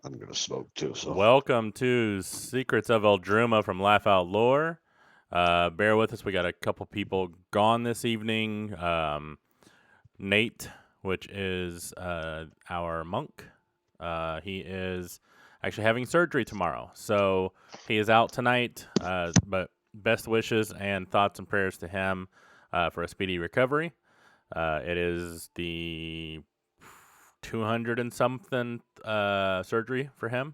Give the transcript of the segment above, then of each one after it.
I'm gonna smoke too. So Welcome to Secrets of Eldruma from Laugh Out Lore. Bear with us. We got a couple people gone this evening. Nate, which is our monk, he is actually having surgery tomorrow. So he is out tonight, but best wishes and thoughts and prayers to him for a speedy recovery. It is the 200 and something surgery for him.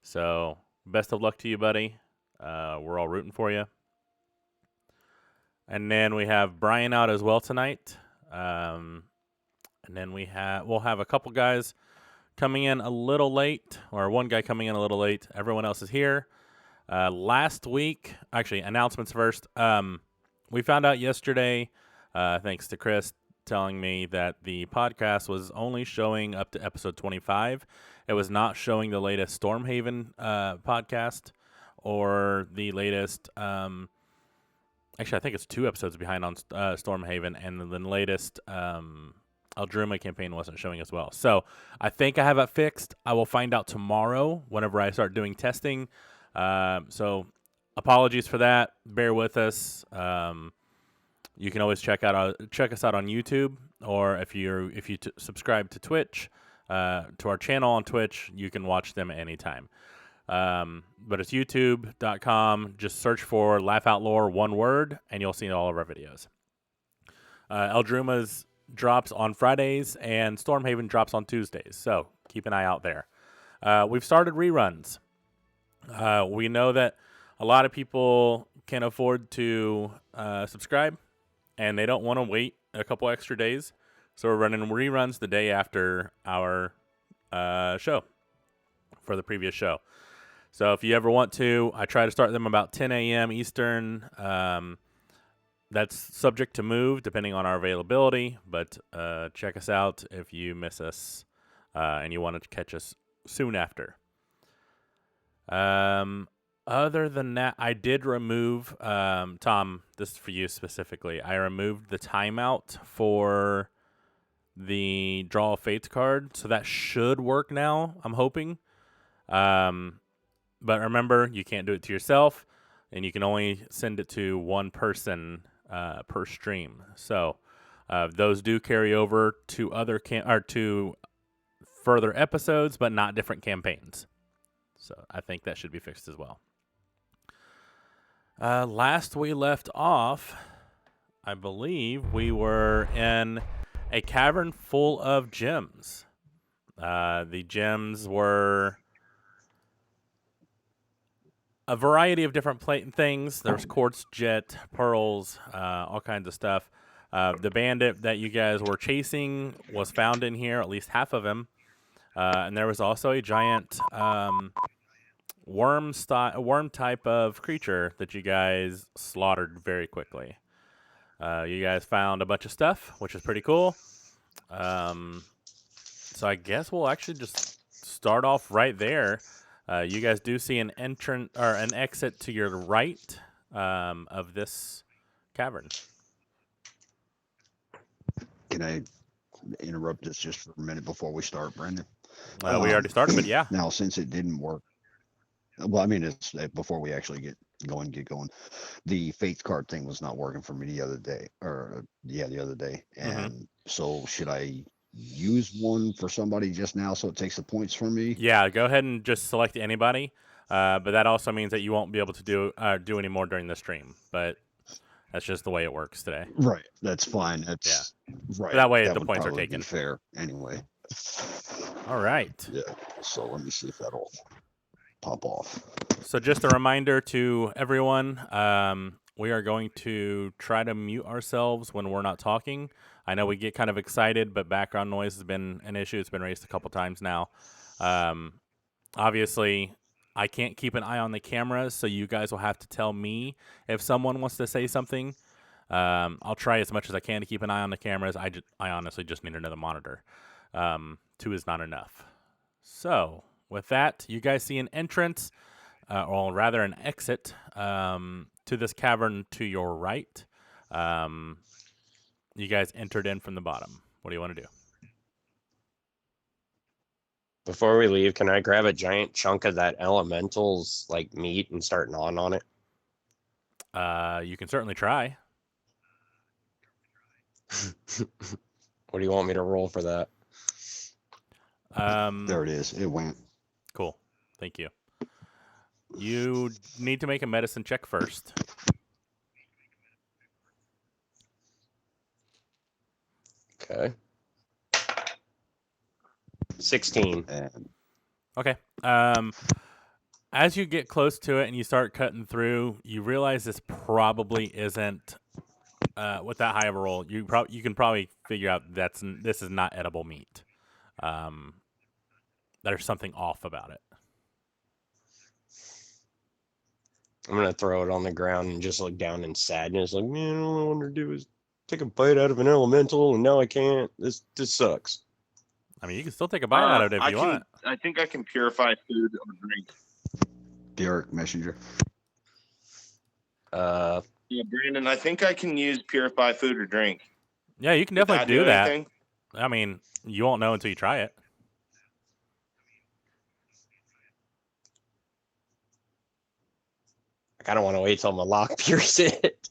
So, best of luck to you, buddy. We're all rooting for you. And then we have Brian out as well tonight. And then we'll have a couple guys coming in a little late, or one guy coming in a little late. Everyone else is here. Last week, actually, announcements first. We found out yesterday, thanks to Chris telling me that the podcast was only showing up to episode 25. It was not showing the latest Stormhaven podcast or the latest. Actually, I think it's 2 episodes behind on Stormhaven, and the latest Eldruma campaign wasn't showing as well. So I think I have it fixed. I will find out tomorrow whenever I start doing testing. So apologies for that. Bear with us. You can always check us out on YouTube, or if you subscribe to Twitch, to our channel on Twitch, you can watch them anytime. But it's youtube.com. Just search for Laugh Out Lore, one word, and you'll see all of our videos. Eldruma's drops on Fridays, and Stormhaven drops on Tuesdays. So keep an eye out there. We've started reruns. We know that a lot of people can afford to subscribe, and they don't want to wait a couple extra days. So we're running reruns the day after our show for the previous show. So if you ever want to, I try to start them about 10 a.m. Eastern. That's subject to move depending on our availability, but check us out if you miss us and you want to catch us soon after. Other than that, I did remove, Tom, this is for you specifically. I removed the timeout for the Draw of Fates card, so that should work now, I'm hoping. But remember, you can't do it to yourself, and you can only send it to one person per stream. So those do carry over to to further episodes, but not different campaigns. So I think that should be fixed as well. Last we left off, I believe we were in a cavern full of gems. The gems were a variety of different things. There was quartz, jet, pearls, all kinds of stuff. The bandit that you guys were chasing was found in here, at least half of him. And there was also a giant worm type of creature that you guys slaughtered very quickly. You guys found a bunch of stuff, which is pretty cool. So I guess we'll actually just start off right there. You guys do see an entrance or an exit to your right of this cavern. can I interrupt this just for a minute before we start, Brandon? We already started, but yeah. Now, since it didn't work, well, I mean, it's before we actually get going. The faith card thing was not working for me the other day, the other day, and so should I use one for somebody just now so it takes the points from me? Yeah, go ahead and just select anybody. But that also means that you won't be able to do any more during the stream. But that's just the way it works today. Right, that's fine. That's right. That way that the would points are probably taken. be fair anyway. All right. Yeah. So let me see if that'll pop off. So just a reminder to everyone, we are going to try to mute ourselves when we're not talking. I know we get kind of excited, but background noise has been an issue. It's been raised a couple times now. Obviously, I can't keep an eye on the cameras, so you guys will have to tell me if someone wants to say something. I'll try as much as I can to keep an eye on the cameras. I honestly just need another monitor. 2 is not enough. So with that, you guys see an entrance, or rather an exit to this cavern to your right. You guys entered in from the bottom. What do you want to do? Before we leave, can I grab a giant chunk of that elemental's like meat and start gnawing on it? You can certainly try. What do you want me to roll for that? There it is. It went. Cool. Thank you. You need to make a medicine check first. Okay. 16. And Okay. As you get close to it and you start cutting through, you realize this probably isn't with that high of a roll. You can probably figure out this is not edible meat. There's something off about it. I'm gonna throw it on the ground and just look down in sadness, like, man, all I want to do is take a bite out of an elemental, and now I can't. This sucks. I mean, you can still take a bite out of it if you want. I think I can purify food or drink. Derek Messenger. Yeah, Brandon, I think I can use purify food or drink. Yeah, you can Would definitely that do that. anything? I mean, you won't know until you try it. I kind of want to wait till Malak pierce it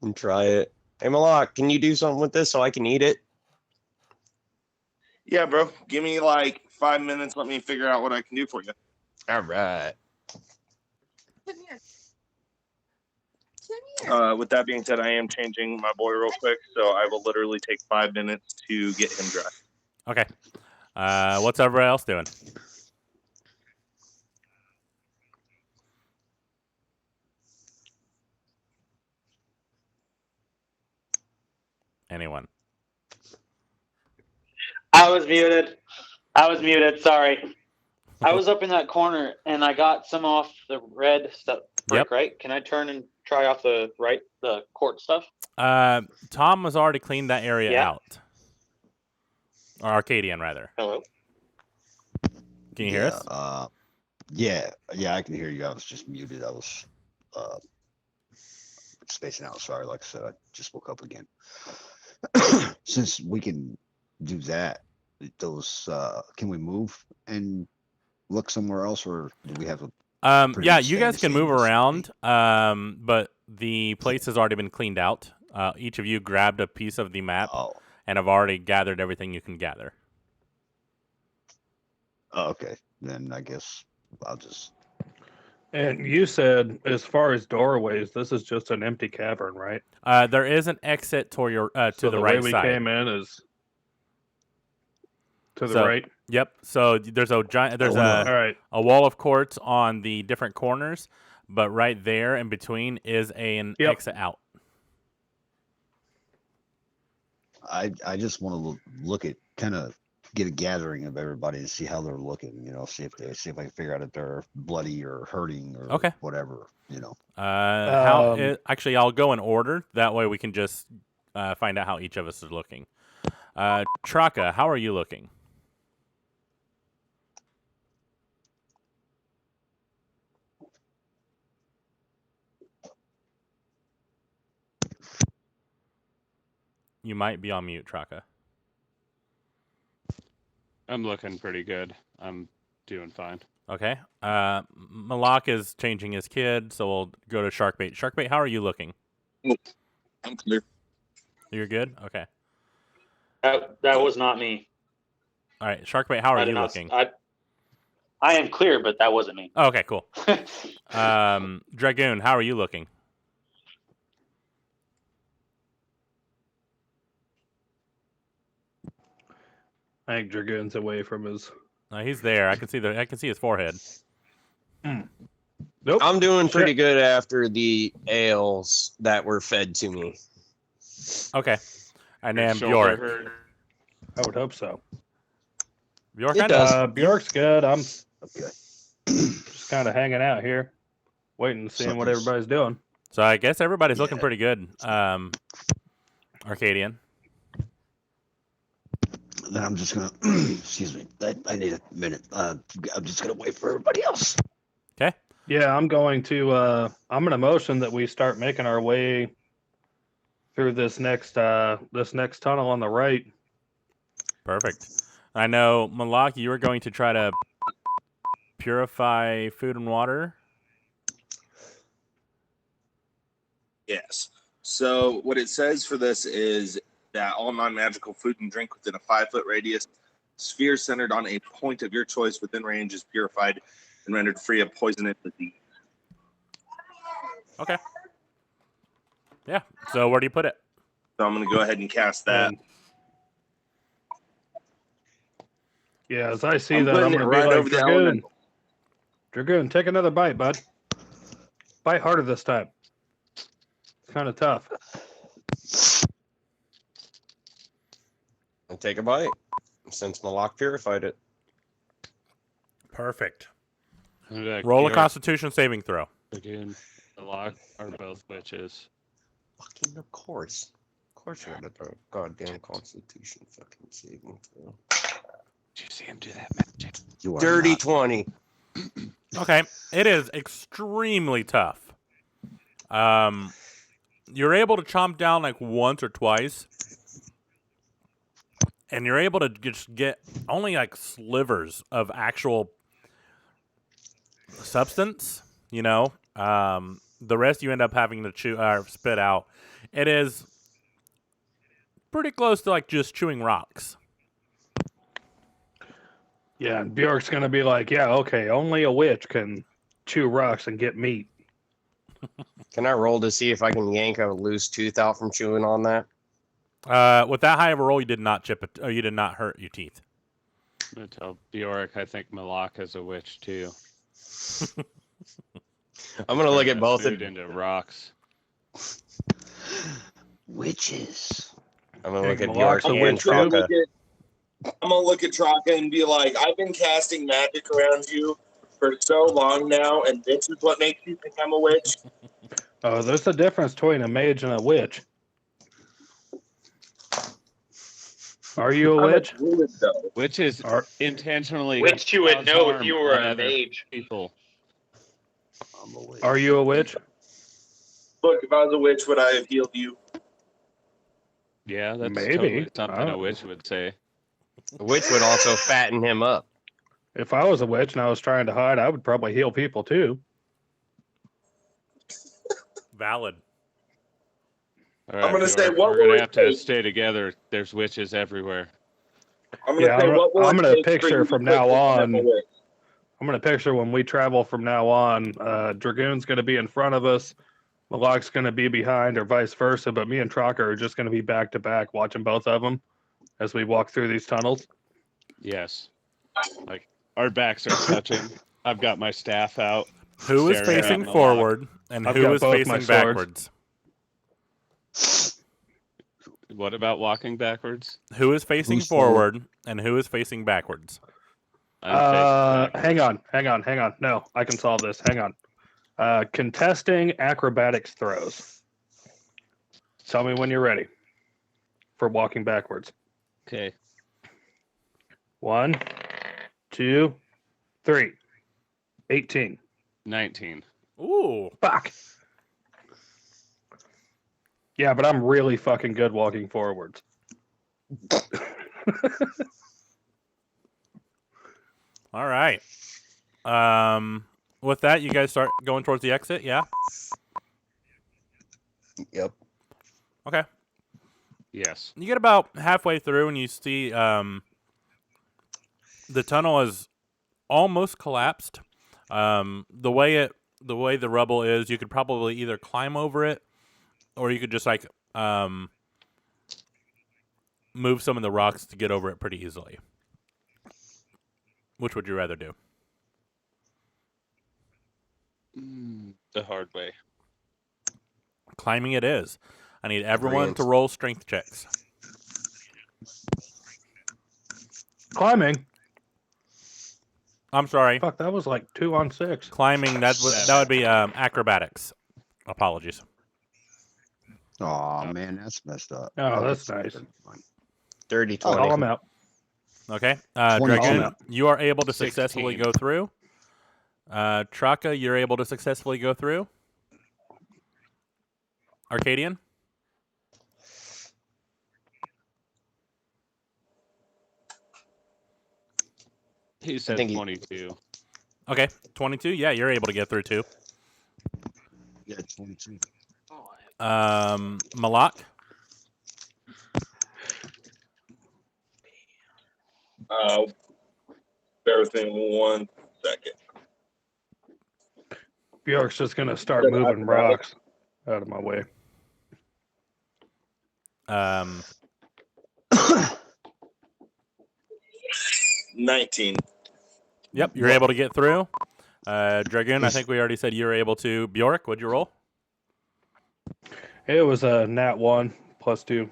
and try it. Hey, Malak, can you do something with this so I can eat it? Yeah, bro. Give me like 5 minutes. Let me figure out what I can do for you. All right. With that being said, I am changing my boy real quick, so I will literally take 5 minutes to get him dry. Okay. What's everybody else doing? Anyone? I was muted. Sorry. I was up in that corner and I got some off the red stuff. Yep. Right? Can I turn and try off the court stuff? Tom has already cleaned that area Yeah. out. Or Arcadian, rather. Hello? Can you hear us? Yeah, I can hear you. I was just muted. I was spacing out. Sorry, like I said, I just woke up again. Since we can do that, those can we move and look somewhere else, or do we have a? pretty Yeah, much you stay guys the can same move as around. But the place has already been cleaned out. Each of you grabbed a piece of the map Oh, and have already gathered everything you can gather. okay. Then I guess I'll just. And you said, as far as doorways, this is just an empty cavern, right? There is an exit toward your to So the way right we side. came in is to the So- right. Yep. So there's a giant. There's Oh, All a right. wall of quartz on the different corners, but right there in between is an Yep. exit out. I just want to look at kind of get a gathering of everybody and see how they're looking. See if I can figure out if they're bloody or hurting or Okay. whatever. Actually, I'll go in order. That way we can just find out how each of us is looking. Traka, how are you looking? You might be on mute, Traka. I'm looking pretty good. I'm doing fine. Okay. Malak is changing his kid, so we'll go to Sharkbait. Sharkbait, how are you looking? I'm clear. You're good? Okay. That was not me. All right. Sharkbait, how are I you did not. looking? I am clear, but that wasn't me. Okay, cool. Dragoon, how are you looking? I think Dragoon's away from his. He's there. I can see his forehead. Nope. I'm doing pretty good after the ales that were fed to me. Okay. And Your then shoulder Bjork. hurt. I would hope so. Bjork, It does. Bjork's good. I'm Okay. just kind of hanging out here, waiting and seeing what Something's- everybody's doing. So I guess everybody's looking Yeah. pretty good. Arcadian. Then I'm just gonna. Excuse me. I need a minute. I'm just gonna wait for everybody else. Okay. Yeah, I'm going to. I'm gonna motion that we start making our way through this next tunnel on the right. Perfect. I know, Malak, you were going to try to purify food and water. Yes. So what it says for this is that all non-magical food and drink within a 5-foot radius, sphere centered on a point of your choice within range is purified and rendered free of poison and disease. Okay. Yeah. So where do you put it? So I'm going to go ahead and cast that. Yeah, as I see I'm that, I'm putting going it to be right like, over the Dragoon, elemental. Dragoon, take another bite, bud. Bite harder this time. It's kind of tough. And take a bite, since Malak purified it. Perfect. Like, Roll a Bjork, Constitution saving throw. Dragoon, Malak are both witches. Fucking of course. Of course you're gonna throw a goddamn Constitution fucking saving throw. Did you see him do that magic? You are Dirty not- 20. Okay. It is extremely tough. You're able to chomp down like once or twice, and you're able to just get only like slivers of actual substance. You know, the rest you end up having to chew or spit out. It is pretty close to like just chewing rocks. Yeah, and Bjork's going to be like, yeah, okay, only a witch can chew rocks and get meat. Can I roll to see if I can yank a loose tooth out from chewing on that? With that high of a roll, you did not chip it. You did not hurt your teeth. I'm gonna tell Bjork I think Malak is a witch too. I'm gonna look Turn at that both of food into rocks. Witches. I'm gonna look Hey, at Malak's Bjork a and witch too? Traka. I'm gonna look at Traka and be like, I've been casting magic around you for so long now, and this is what makes you think I'm a witch. Oh, there's a difference between a mage and a witch. Are you a I'm witch? druid, though. Witches Are, intentionally Which you would cause know if harm you were on a other mage. people. are you a witch? Look, if I was a witch, would I have healed you? Yeah, that's Maybe. totally I something a don't- witch would say. The witch would also fatten him up. If I was a witch and I was trying to hide, I would probably heal people too. Valid. All right, I'm gonna say, Bjork, what we're will gonna it have to take? stay together. There's witches everywhere. I'm gonna Yeah, say, what will I'm it gonna take for picture you to from quit now thinking I'm on. a witch? I'm going to picture when we travel from now on, Dragoon's going to be in front of us, Malak's going to be behind, or vice versa, but me and Trocker are just going to be back to back watching both of them as we walk through these tunnels. Yes. Like our backs are touching. I've got my staff out. Who is staring at facing Malak. forward and I've who got is both my facing swords. backwards? What about walking backwards? Who is facing Who's forward? forward and who is facing backwards? I'm facing backwards. Hang on. No, I can solve this. Hang on. Contesting acrobatics throws. Tell me when you're ready for walking backwards. Okay. 1, 2, 3. 18. 19. Ooh. Fuck. Yeah, but I'm really fucking good walking forwards. All right. With that, you guys start going towards the exit. Yeah. Yep. Okay. Yes. You get about halfway through and you see the tunnel is almost collapsed. The way the rubble is, you could probably either climb over it or you could just like move some of the rocks to get over it pretty easily. Which would you rather do? The hard way. Climbing it is. I need everyone to Brilliant. roll strength checks. Climbing. I'm sorry. Fuck, that was like 2 on 6. Climbing, that would be acrobatics. Apologies. Oh man, that's messed up. Oh, Okay, that's so nice. then fine. Dirty Oh, 20. Call him out. Okay. 20 Dragoon, on you are able to successfully 16. go through. Traka, you're able to successfully go through. Arcadian? He said think 22. Okay, 22. Yeah, you're able to get through too. Yeah, 22. Malak. Bear with me 1 second. Bjork's just gonna start moving rocks out of my way. 19. Yep, you're able to get through. Dragoon, I think we already said you were able to. Bjork, what'd you roll? It was a nat 1 +2.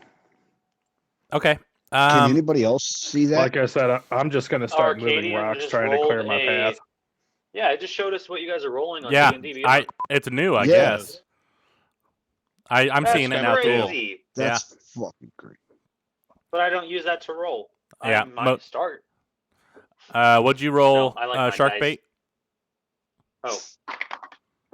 Okay. Can anybody else see that? Like I said, I'm just gonna start moving Arcadian rocks, just trying to clear rolled my path. Yeah, it just showed us what you guys are rolling on Yeah, D&D Beyond. it's new, I Yeah. guess. I'm That's seeing it now too. crazy. That's fucking great. But I don't use that to roll. Yeah, I might start. What'd you roll? No, I like my Shark dice. bait, Oh.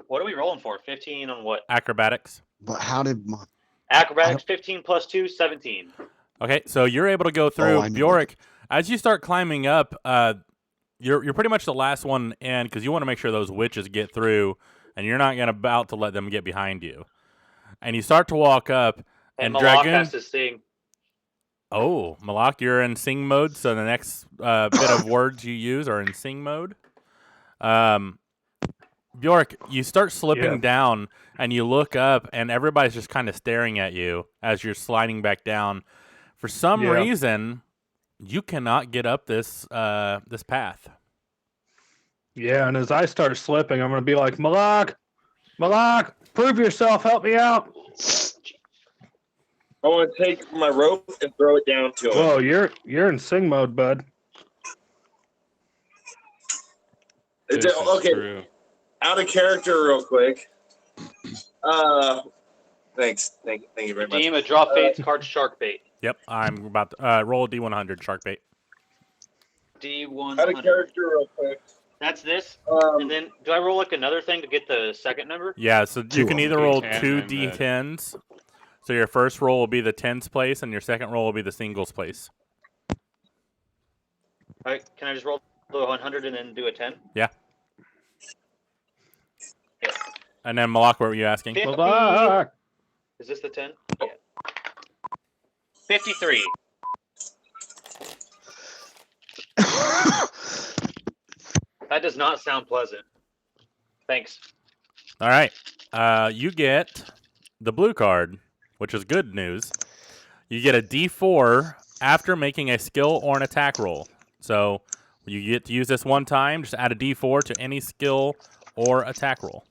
What are we rolling for? 15 on what? acrobatics. But how did my Acrobatics 15 plus 2, 17. Okay, so you're able to go through. I know. Bjork, as you start climbing up, you're pretty much the last one in because you want to make sure those witches get through, and you're not about to let them get behind you. And you start to walk up, and Malak Dragoon. has to sing. Oh, Malak, you're in sing mode, so the next bit of words you use are in sing mode. Bjork, you start slipping down, and you look up, and everybody's just kind of staring at you as you're sliding back down. For some reason, you cannot get up this this path. Yeah, and as I start slipping, I'm gonna be like, Malak, prove yourself, help me out. I want to take my rope and throw it down to him. Whoa, you're in sing mode, bud. Is This it, is okay, true. out of character real quick. Thanks. Thank you very much. Redeem a draw fates card shark bait. Yep, I'm about to roll a D100 shark bait. D100. Out of character real quick. That's this. And then do I roll like another thing to get the second number? Yeah, so you can either roll D10 two and the- D10s. So your first roll will be the tens place, and your second roll will be the singles place. All right, can I just roll the 100 and then do a 10? Yeah. Yeah. And then Malak, what were you asking? 50. Malak. Is this the 10? Yeah. 53. That does not sound pleasant. Thanks. All right. You get the blue card, which is good news. You get a D4 after making a skill or an attack roll. So you get to use this one time. Just add a D4 to any skill or attack roll.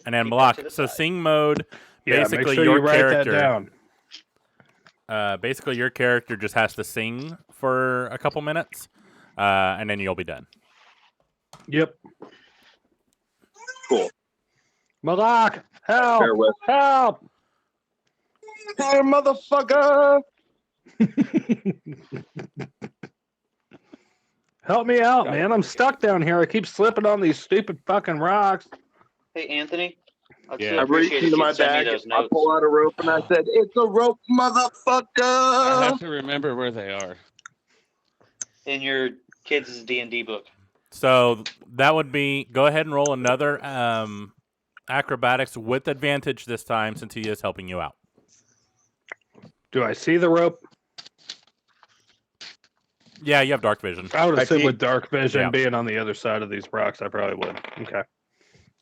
And then Keep that Malak. to the So side. sing mode, Yeah, basically make sure your you write character. that down. Basically, your character just has to sing for a couple minutes, and then you'll be done. Yep. Cool. Malak, help! Bear with. Help! Hey, motherfucker! Help me out, man. I'm stuck down here. I keep slipping on these stupid fucking rocks. Hey, Anthony. I'd Yeah. still I reached appreciate if into you'd my send me bag, those I notes. pull out a rope, and I said, "It's a rope, I motherfucker!" have to remember where they are. In your kids' D&D book. So that would be. Go ahead and roll another acrobatics with advantage this time, since he is helping you out. Do I see the rope? Yeah, you have dark vision. I would I assume see- with dark vision Yeah. being on the other side of these rocks, I probably would. Okay.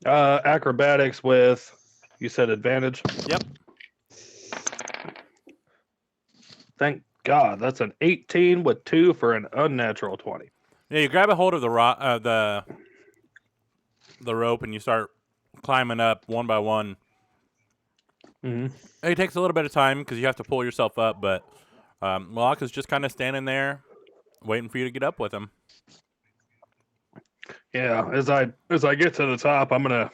Acrobatics with, you said advantage? Yep. Thank God. That's an 18 with 2 for an unnatural 20. Yeah, you grab a hold of the rope, and you start climbing up one by one. Mm-hmm. It takes a little bit of time because you have to pull yourself up, but Malak is just kind of standing there, waiting for you to get up with him. Yeah, as I get to the top, I'm gonna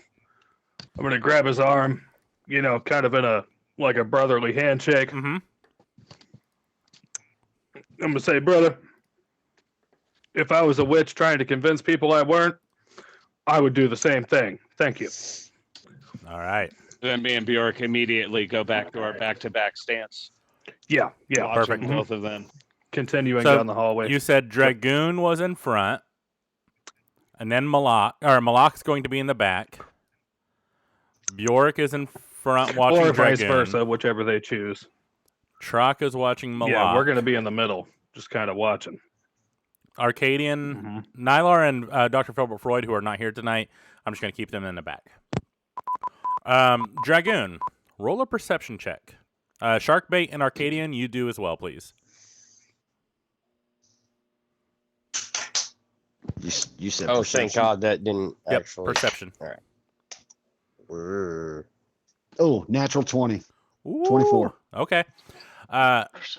grab his arm, kind of in a like a brotherly handshake. Mm-hmm. I'm gonna say, brother, if I was a witch trying to convince people I weren't, I would do the same thing. Thank you. All right. Then me and Bjork immediately go back to our back-to-back stance. Yeah, Watching perfect. both of them. continuing So down the hallway. you said Dragoon was in front, and then Malak's going to be in the back. Bjork is in front watching or Dragoon. vice versa, whichever they choose. Trock is watching Malak. Yeah, we're going to be in the middle, just kind of watching. Arcadian, Nylar, and Dr. Philbert Freud, who are not here tonight, I'm just going to keep them in the back. Dragoon, roll a perception check. Sharkbait and Arcadian, you do as well, please. You said Oh, perception? thank God that didn't Yep, actually. perception. All right. Oh, natural 20. Ooh, 24. Okay.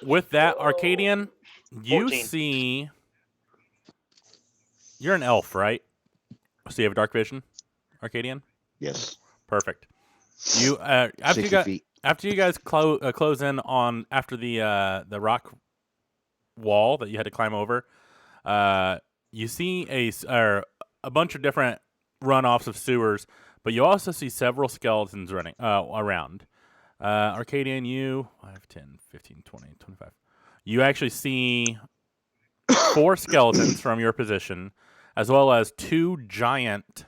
With that, Arcadian, you 14. see... You're an elf, right? So you have dark vision, Arcadian? Yes. Perfect. You after 60 feet. you guys close in on after the rock wall that you had to climb over, you see a bunch of different runoffs of sewers, but you also see several skeletons running around. Arcadian, you 5, 10, 15, 20, 25. You actually see 4 skeletons from your position, as well as 2 giant,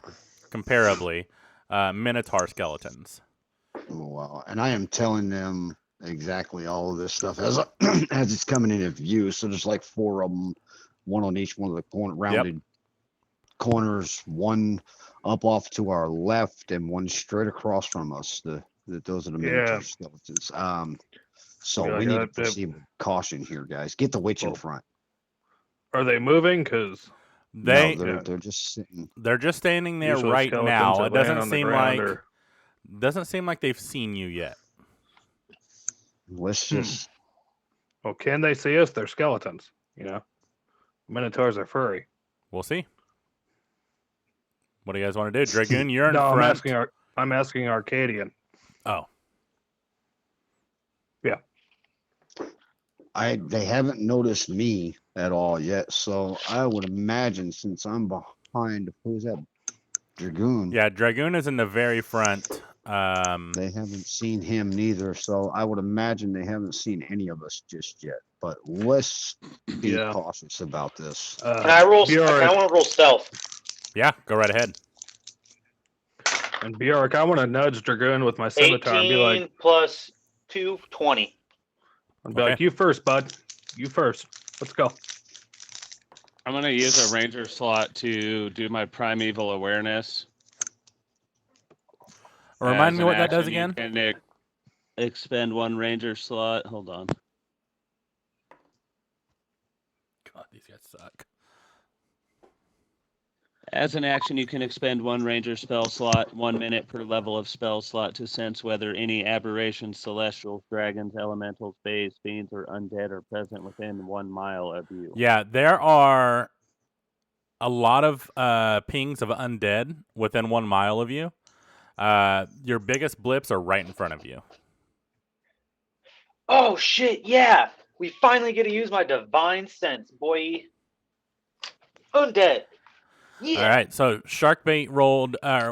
comparably, Minotaur skeletons. Oh, wow. And I am telling them exactly all of this stuff as as it's coming into view. So there's like 4 of them, one on each one of the rounded corners, one up off to our left, and one straight across from us. Those are the Minotaur skeletons. So we need to proceed with caution here, guys. Get the witch in front. Are they moving? Because they're just sitting. They're just standing there right now. It doesn't seem like they've seen you yet. Let's just. Well, can they see us? They're skeletons. Minotaurs are furry. We'll see. What do you guys want to do, Dragoon? You're in front. I'm asking Arcadian. Oh. Yeah. They haven't noticed me at all yet, so I would imagine since I'm behind, who's that? Dragoon. Yeah, Dragoon is in the very front. They haven't seen him neither, so I would imagine they haven't seen any of us just yet. But let's be cautious about this. Can I roll? I want to roll stealth. Yeah, go right ahead. And Bjork, I want to nudge Dragoon with my scimitar and be like, 18 plus 2, 20. And be like, you first, bud. You first. Let's go. I'm going to use a ranger slot to do my primeval awareness. Remind me what that does again? You can expend 1 ranger slot. Hold on. God, these guys suck. As an action, you can expend 1 ranger spell slot, 1 minute per level of spell slot to sense whether any aberrations, celestials, dragons, elementals, fays, fiends, or undead are present within 1 mile of you. Yeah, there are a lot of pings of undead within 1 mile of you. Your biggest blips are right in front of you. Oh, shit, yeah. We finally get to use my divine sense, boy. Undead. Yeah. All right, so Sharkbait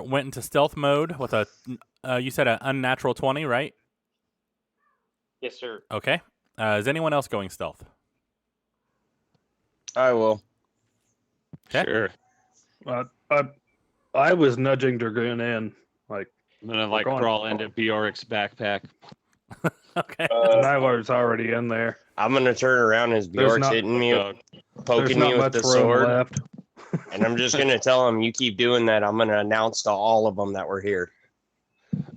went into stealth mode with you said an unnatural 20, right? Yes, sir. Okay. Is anyone else going stealth? I will. Okay. Sure. I was nudging Dragoon in. Like, I'm going to crawl into Bjork's backpack. Okay. Nylar's already in there. I'm going to turn around as Bjork's hitting me, poking me with the sword. Left. And I'm just going to tell him, you keep doing that, I'm going to announce to all of them that we're here.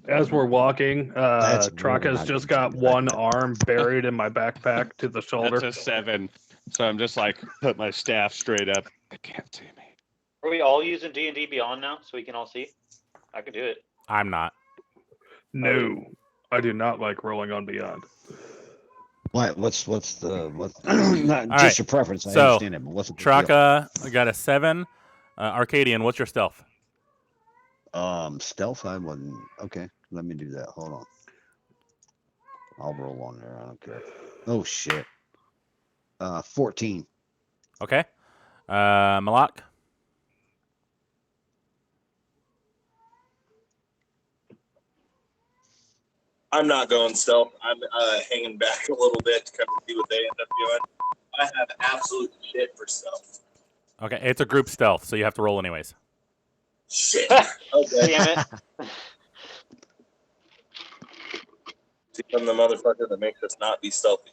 As we're walking, Traka's just got one arm buried in my backpack to the shoulder. That's a 7. So I'm just put my staff straight up. They can't see me. Are we all using D&D Beyond now so we can all see? I can do it. I'm not. No, I do not like rolling on Beyond. What? What's not All just right. your preference? I So, understand it, but what's the deal? Traka got a 7. Arcadian, what's your stealth? Stealth. I wouldn't. Okay, let me do that. Hold on. I'll roll on there. I don't care. Oh shit. 14. Okay. Malak? I'm not going stealth. I'm hanging back a little bit to kind of see what they end up doing. I have absolute shit for stealth. Okay, it's a group stealth, so you have to roll anyways. Shit. Okay. Damn it. See, I'm the motherfucker that makes us not be stealthy.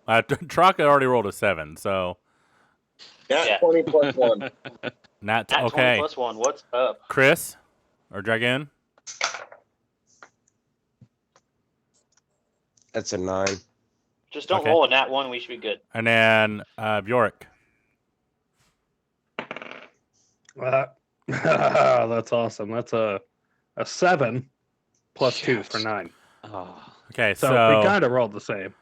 Traka already rolled a 7, so Nat Yeah. 20 plus 1. Nat. At 20 Okay, plus 1. What's up? Chris or Dragoon. That's a 9. Just don't Okay. roll a nat 1. We should be good. And then Bjork. That's awesome. That's a 7 plus 2 for 9. Oh, Okay, So, so we kind of rolled the same.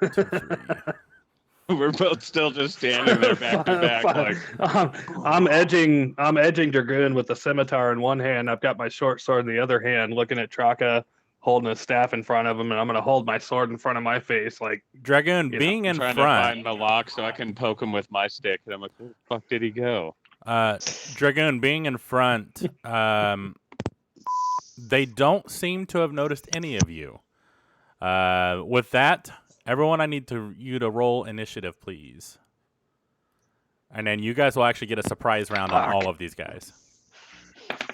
2, 3. we're both still just standing there back to back. Like, I'm edging Dragoon with the scimitar in one hand. I've got my short sword in the other hand, looking at Traka holding his staff in front of him, and I'm going to hold my sword in front of my face. Like, Dragoon You know, being in trying front. to find Malak so I can poke him with my stick. And I'm like, where the fuck did he go? Dragoon being in front. They don't seem to have noticed any of you. With that, everyone, I need you to roll initiative, please. And then you guys will actually get a surprise round on all of these guys.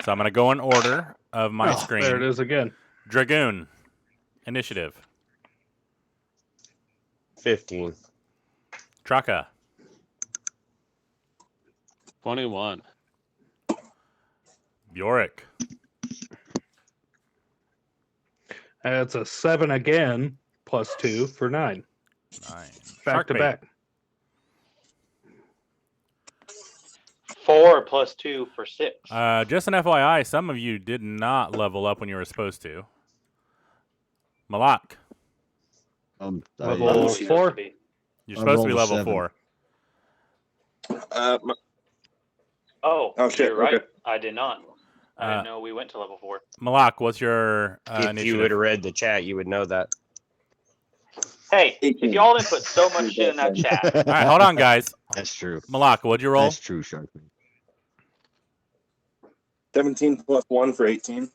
So I'm going to go in order of my screen. There it is again. Dragoon, initiative. 15. Traka, 21. Bjork, It's a 7 again, plus 2 for 9. 9. Back to Sharkbait. back. 4 plus 2 for 6. Just an FYI, some of you did not level up when you were supposed to. Malak, Level That's what you're 4? supposed to be. you're I supposed to be rolled a level 7. 4. Oh, shit, you're right. okay. I did not. I didn't know we went to level 4. Malak, what's your If you initiative? would have read the chat, you would know that. Hey, if y'all didn't put so much shit in that chat. All right, hold on, guys. That's true. Malak, what'd you roll? That's true, Sharpie. 17 plus 1 for 18.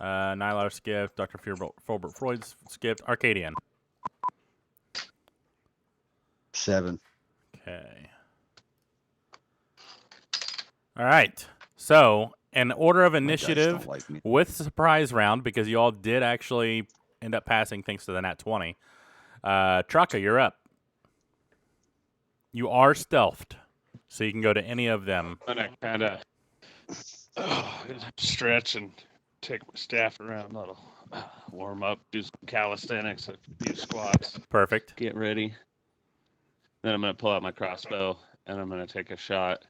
Nylar skipped. Dr. Fulbert Freud skipped. Arcadian. 7. Okay. All right. So, in order of My dice initiative, don't like me. with surprise round, because you all did actually end up passing thanks to the nat 20. Traka, you're up. You are stealthed, so you can go to any of them. I'm going to kind of stretch and take my staff around. That'll warm up, do some calisthenics, a few squats, Perfect. get ready. Then I'm going to pull out my crossbow and I'm going to take a shot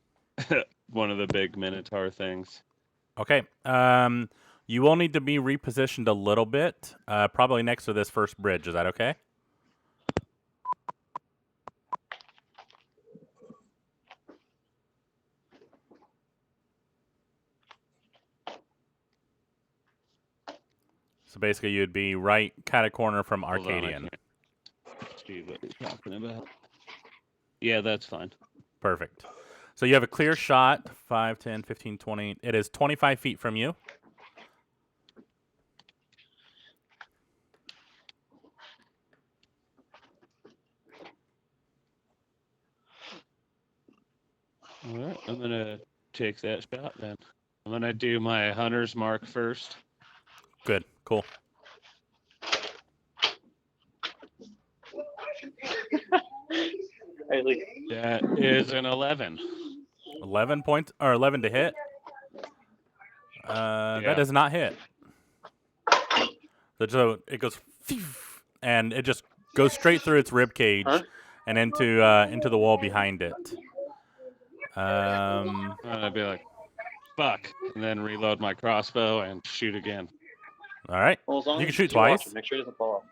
at one of the big minotaur things. Okay. You will need to be repositioned a little bit, probably next to this first bridge. Is that okay? So basically, you'd be right kind of corner from Hold on, I Arcadian. can't see what you're talking about. Yeah, that's fine. Perfect. So you have a clear shot, 5, 10, 15, 20. It is 25 feet from you. All right, I'm going to take that shot then. I'm going to do my hunter's mark first. Good. Cool. That is an 11. 11 points, or 11 to hit. Yeah. That does not hit. So it goes, and it just goes straight through its rib cage and into the wall behind it. And I'd be like, fuck, and then reload my crossbow and shoot again. All right. Well, as long You can as shoot you watch twice. it, make sure it doesn't fall off.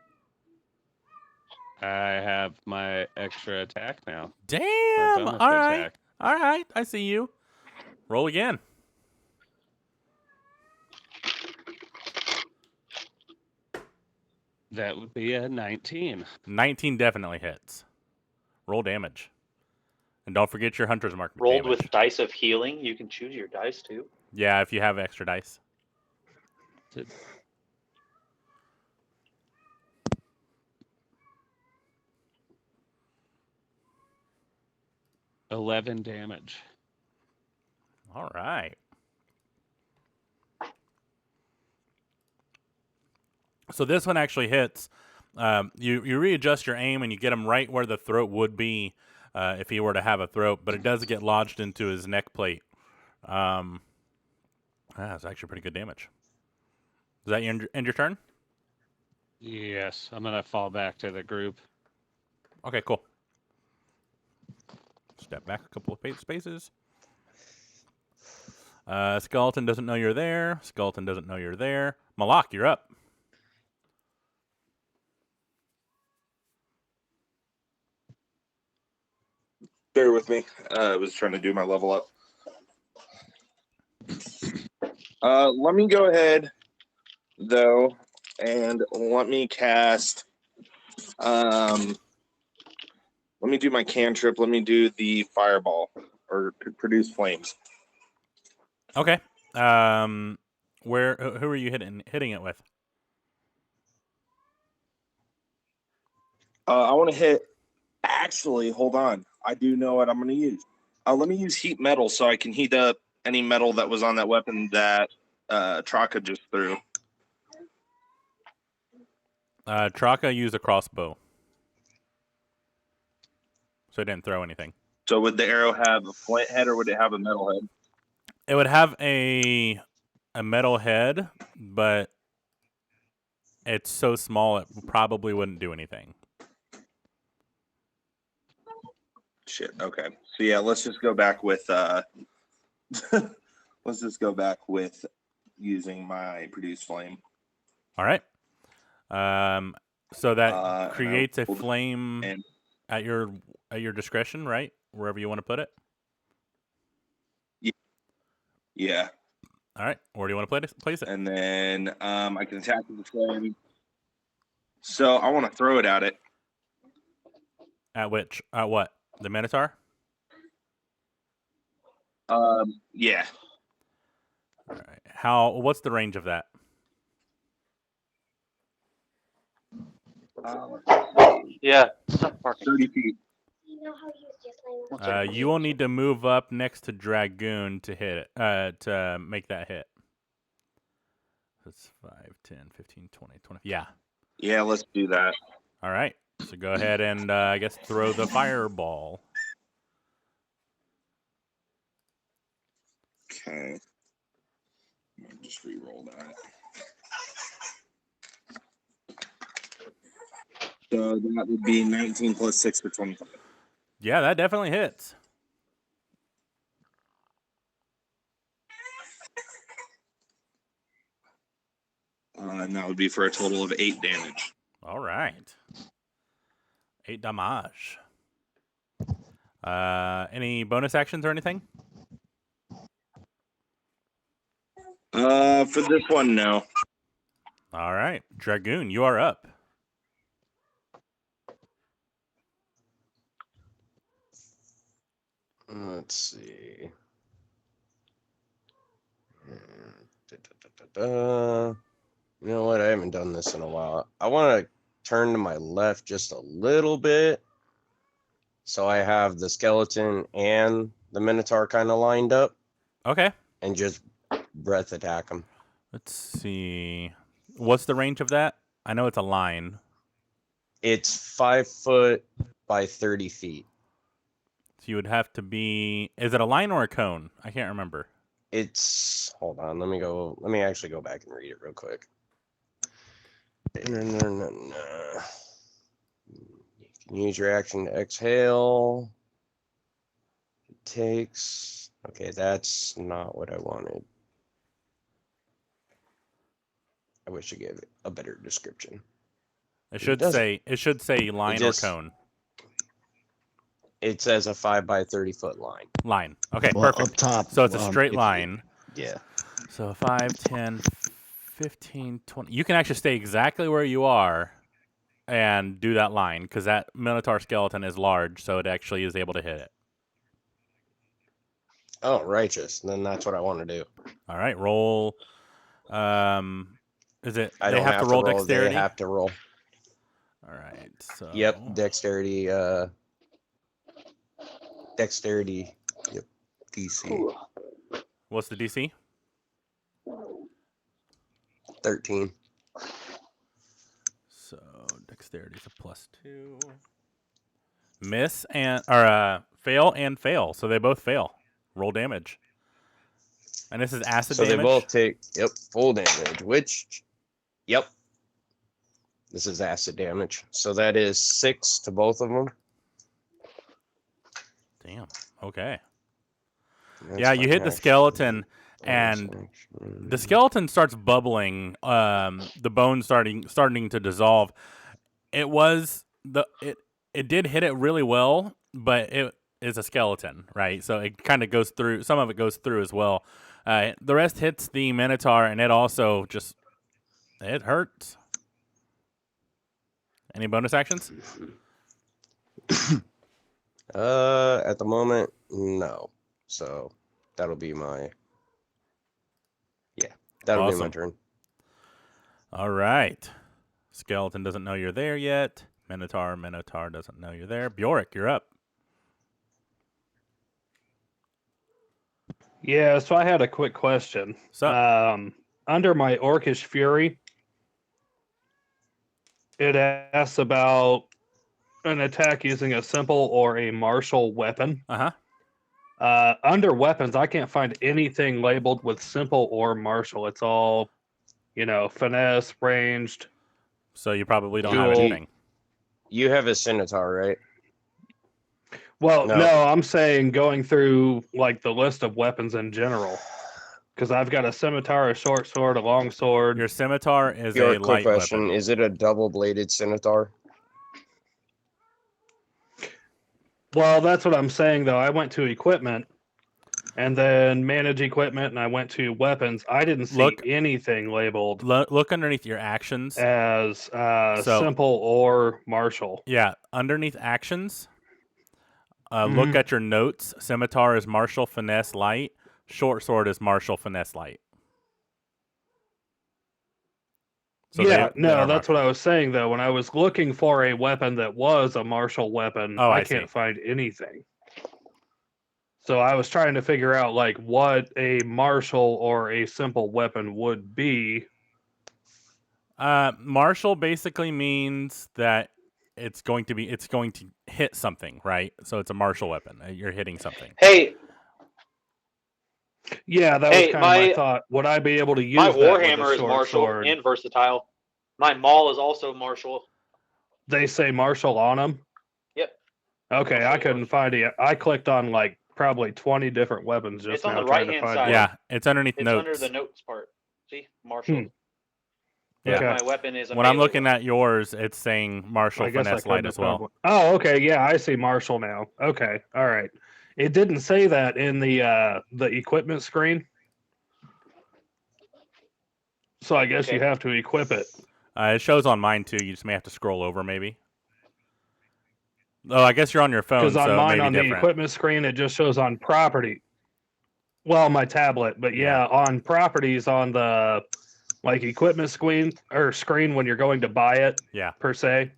I have my extra attack now. Damn. My bonus All right. attack. All right. I see you. Roll again. That would be a 19. 19 definitely hits. Roll damage. And don't forget your hunter's mark Rolled damage. with dice of healing. You can choose your dice too. Yeah, if you have extra dice. 11 damage. All right. So this one actually hits. You readjust your aim and you get him right where the throat would be if he were to have a throat, but it does get lodged into his neck plate. That's actually pretty good damage. Is that end your turn? Yes, I'm gonna fall back to the group. Okay, cool. Step back a couple of spaces. Skeleton doesn't know you're there. Skeleton doesn't know you're there. Malak, you're up. Bear with me. I was trying to do my level up. Let me go ahead, though, and let me cast. Let me do my cantrip. Let me do the fireball or produce flames. Okay. Who are you hitting it with? I want to hit. Actually, hold on. I do know what I'm going to use. Let me use heat metal so I can heat up any metal that was on that weapon that Traka just threw. Traka used a crossbow, so it didn't throw anything. So would the arrow have a flint head or would it have a metal head? It would have a metal head, but it's so small it probably wouldn't do anything. Shit. Okay. So yeah, let's just go back with let's just go back with using my produce flame. All right. So that And creates a flame at your discretion, right? Wherever you want to put it. Yeah. All right. Where do you want to place it? And then I can attack with the flame. So I want to throw it at it. At which? At what? The Minotaur? Yeah. All right. What's the range of that? Yeah. Stop barking. 30 feet. You will need to move up next to Dragoon to hit it. To make that hit. That's 5, 10, 15, 20, 20. Yeah. Yeah, let's do that. All right. So go ahead and I guess throw the fireball. Okay. Just re-roll that. So that would be 19 plus 6 for 25. Yeah, that definitely hits. And that would be for a total of 8 damage. All right. 8 damage. Any bonus actions or anything? For this one, no. All right. Dragoon, you are up. Let's see. You know what? I haven't done this in a while. I want to turn to my left just a little bit. So I have the skeleton and the Minotaur kind of lined up. Okay. And just breath attack them. Let's see. What's the range of that? I know it's a line. It's 5 foot by 30 feet. So you would have to be... Is it a line or a cone? I can't remember. It's... Hold on. Let me actually go back and read it real quick. You can use your action to exhale. It takes... Okay, that's not what I wanted. I wish I gave it a better description. It should say line or cone. It says a 5 by 30 foot line. Line. Okay, Well, perfect. up top. So it's a straight line. Yeah. So 5, 10, 15, 20. You can actually stay exactly where you are and do that line because that Minotaur skeleton is large, so it actually is able to hit it. Oh, righteous. Then that's what I want to do. All right, roll. Is it? I They don't have to roll dexterity. They have to roll. All right. So. Yep, dexterity. Dexterity. Yep. DC. What's the DC? 13. So dexterity is a +2. Miss or fail and fail. So they both fail. Roll damage. And this is acid So damage. they both take full damage, which this is acid damage. So that is 6 to both of them. Damn. Okay. That's Yeah, you my hit the action. skeleton, Bonus and action. the skeleton starts bubbling. The bone starting to dissolve. It was it did hit it really well, but it is a skeleton, right? So it kind of goes through. Some of it goes through as well. The rest hits the Minotaur, and it also just it hurts. Any bonus actions? At the moment, no. So that'll be my that'll be my Awesome. turn. All right. Skeleton doesn't know you're there yet. Minotaur doesn't know you're there. Bjork, you're up. Yeah, so I had a quick question. So, Under my Orcish Fury, it asks about an attack using a simple or a martial weapon. Under weapons, I can't find anything labeled with simple or martial. It's all, finesse, ranged. So you probably don't Dual. have anything. You have a scimitar, right? Well, No. no, I'm saying going through like the list of weapons in general. Because I've got a scimitar, a short sword, a long sword. Your scimitar is Your a quick light question: weapon. is it a double-bladed scimitar? Well, that's what I'm saying, though. I went to equipment and then manage equipment, and I went to weapons. I didn't see anything labeled Look underneath your actions as So- simple or martial. Yeah, underneath actions. Look at your notes. Scimitar is martial, finesse, light. Short sword is martial, finesse, light. So they that's are what I was saying, though. When I was looking for a weapon that was a martial weapon, Oh, I I can't see. find anything. So I was trying to figure out like what a martial or a simple weapon would be. Martial basically means that it's going to hit something, right? So it's a martial weapon. You're hitting something. Hey, Yeah, that was kind of my thought. Would I be able to use my that with a Warhammer is short martial sword? and versatile. My Maul is also martial. They say martial on them? Yep. Okay, I'll show I you couldn't find it. I clicked on like probably 20 different weapons just It's on now the trying to right-hand find side. one. Yeah, it's underneath It's notes. under the notes part. See, martial. Yeah. Okay. My weapon is a When I'm melee looking weapon. at yours, it's saying martial, I guess I finesse, couldn't light have as found well. one. Oh, okay. Yeah, I see martial now. Okay. All right. It didn't say that in the equipment screen. So I guess you have to equip it. It shows on mine too. You just may have to scroll over, maybe. Oh, I guess you're on your phone, Because on so mine, maybe on the different. equipment screen, it just shows on property. Well, my tablet, but yeah, on properties on the like equipment screen when you're going to buy it. Yeah. Per se,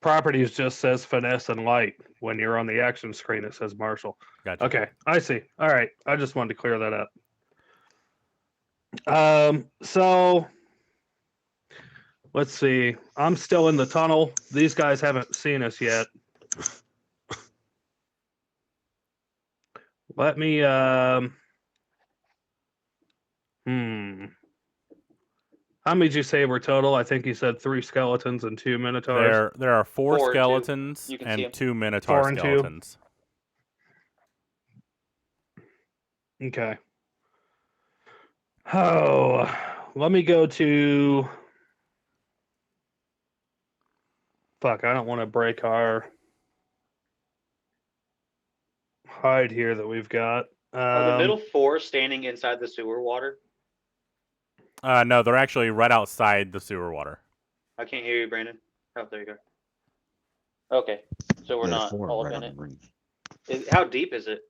properties just says finesse and light. When you're on the action screen, it says martial. Gotcha. Okay, I see. All right, I just wanted to clear that up. So let's see. I'm still in the tunnel. These guys haven't seen us yet. Let me how many did you say were total? I think you said 3 skeletons and 2 minotaurs. There are 4 4 and 2. skeletons You can see 'em. and 2 minotaur 4 and 2. skeletons. Okay. Oh, let me go to. Fuck, I don't want to break our hide here that we've got. Are the middle 4 standing inside the sewer water? No, they're actually right outside the sewer water. I can't hear you, Brandon. Oh, there you go. Okay, so we're not all up in it. How deep is it?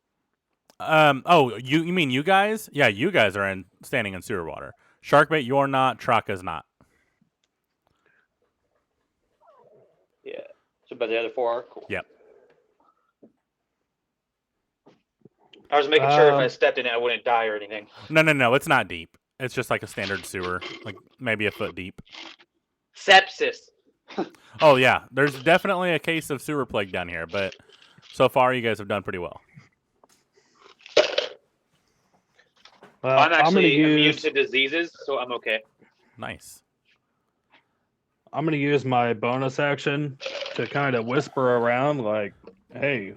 Oh, you mean you guys? Yeah, you guys are standing in sewer water. Sharkbait, you're not. Traka's not. Yeah. So, but the other 4 are cool. Yep. I was making sure if I stepped in it, I wouldn't die or anything. No. It's not deep. It's just like a standard sewer, like maybe a foot deep. Sepsis. Oh yeah, there's definitely a case of sewer plague down here, but so far you guys have done pretty well. I'm actually immune to diseases, so I'm okay. Nice. I'm going to use my bonus action to kind of whisper around, like, "Hey,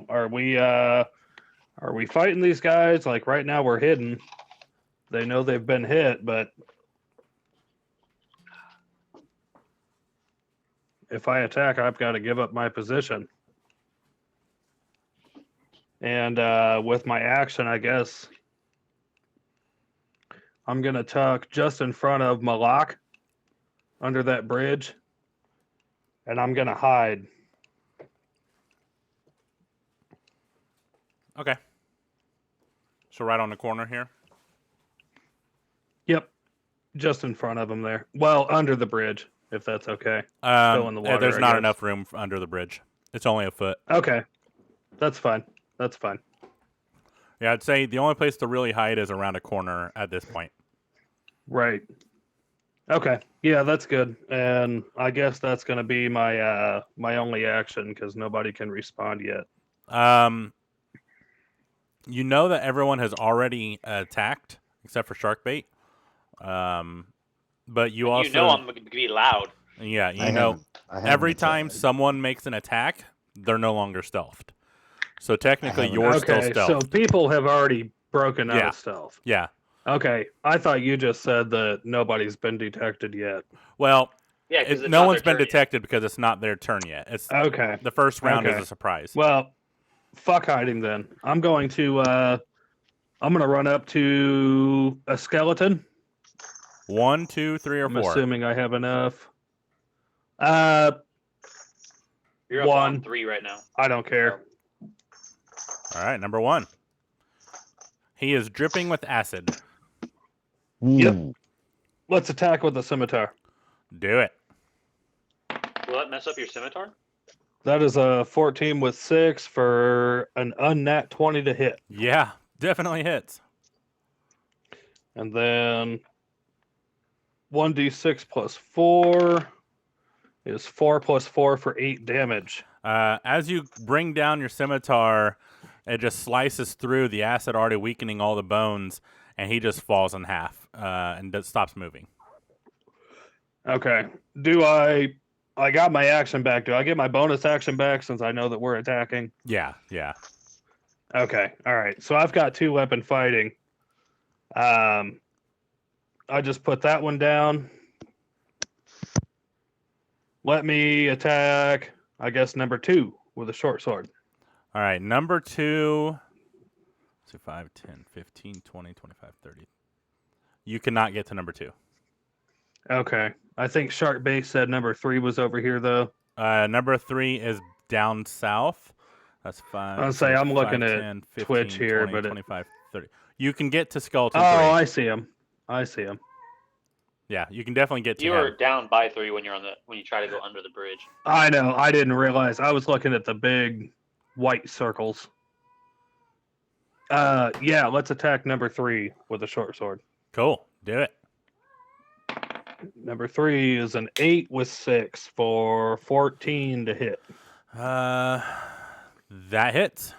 are we fighting these guys? Like right now we're hidden. They know they've been hit, but if I attack, I've got to give up my position." And with my action, I guess I'm going to tuck just in front of Malak under that bridge, and I'm going to hide. Okay. So right on the corner here? Yep. Just in front of him there. Well, under the bridge, if that's okay. Still in the water, there's I not guess. enough room under the bridge. It's only a foot. Okay. That's fine. Yeah, I'd say the only place to really hide is around a corner at this point. Right. Okay. Yeah, that's good. And I guess that's going to be my my only action because nobody can respond yet. You know that everyone has already attacked except for Sharkbait. But you also I'm going to be loud. Yeah, I know haven't every attacked. time someone makes an attack, they're no longer stealthed. So technically you're still Okay, stealthed. so people have already broken out Yeah. of stealth. Yeah. Okay, I thought you just said that nobody's been detected yet. Well, Yeah, because no one's been detected because it's not their turn yet. It's Okay. the first round Okay. is a surprise. Well, fuck hiding then. I'm going to run up to a skeleton. 1, 2, 3, or 4. I'm assuming I have enough. You're up one. on 3 right now. I don't care. All right, number 1. He is dripping with acid. Yep. Ooh. Let's attack with the scimitar. Do it. Will that mess up your scimitar? That is a 14 with 6 for an unnat 20 to hit. Yeah, definitely hits. And then 1d6 plus 4 is 4 plus 4 for 8 damage. As you bring down your scimitar, it just slices through the acid, already weakening all the bones, and he just falls in half and stops moving. Okay. I got my action back. Do I get my bonus action back since I know that we're attacking? Yeah. Okay. All right. So I've got 2 weapon fighting. I just put that one down. Let me attack, I guess, number 2 with a short sword. All right, number 2. 5, 10, 15, 20, 25, 30. You cannot get to number 2. Okay. I think Shark Base said number 3 was over here, though. Number 3 is down south. That's 5. I'll say I'm looking at 10, 15, Twitch here, 20, but 25, 30. You can get to Skeleton 3. I see him. Yeah, you can definitely get to You him. are down by 3 when you try to go under the bridge. I know. I didn't realize. I was looking at the big white circles. Yeah, let's attack number 3 with a short sword. Cool. Do it. Number 3 is an 8 with 6 for 14 to hit. That hits.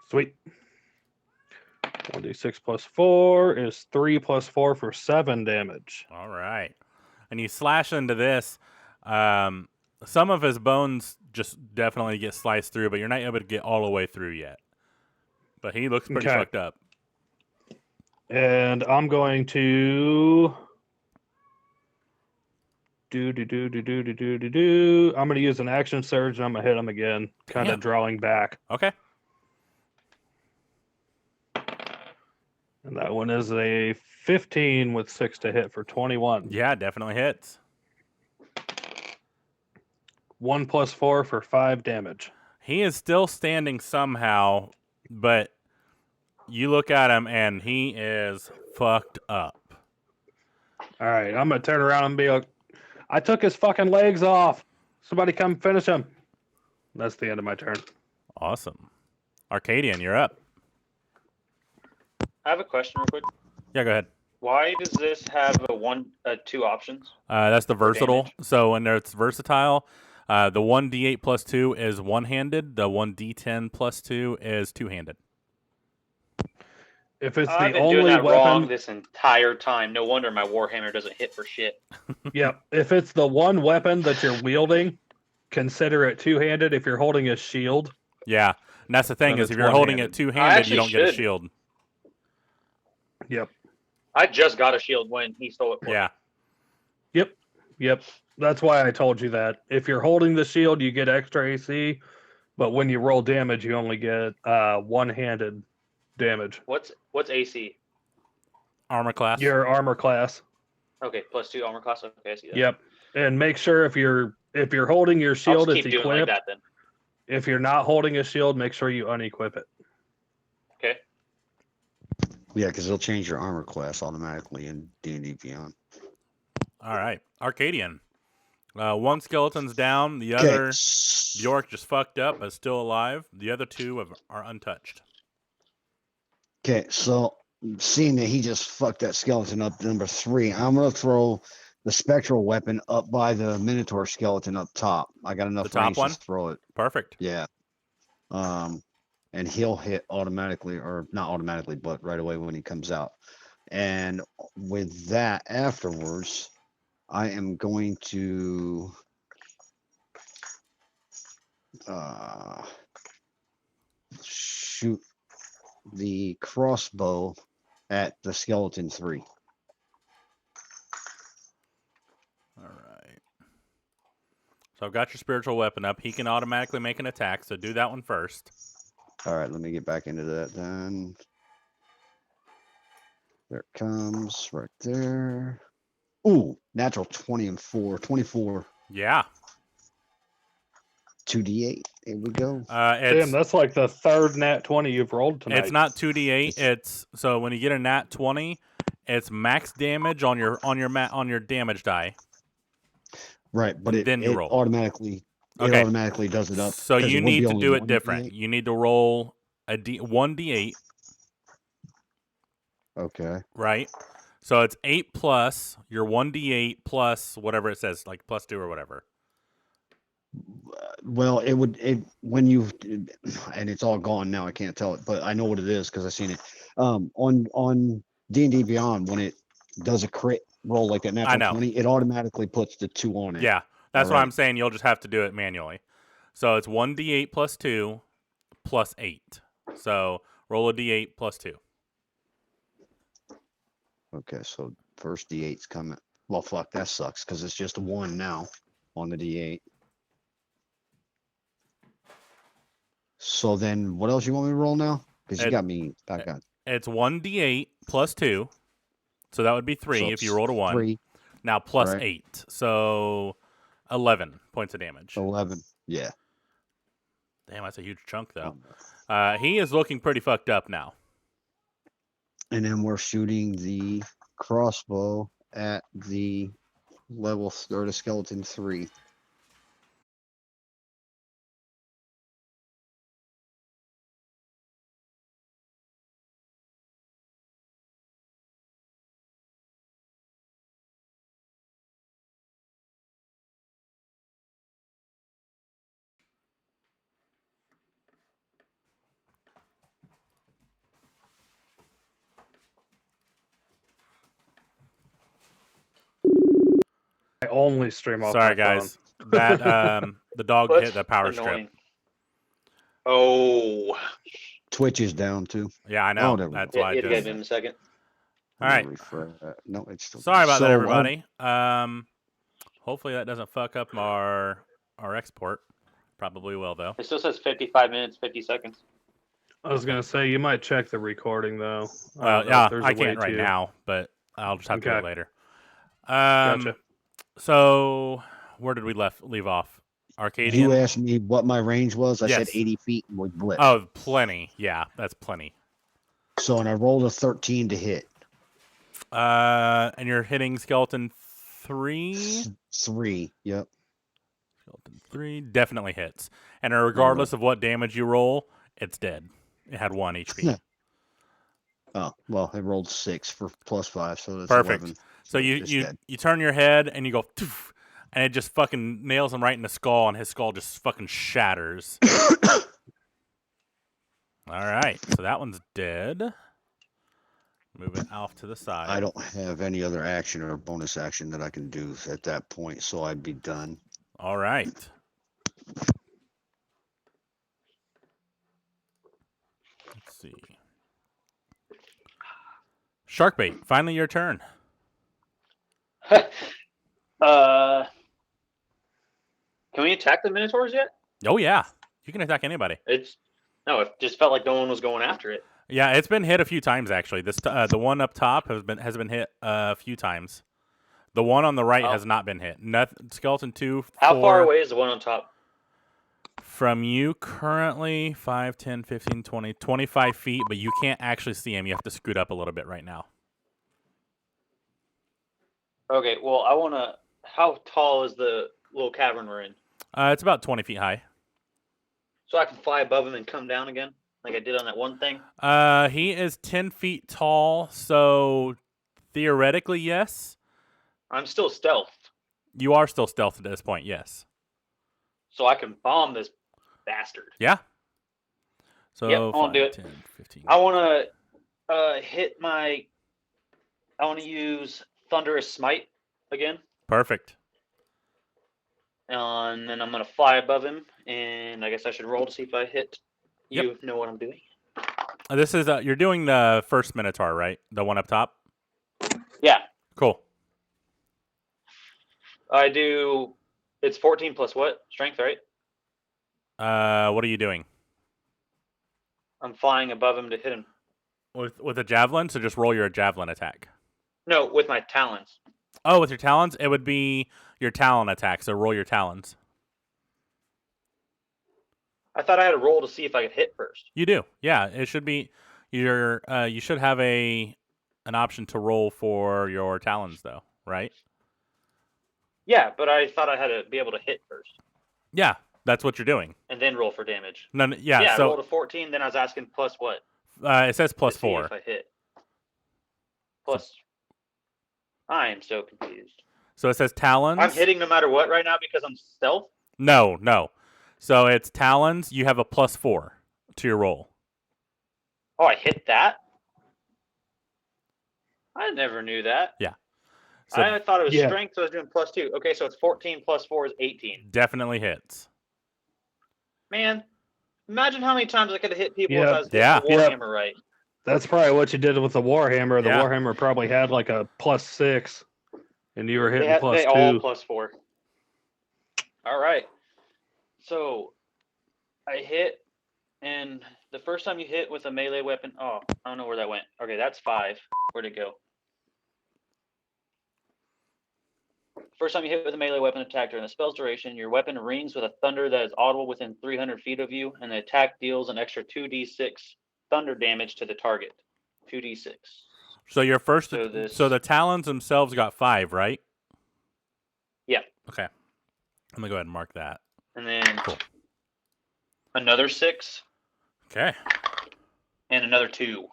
Sweet. 1d6 plus 4 is 3 plus 4 for 7 damage. All right. And you slash into this. Some of his bones just definitely get sliced through, but you're not able to get all the way through yet. But he looks pretty fucked up. And I'm going to I'm going to use an action surge and I'm going to hit him again, kind of drawing back. Okay. And that one is a 15 with 6 to hit for 21. Yeah, definitely hits. 1 plus 4 for 5 damage. He is still standing somehow, but you look at him and he is fucked up. All right, I'm going to turn around and be like, I took his fucking legs off. Somebody come finish him. That's the end of my turn. Awesome. Arcadian, you're up. I have a question real quick. Yeah, go ahead. Why does this have two options? That's the for versatile. damage? So when it's versatile, the 1d8 plus 2 is one-handed. The 1d10 plus 2 is two-handed. If it's I've the been doing only that wrong weapon, this entire time. No wonder my Warhammer doesn't hit for shit. yeah. If it's the one weapon that you're wielding, consider it two-handed. If you're holding a shield, Yeah, and that's the thing Then is if it's you're holding it one-handed. two-handed, you actually don't get a should. shield. yep, I just got a shield when he stole it for Yeah. me. yep. That's why I told you that. If you're holding the shield, you get extra AC, but when you roll damage, you only get one-handed damage. What's AC? Armor class. Your armor class. Okay, +2 armor class. Okay, I see that. Yep. And make sure if you're holding your I'll shield, just it's keep doing it like equipped. that then. If you're not holding a shield, make sure you unequip it. Okay. Yeah, because they'll change your armor class automatically in D&D Beyond. All right. Arcadian. One skeleton's down. The Okay. other, Bjork just fucked up, but still alive. The other two are untouched. Okay, so seeing that he just fucked that skeleton up, number 3, I'm gonna throw the spectral weapon up by the Minotaur skeleton up top. I got enough The top range one? to throw it. Perfect. Yeah. And he'll hit automatically, or not automatically, but right away when he comes out. And with that afterwards, I am going to shoot the crossbow at the skeleton 3. All right. So I've got your spiritual weapon up. He can automatically make an attack, so do that one first. All right, let me get back into that then. There it comes right there. Ooh, natural 20 and 4, 24, Yeah. 2d8. Here we go. It's Damn, that's like the third nat 20 you've rolled tonight. it's not 2d8. It's so when you get a nat 20, it's max damage on your damage die. Right, but it Then you roll. automatically Okay. automatically does it up. So 'cause you it would be need to only do it 1d8. different. You need to roll a 1d8, Okay. right? So it's 8 plus your 1d8 plus whatever it says, like +2 or whatever. Well, when you, and it's all gone now. I can't tell it, but I know what it is because I've seen it. On D&D Beyond, when it does a crit roll like that I know. natural 20, it automatically puts the 2 on it. Yeah, that's All what right. I'm saying. You'll just have to do it manually. So it's 1d8 plus 2 plus 8. So roll a d8 plus 2. Okay, so first D8's coming. Well, fuck, that sucks because it's just a 1 now on the D8. So then, what else you want me to roll now? Because you got me back on. It's 1d8 plus 2. So that would be 3 So if you it's rolled a 1. 3, Now plus right. 8. So 11 points of damage. 11. Yeah. Damn, that's a huge chunk, though. Um, He is looking pretty fucked up now. And then we're shooting the crossbow at the level or the skeleton 3. I only stream off Sorry, my phone. guys. That the dog What's hit the power annoying? strip. Oh. Twitch is down too. Yeah, I know. there we That's go. why I You have to just. give him a second. All right. No, it's still Sorry about that, So, everybody. Hopefully that doesn't fuck up our export. Probably will, though. It still says 55 minutes, 50 seconds. I was gonna say you might check the recording though. Well, if yeah, there's I a way can't right to. now, but I'll just have to do it Okay. later. Gotcha. So where did we leave off? Arcadian. You asked me what my range was. I said Yes. 80 feet and we blipped. Oh, plenty. Yeah, that's plenty. So, and I rolled a 13 to hit. And you're hitting skeleton 3. 3. Yep. Skeleton 3 definitely hits, and regardless of what damage you roll, it's dead. It had 1 HP. Oh, well, I rolled 6 for +5, so that's Perfect. 11. So it's you dead. you turn your head and you go, "Toof," and it just fucking nails him right in the skull, and his skull just fucking shatters. All right, so that one's dead. Move it off to the side. I don't have any other action or bonus action that I can do at that point, so I'd be done. All right. Let's see. Sharkbait, finally your turn. Can we attack the Minotaurs yet? Oh yeah, you can attack anybody. It just felt like no one was going after it. Yeah, it's been hit a few times actually. This the one up top has been hit a few times. The one on the right has not been hit. Skeleton 2. How 4, far away is the one on top? From you currently 5, 10, 15, 20, 25 feet, but you can't actually see him. You have to scoot up a little bit right now. Okay, well, I want to... How tall is the little cavern we're in? It's about 20 feet high. So I can fly above him and come down again, like I did on that one thing? He is 10 feet tall, so theoretically, yes. I'm still stealthed. You are still stealth at this point, yes. So I can bomb this bastard. Yeah. So yep, I want to do it. 10, 15. I want to hit my... I want to use Thunderous Smite again. Perfect. And then I'm going to fly above him, and I guess I should roll to see if I hit. You know what I'm doing. This is you're doing the first Minotaur, right? The one up top? Yeah. Cool. I do... It's 14 plus what? Strength, right? What are you doing? I'm flying above him to hit him. With a javelin? So just roll your javelin attack. No, with my talons. Oh, with your talons? It would be your talon attack, so roll your talons. I thought I had a roll to see if I could hit first. You do. Yeah, it should be you should have an option to roll for your talons though, right? Yeah, but I thought I had to be able to hit first. Yeah, that's what you're doing. And then roll for damage. No, yeah, I so rolled a 14, then I was asking plus what? it says plus to see 4. if I hit. Plus... I am so confused. So it says talons. I'm hitting no matter what right now because I'm stealth? No. So it's talons. You have a plus 4 to your roll. Oh, I hit that? I never knew that. Yeah. So I thought it was strength, so I was doing plus 2. Okay, so it's 14 plus 4 is 18. Definitely hits. Man, imagine how many times I could have hit people if Yep. I was hitting the Warhammer right. That's probably what you did with the Warhammer. The Yeah. Warhammer probably had like a +6, and you were hitting They +2. all plus 4. All right. So I hit, and the first time you hit with a melee weapon, I don't know where that went. Okay, that's 5. Where'd it go? First time you hit with a melee weapon attack during the spell's duration, your weapon rings with a thunder that is audible within 300 feet of you, and the attack deals an extra 2d6 thunder damage to the target. 2d6. So your first, So so the talons themselves got 5, right? Yeah. Okay. I'm gonna go ahead and mark that. And then another 6. Okay. And another 2.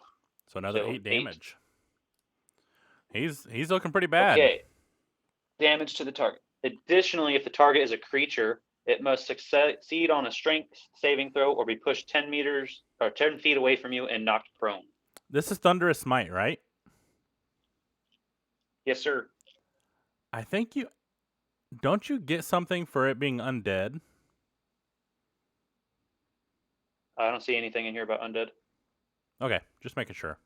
So another So 8 damage. He's looking pretty bad. Okay. Damage to the target. Additionally, if the target is a creature, it must succeed on a strength saving throw or be pushed 10 meters or 10 feet away from you and knocked prone. This is Thunderous Smite, right? Yes, sir. I think don't you get something for it being undead? I don't see anything in here about undead. Okay, just making sure.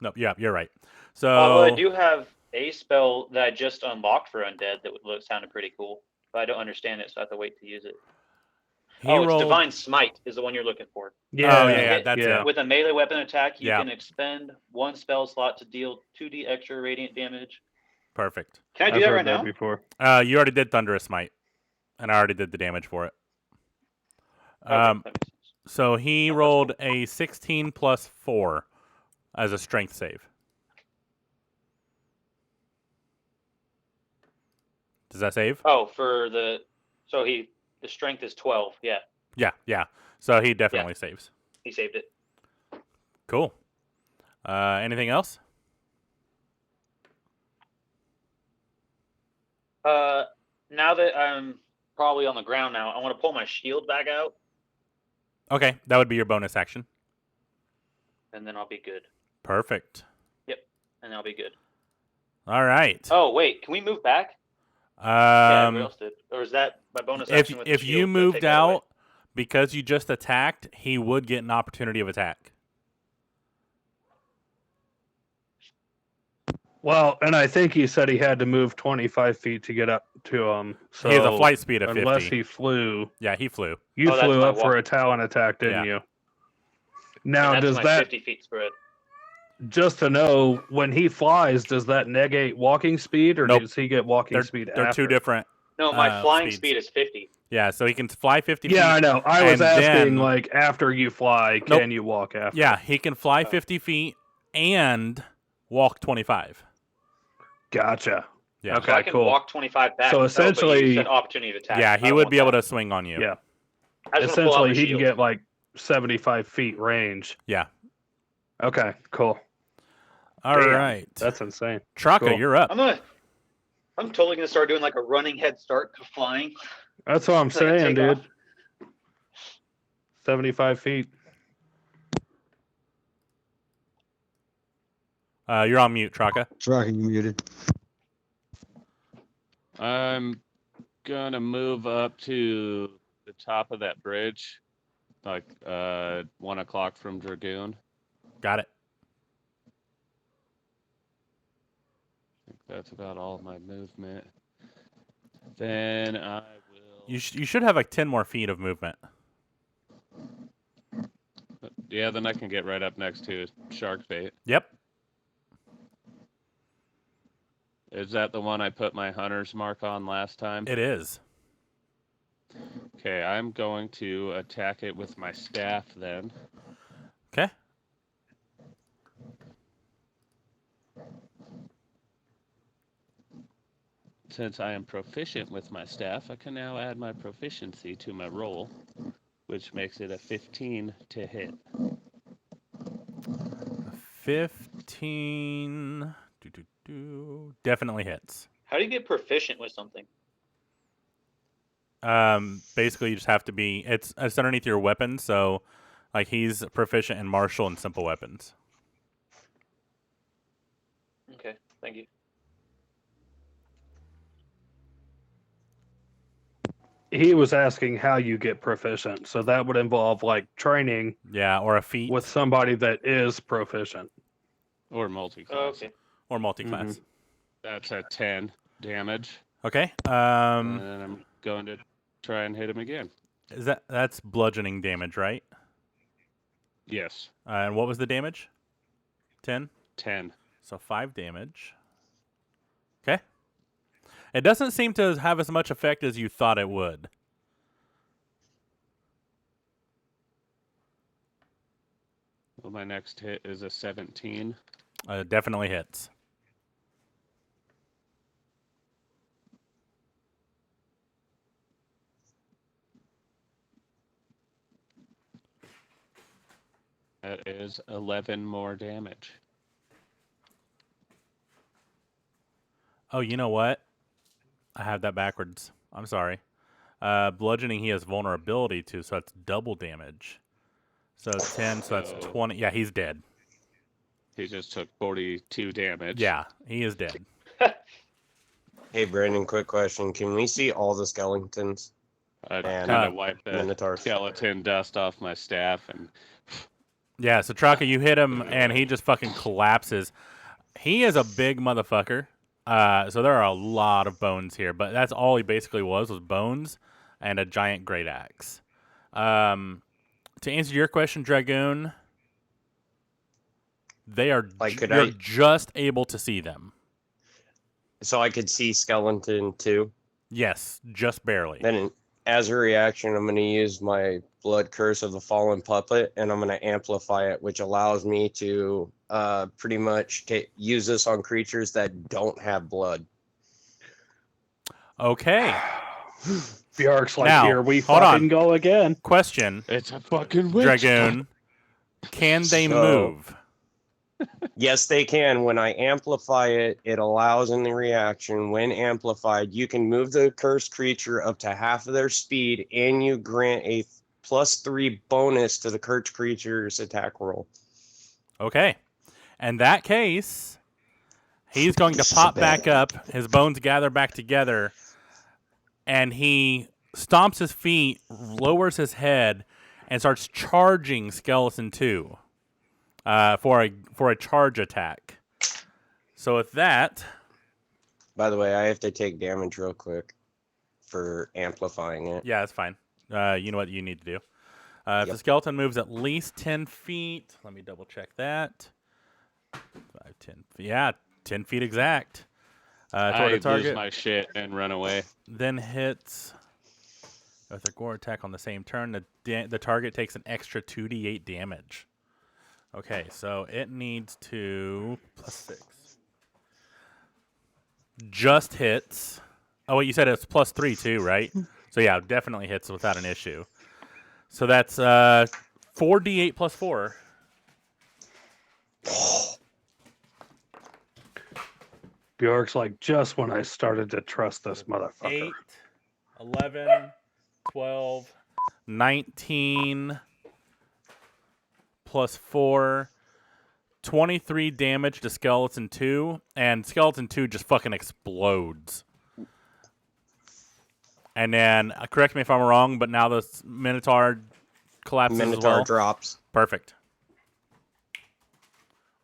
No, yeah, you're right. So Well, I do have a spell that I just unlocked for undead that sounded pretty cool, but I don't understand it, so I have to wait to use it. It's Divine Smite is the one you're looking for. Yeah, that's it. With a melee weapon attack, you can expend 1 spell slot to deal 2d extra radiant damage. Perfect. Can I do that right now? Before. You already did Thunderous Smite, and I already did the damage for it. Okay, that makes sense. So he rolled a 16 plus 4 as a strength save. Does that save? Oh, the strength is 12. Yeah. Yeah. So he definitely saves. He saved it. Cool. Anything else? Now that I'm probably on the ground now, I want to pull my shield back out, Okay, that would be your bonus action. and then I'll be good. Perfect. Yep, and I'll be good. All right. Oh wait, can we move back? Yeah, everybody Um, else did. Or is that my bonus if action with the if shield? you to moved take that away? out because you just attacked, he would get an opportunity of attack. Well, and I think he said he had to move 25 feet to get up to him. So He has a flight speed of unless 50. he flew, Yeah, he flew. you Oh, that's flew my up for walk. a Talon attack, didn't Yeah. you? Now, And that's does my that 50 feet spread. just to know when he flies, does that negate walking speed, or Nope. does he get walking speed They're after? two different. No, my flying speeds. speed is 50. Yeah, so he can fly 50 feet. Yeah, I know. I was and asking, then- like, after you fly, Nope. can you walk after? Yeah, he can fly Oh. 50 feet and walk 25. Gotcha. Yeah. Okay, So I can cool. walk 25 back. So but essentially- you said opportunity to attack. Yeah, I he don't would want be able that. to swing on you. Yeah. I just wanna pull out Essentially, my he can shield. get, like, 75 feet range. Yeah. Okay, cool. All Damn, right. That's insane. Traka, cool. you're up. I'm totally gonna start doing like a running head start to flying. That's what I'm So I can saying, take dude. off. 75 feet. You're on mute, Traka. Tracking you muted. I'm gonna move up to the top of that bridge, like 1 o'clock from Dragoon. Got it. I think that's about all of my movement. Then I will. You should have like 10 more feet of movement. Yeah, then I can get right up next to shark bait. Yep. Is that the one I put my hunter's mark on last time? It is. Okay, I'm going to attack it with my staff then. Okay. Since I am proficient with my staff, I can now add my proficiency to my roll, which makes it a 15 to hit. 15. Definitely hits. How do you get proficient with something? Basically, you just have to be. It's underneath your weapon, so like he's proficient in martial and simple weapons. Okay, thank you. He was asking how you get proficient, so that would involve like training Yeah, or a feat with somebody that is proficient. Or multi-class. Oh, okay. or multi-class. That's a 10 damage. Okay. And then I'm going to try and hit him again. That's bludgeoning damage, right? Yes, And what was the damage? 10. 10. So 5 damage. Okay. It doesn't seem to have as much effect as you thought it would. Well, my next hit is a 17. Definitely hits. That is 11 more damage. Oh, you know what? I have that backwards. I'm sorry. Bludgeoning he has vulnerability to, so that's double damage. So 10, so that's 20. Yeah, he's dead. He just took 42 damage. Yeah, he is dead. Hey, Brandon, quick question. Can we see all the skeletons? I And, kind of wiped the Minotaurs. skeleton dust off my staff and Yeah, so Traka, you hit him, and he just fucking collapses. He is a big motherfucker. So there are a lot of bones here, but that's all he basically was bones and a giant great axe. To answer your question, Dragoon, they are Like, you're just able to see them. So I could see skeleton too. Yes, just barely. Then, as a reaction, I'm going to use my blood curse of the fallen puppet, and I'm going to amplify it, which allows me to pretty much use this on creatures that don't have blood. Okay. Bjork's like, Now, here we hold fucking on. go again. Question, It's a fucking witch. Dragoon. Can they So- move? Yes, they can. When I amplify it, it allows in the reaction. When amplified, you can move the cursed creature up to half of their speed, and you grant a +3 bonus to the cursed creature's attack roll. Okay. In that case, he's going to This is pop a back bad- up. His bones gather back together, and he stomps his feet, lowers his head, and starts charging Skeleton 2 for a charge attack. So with that, By the way, I have to take damage real quick for amplifying it. yeah, that's fine. You know what you need to do. If the Yep. skeleton moves at least 10 feet, let me double check that. 5, 10. Yeah, 10 feet exact. Toward I the target. lose my shit and run away. Then hits with a gore attack on the same turn. The target takes an extra 2d8 damage. Okay, so it needs to +6. Just hits. Oh, wait, you said it's +3 too, right? So yeah, definitely hits without an issue. So that's 4d8 plus 4. Bjork's like, just when I started to trust this motherfucker. 8, 11, 12, 19 plus 4, 23 damage to Skeleton 2, and Skeleton 2 just fucking explodes. And then, correct me if I'm wrong, but now the Minotaur collapses as Minotaur well. drops. Perfect.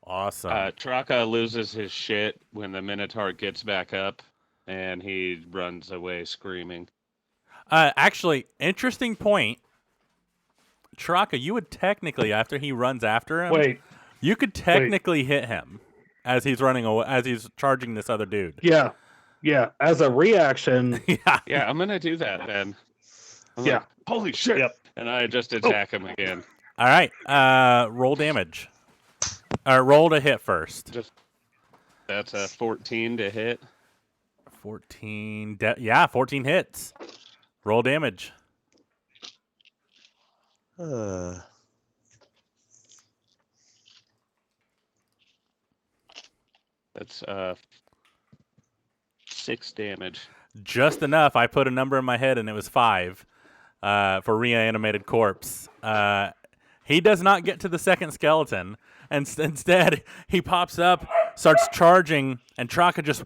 Awesome. Traka loses his shit when the Minotaur gets back up, and he runs away screaming. Actually, interesting point. Traka, you would technically, after he runs after him, Wait, you could technically hit him as he's running away, as he's charging this other dude. yeah. As a reaction, Yeah. Yeah, I'm gonna do that then. I'm Yeah. like, holy shit! Yep. And I just attack him again. All right. Roll damage. Roll to hit first. That's a 14 to hit. 14. 14 hits. Roll damage. That's 6 damage. Just enough. I put a number in my head and it was 5 for reanimated corpse. He does not get to the second skeleton, and instead he pops up, starts charging, and Traka just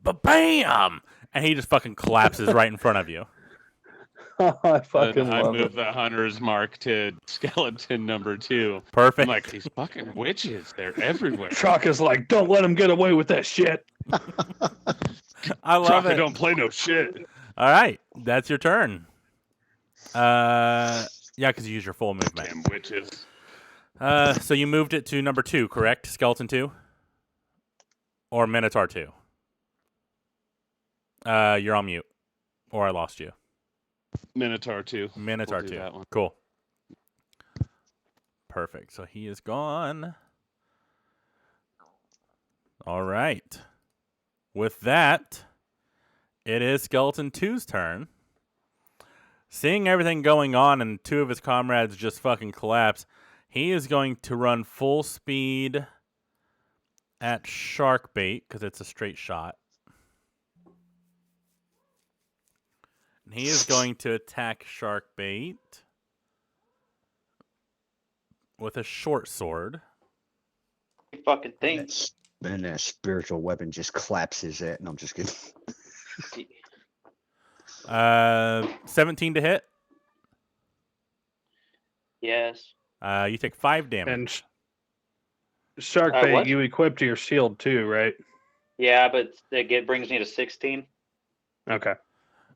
bam, and he just fucking collapses right in front of you. I fucking I love move it. the hunter's mark to skeleton number 2. Perfect. I'm like, these fucking witches, they're everywhere. Traka's like, don't let him get away with that shit. I love Traka it. don't play no shit. All right, that's your turn. Yeah, because you use your full movement. Damn witches. So you moved it to number 2, correct? Skeleton 2? Or Minotaur 2? You're on mute. Or I lost you. Minotaur 2. Minotaur We'll do 2. that one. Cool. Perfect. So he is gone. All right. With that, it is Skeleton 2's turn. Seeing everything going on and 2 of his comrades just fucking collapse, he is going to run full speed at Sharkbait because it's a straight shot. And he is going to attack Sharkbait with a short sword. You fucking think. And that spiritual weapon just collapses it. And I'm just kidding. 17 to hit. Yes. You take 5 damage. And Sharkbait, what? you equipped your shield too, right? Yeah, but it brings me to 16. Okay.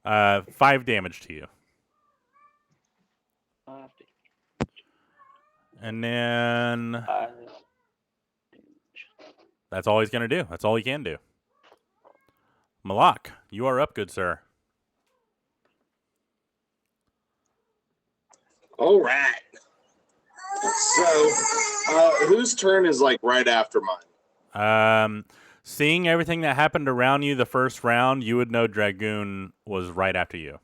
5 damage to you. And then that's all he's going to do. That's all he can do. Malak, you are up, good sir. All right. So, whose turn is like right after mine? Seeing everything that happened around you the first round, you would know Dragoon was right after you.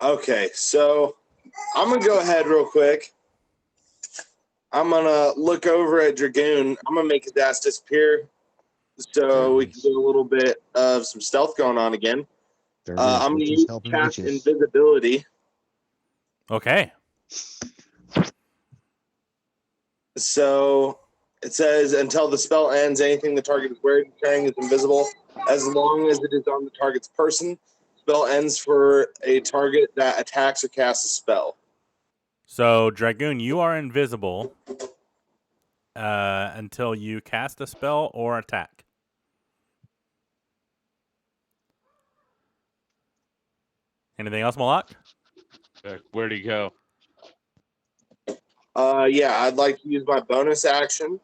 Okay, so I'm gonna go ahead real quick. I'm gonna look over at Dragoon. I'm gonna make his ass disappear, so we can get a little bit of some stealth going on again. There it is. I'm gonna Witches use helping cast witches. invisibility. Okay. So it says until the spell ends, anything the target is wearing or carrying is invisible. As long as it is on the target's person, spell ends for a target that attacks or casts a spell. So, Dragoon, you are invisible until you cast a spell or attack. Anything else, Malak? Where'd he go? Yeah, I'd like to use my bonus action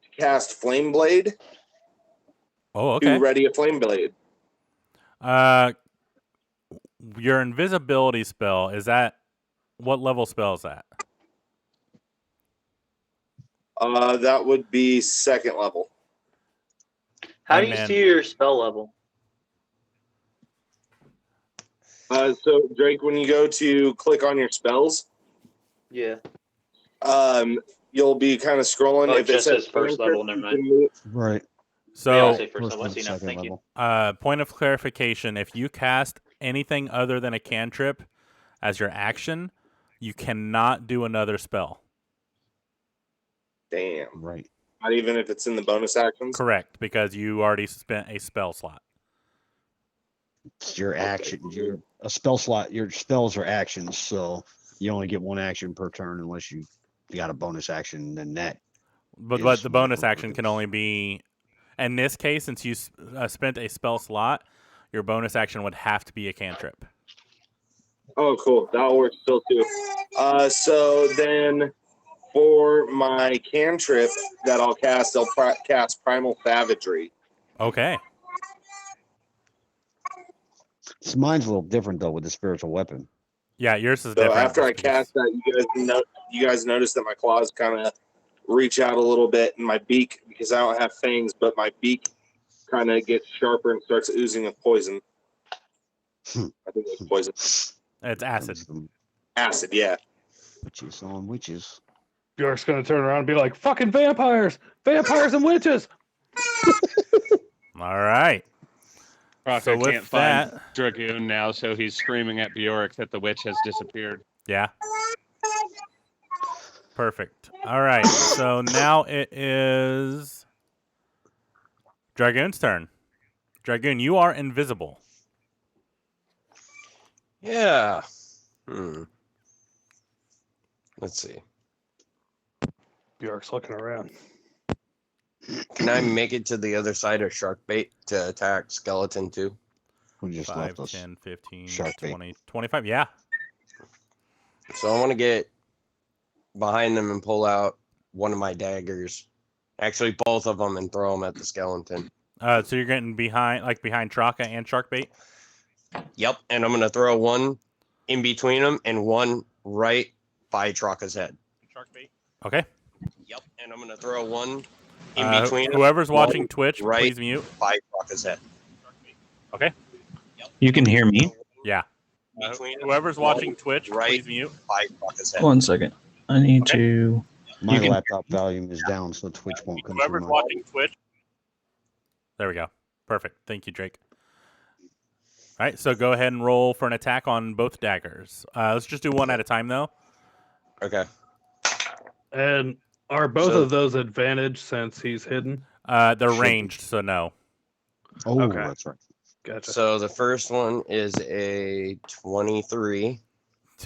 to cast Flame Blade. Oh, okay. To ready a Flame Blade. Your invisibility spell, is that what level spell is that? That would be 2nd level. How And do you then- see your spell level? So Drake, when you go to click on your spells, Yeah. You'll be kind of scrolling. Oh, if it just says says first level, never mind. Right. So, They all say first First level. I and see now. second Thank you. level. point of clarification, if you cast anything other than a cantrip as your action, you cannot do another spell. Damn. Right. Not even if it's in the bonus actions? Correct, because you already spent a spell slot. It's your action. A spell slot. Your spells are actions, so you only get one action per turn unless you got a bonus action. Then that. But is the when bonus it action can works. only be, in this case, since you spent a spell slot, your bonus action would have to be a cantrip. Oh, cool. That'll work still, too. So then for my cantrip that I'll cast, I'll cast Primal Savagery. Okay. So mine's a little different though with the spiritual weapon. Yeah, yours is So different. after I just because- cast that, you guys notice that my claws kind of reach out a little bit, and my beak, because I don't have fangs, but my beak kind of gets sharper and starts oozing with poison. I think it's poison. It's acid. Some Acid, yeah. witches on witches. Bjork's gonna turn around and be like, "Fucking vampires! Vampires and witches!" All right. Rocco So with can't find that- Dragoon now, so he's screaming at Bjork that the witch has disappeared. Yeah. Perfect. All right. So now it is Dragoon's turn. Dragoon, you are invisible. Yeah. Let's see. Bjork's looking around. Can I make it to the other side of shark bait to attack skeleton too? Who just 5, left us? 10, 15, Shark bait. 20, 25. Yeah. So I want to get behind them and pull out one of my daggers. Actually, both of them, and throw them at the skeleton. So you're getting behind Traka and Sharkbait? Yep. And I'm going to throw one in between them and one right by Traka's head. Sharkbait. Okay. Yep. And I'm going to throw one in between them, Whoever's watching one Twitch, right please mute. by Traka's head. Okay. You can hear me? Yeah. Between them, Whoever's one watching Twitch, right please mute. by Traka's head. 1 second. I need Okay. to. My can- laptop volume is down, so Twitch won't come through. Whoever's Mine. watching Twitch. There we go. Perfect. Thank you, Drake. All right, so go ahead and roll for an attack on both daggers. Let's just do one at a time, though. Okay. And are both So- of those advantage since he's hidden? They're Should be. ranged, so no. Oh, Okay. that's right. Gotcha. So the first one is a 23.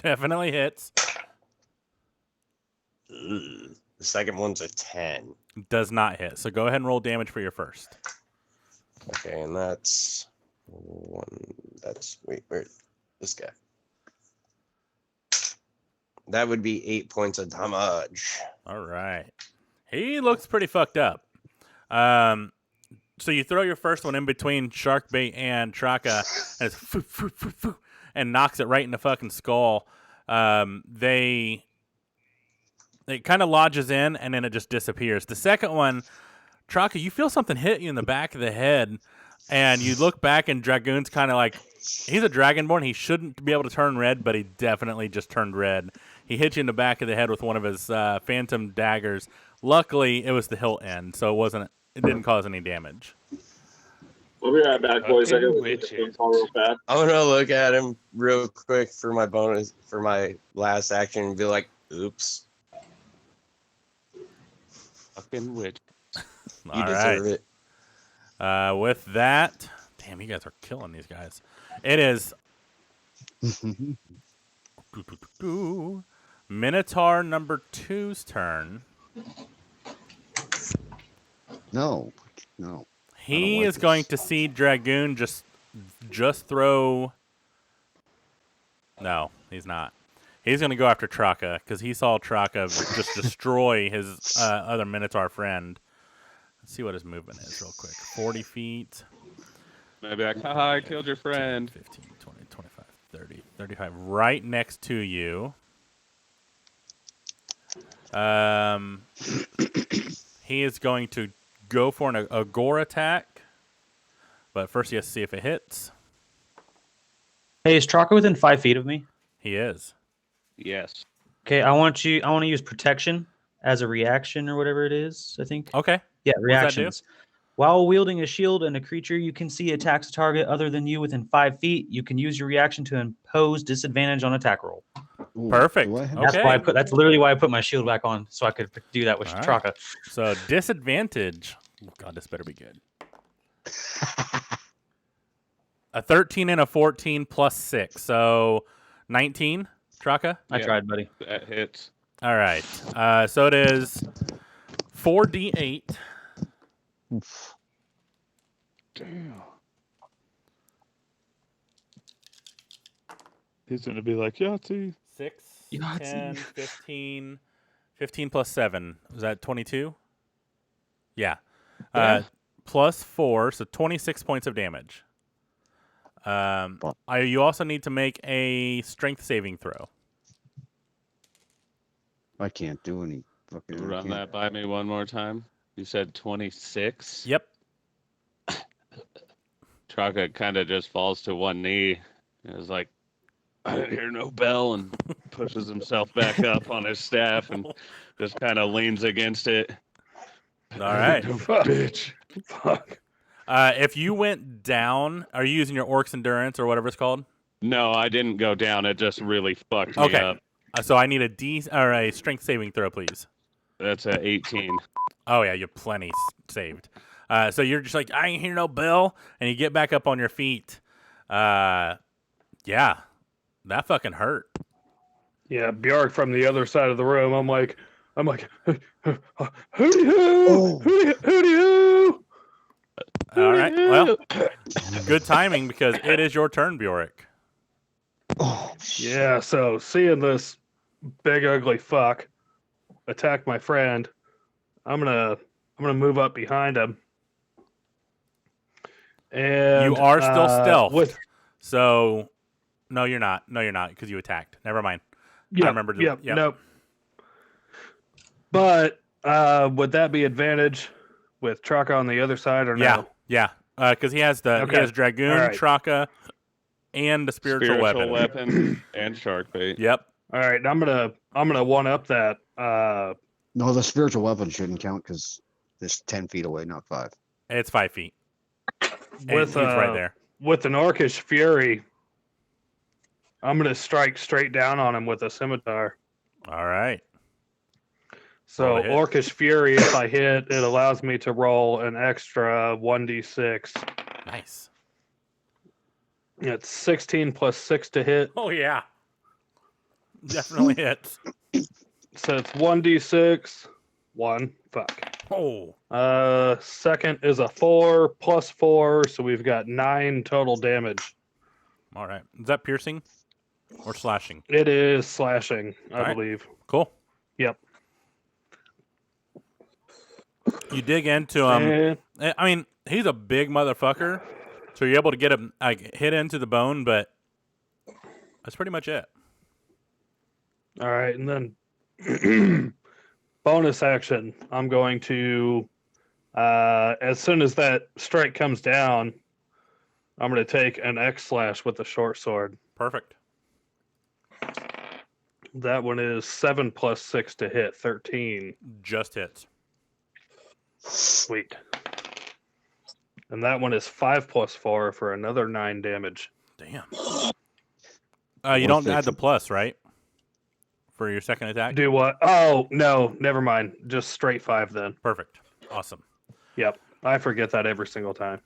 Definitely hits. Ugh. The second one's a 10. Does not hit. So go ahead and roll damage for your first. Okay, and that's one. That's where this guy. That would be 8 points of damage. All right. He looks pretty fucked up. So you throw your first one in between Sharkbait and Traka, and it's foo, foo, foo, foo, and knocks it right in the fucking skull. It kind of lodges in, and then it just disappears. The second one, Traka, you feel something hit you in the back of the head, and you look back, and Dragoon's kind of like he's a Dragonborn. He shouldn't be able to turn red, but he definitely just turned red. He hit you in the back of the head with one of his phantom daggers. Luckily, it was the hilt end, so it didn't cause any damage. We'll be right back, boys. I gotta make a phone call real fast. I'm gonna look at him real quick for my last action and be like, "Oops, Fucking witch. you All deserve right. it." With that, damn, you guys are killing these guys. It is Minotaur number 2's turn. No. He like is going this. to see Dragoon just throw. No, he's not. He's going to go after Traka because he saw Traka just destroy his other Minotaur friend. Let's see what his movement is real quick. 40 feet. Maybe like, haha, I killed your friend. 15, 20, 25, 30, 35. Right next to you. He is going to go for an Agor attack. But first he has to see if it hits. Hey, is Traka within 5 feet of me? He is. Yes. Okay, I want to use protection as a reaction or whatever it is, I think. Okay. Yeah, What does that do? reactions. While wielding a shield and a creature you can see attacks a target other than you within 5 feet, you can use your reaction to impose disadvantage on attack roll. Ooh, Perfect. do I have- Okay. That's literally why I put my shield back on, so I could do that with All right. Traka. So disadvantage. Oh, God, this better be good. A 13 and a 14 plus 6. So 19, Traka? I Yeah. tried, buddy. That hits. All right. So it is 4d8. Oof. Damn. He's going to be like, Yahtzee. 6, Yahtzee. 10, 15. 15 plus 7. Was that 22? Yeah. Yeah. Plus 4, so 26 points of damage. You also need to make a strength saving throw. I can't do any fucking. I Run can't- that by me one more time. You said 26? Yep. Traka kind of just falls to one knee. It's like, I didn't hear no bell, and pushes himself back up on his staff and just kind of leans against it. All right. Bitch. Fuck. If you went down, are you using your Orc's Endurance or whatever it's called? No, I didn't go down. It just really fucked me Okay. up. So I need a strength saving throw, please. That's a 18. Oh yeah, you have plenty saved. So you're just like, I ain't hear no bell, and you get back up on your feet. Yeah, that fucking hurt. Yeah, Bjork from the other side of the room. I'm like, hooty hoo, Oh. hooty hoo. All right. Well, good timing because it is your turn, Bjork. Oh, shit. Yeah, so seeing this big ugly fuck attack my friend, I'm gonna move up behind him. And You are still stealthed. with So, no, you're not. No, you're not because you attacked. Never mind. Yep, remember the- Yep. yep. Nope. But would that be advantage with Traka on the other side or no? Yeah. Because he has Okay. Dragoon, All right. Traka, and the spiritual weapon. and shark bait. Yep. All right, I'm gonna one up that. No, the spiritual weapon shouldn't count because it's 10 feet away, not 5. It's 5 feet. With He's right there. with an Orcish Fury. I'm gonna strike straight down on him with a scimitar. All right. So Roll a hit. Orcish Fury, if I hit, it allows me to roll an extra 1d6. Nice. It's 16 plus 6 to hit. Oh yeah. Definitely hits. So it's 1d6. 1. Fuck. Oh. Second is a 4 plus 4, so we've got 9 total damage. All right. Is that piercing or slashing? It is slashing, I All right. believe. Cool. Yep. You dig into him. And I mean, he's a big motherfucker, so you're able to get him hit into the bone, but that's pretty much it. all right, and then bonus action. I'm going to, as soon as that strike comes down, I'm going to take an X slash with the short sword. Perfect. That one is 7 plus 6 to hit, 13. Just hits. Sweet. And that one is 5 plus 4 for another 9 damage. Damn. You don't add the plus, right? For your second attack? Do what? Oh, no, never mind. Just straight 5 then. Perfect. Awesome. Yep. I forget that every single time.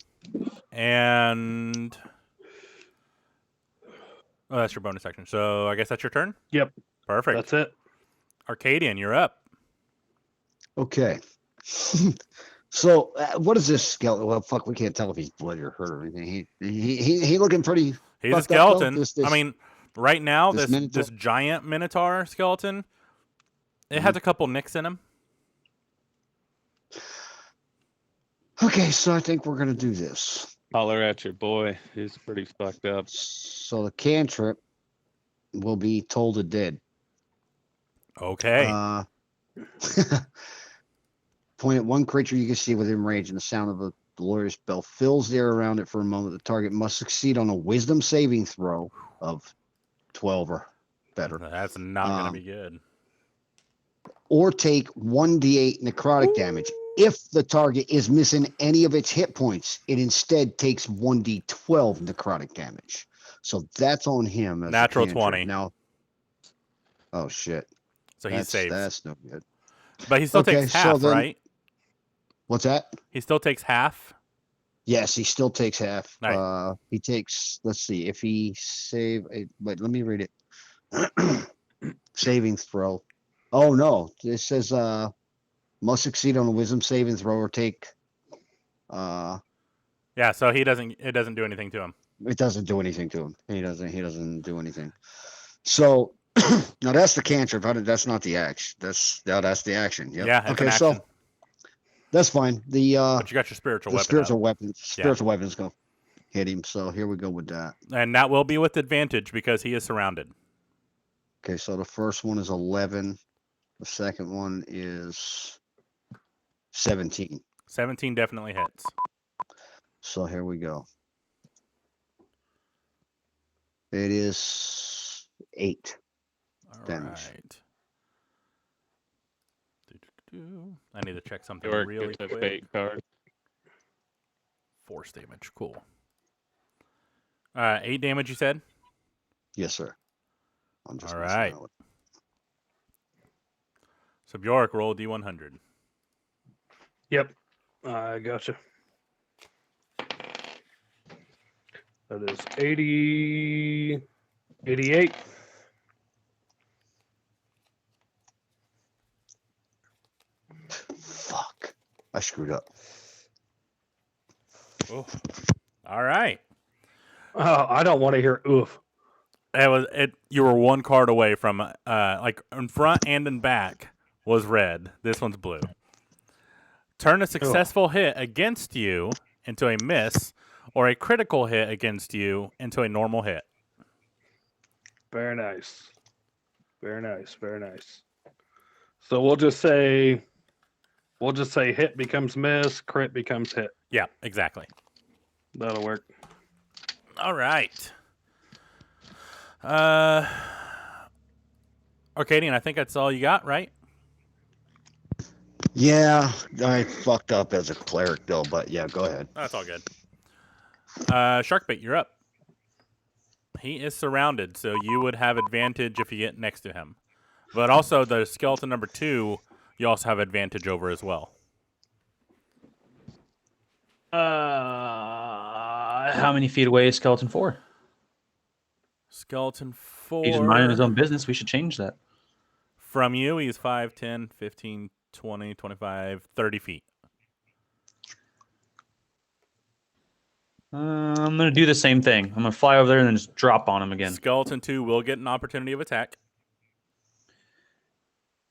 And that's your bonus action. So I guess that's your turn? Yep. Perfect. That's it. Arcadian, you're up. Okay. So what is this skeleton? Well, fuck, we can't tell if he's bloody or hurt or anything. He looking pretty. He's a fucked up, skeleton. though? I mean, right now, this this giant Minotaur skeleton, it has a couple nicks in him. Okay, so I think we're gonna do this. Holler at your boy. He's pretty fucked up. So the cantrip will be told to dead. Okay. Point at one creature you can see within range, and the sound of a glorious bell fills the air around it for a moment. The target must succeed on a wisdom saving throw of 12 or better. That's not going to be good. Or take 1d8 necrotic damage. If the target is missing any of its hit points, it instead takes 1d12 necrotic damage. So that's on him. As Natural 20. Now, oh shit. So he saves. That's no good. But he still takes half, right? What's that? He still takes half? Yes, he still takes half. Right. He takes, let's see, if he wait, let me read it. Saving throw. Oh no, it says must succeed on a wisdom saving throw or take yeah, so it doesn't do anything to him. It doesn't do anything to him. He doesn't do anything. So now that's the cantrip. That's not the action. That's the action. Yep. Yeah, okay, an action. so that's fine. But you got your spiritual weapon. Spiritual weapon's gonna hit him. So here we go with that. And that will be with advantage because he is surrounded. Okay, so the first one is 11. The second one is 17. 17 definitely hits. So here we go. It is 8 damage. Right. I need to check something York really gets a quick. fate card. Force damage. Cool. 8 damage, you said? Yes, sir. I'm just all right. So Bjork, roll D100. Yep. I gotcha. That is 80, 88. Fuck. I screwed up. Oh. All right. Oh, I don't want to hear oof. You were one card away from like in front and in back was red. This one's blue. Turn a successful hit against you into a miss, or a critical hit against you into a normal hit. Very nice. Very nice. Very nice. So we'll just say hit becomes miss, crit becomes hit. Yeah, exactly. That'll work. All right. Arcadian, I think that's all you got, right? Yeah, I fucked up as a cleric though, but yeah, go ahead. That's all good. Sharkbait, you're up. He is surrounded, so you would have advantage if you get next to him. But also, the skeleton number 2, you also have advantage over as well. How many feet away is Skeleton 4? Skeleton 4. He's minding his own business. We should change that. From you, he's 5, 10, 15, 20, 25, 30 feet. I'm going to do the same thing. I'm going to fly over there and then just drop on him again. Skeleton 2 will get an opportunity of attack.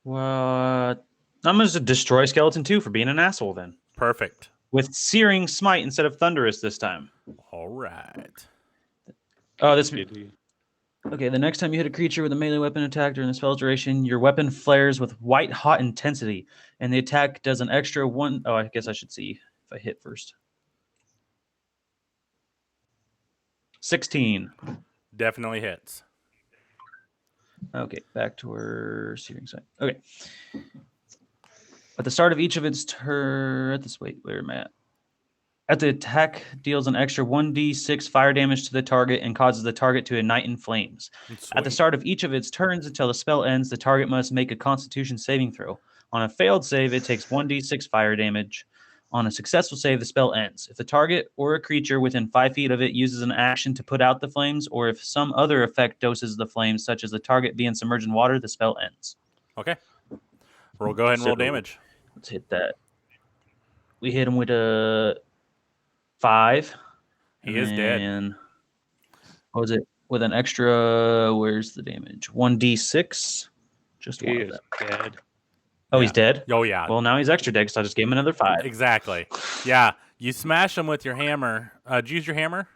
Well, I'm going to destroy Skeleton 2 for being an asshole then. Perfect. With Searing Smite instead of Thunderous this time. All right. Oh, this... Okay, the next time you hit a creature with a melee weapon attack during the spell's duration, your weapon flares with white-hot intensity, and the attack does an extra 1... Oh, I guess I should see if I hit first. 16. Definitely hits. Okay, back to our searing site. Okay. At the start of each of its turn, where am I at? At the attack deals an extra 1d6 fire damage to the target and causes the target to ignite in flames. At the Sweet. start of each of its turns until the spell ends, the target must make a Constitution saving throw. On a failed save, it takes 1d6 fire damage. On a successful save, the spell ends. If the target or a creature within 5 feet of it uses an action to put out the flames, or if some other effect doses the flames, such as the target being submerged in water, the spell ends. Okay. Go ahead and roll So- damage. Let's hit that. We hit him with a 5. He is dead. And what was it? With an extra, where's the damage? 1d6. Just one He of is them. dead. Oh, he's dead? Oh, yeah. Well, now he's extra dead because I just gave him another 5. Exactly. Yeah. You smash him with your hammer. Did you use your hammer?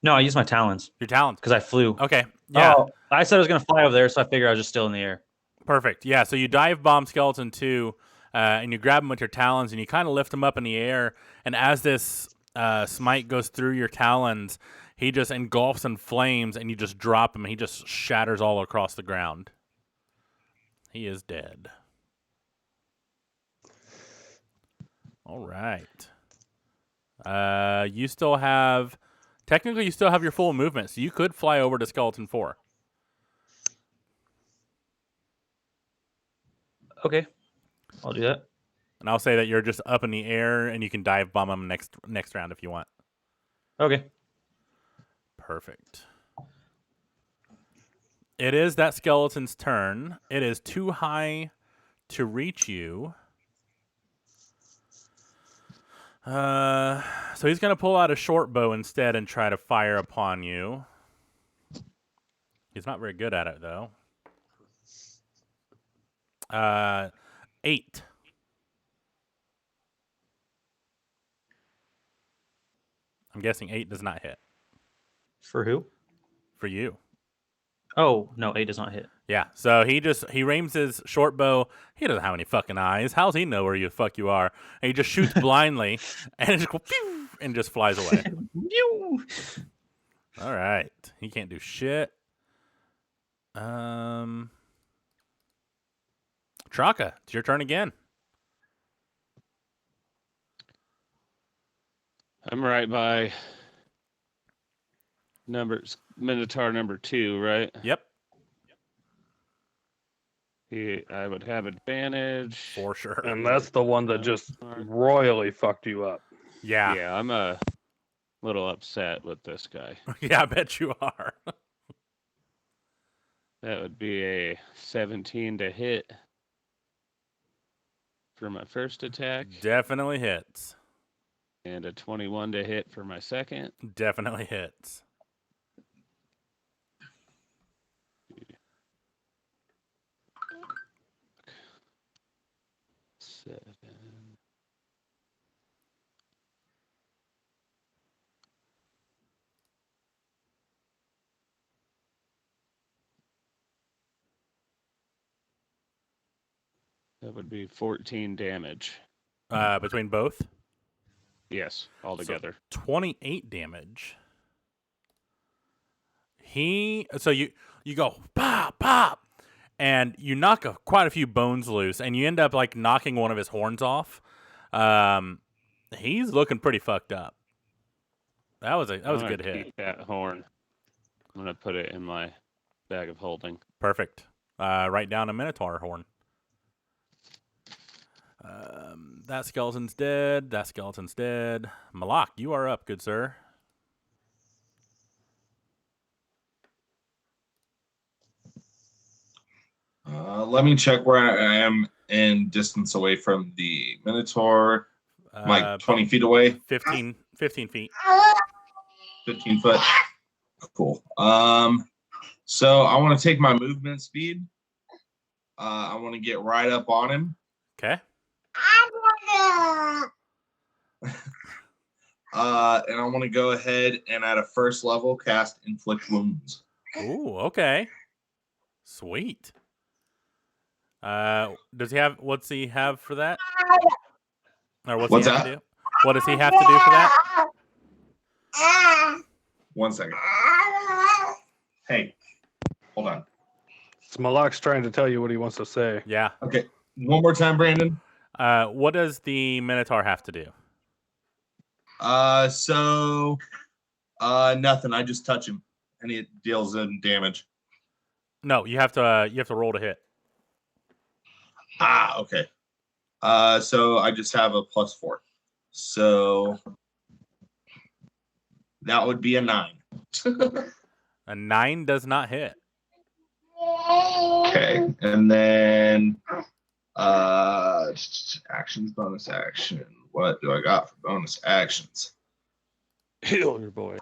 No, I used my talons Your talons. because I flew. Okay. Yeah. Oh, I said I was going to fly over there, so I figured I was just still in the air. Perfect. Yeah. So you dive bomb Skeleton 2, and you grab him with your talons, and you kind of lift him up in the air. And as this smite goes through your talons, he just engulfs in flames, and you just drop him, and he just shatters all across the ground. He is dead. All right. You still have... Technically, you still have your full movement, so you could fly over to Skeleton 4. Okay. I'll do that. And I'll say that you're just up in the air, and you can dive bomb him next round if you want. Okay. Perfect. It is that skeleton's turn. It is too high to reach you. So he's going to pull out a short bow instead and try to fire upon you. He's not very good at it, though. 8. I'm guessing 8 does not hit. For who? For you. Oh, no, 8 does not hit. Yeah, so he aims his short bow. He doesn't have any fucking eyes. How's he know where you fuck you are? And he just shoots blindly, and it just goes, pew, and just flies away. All right, he can't do shit. Traka, it's your turn again. I'm right by Minotaur number 2, right? Yep, I would have advantage. for sure. And that's the one that just royally fucked you up. Yeah, Yeah, I'm a little upset with this guy. yeah, I bet you are. That would be a 17 to hit for my first attack, Definitely hits. and a 21 to hit for my second. Definitely hits. Seven. That would be 14 damage. Between both, Yes, altogether. 28 damage. So you go pop pop, and you knock quite a few bones loose, and you end up like knocking one of his horns off. He's looking pretty fucked up. That was a good hit. Keep that horn. I'm gonna put it in my bag of holding. Perfect. Write down a Minotaur horn. That skeleton's dead. That skeleton's dead. Malak, you are up, good sir. Let me check where I am in distance away from the Minotaur. Like 20 feet away? 15 feet. 15 foot. Cool. So I want to take my movement speed. I want to get right up on him. Okay. And I want to go ahead and at a first level cast Inflict Wounds. Ooh, okay. Sweet. Does he have? What's he have for that? Or what's he have that? to do? What does he have to do for that? 1 second. Hey, hold on. Malak's trying to tell you what he wants to say. Yeah. Okay, one more time, Brandon. What does the Minotaur have to do? Nothing. I just touch him, and it deals in damage. No, you have to roll to hit. Okay. So I just have a +4. So that would be a 9. A 9 does not hit. Okay, and then actions, bonus action. What do I got for bonus actions? Heal your boy.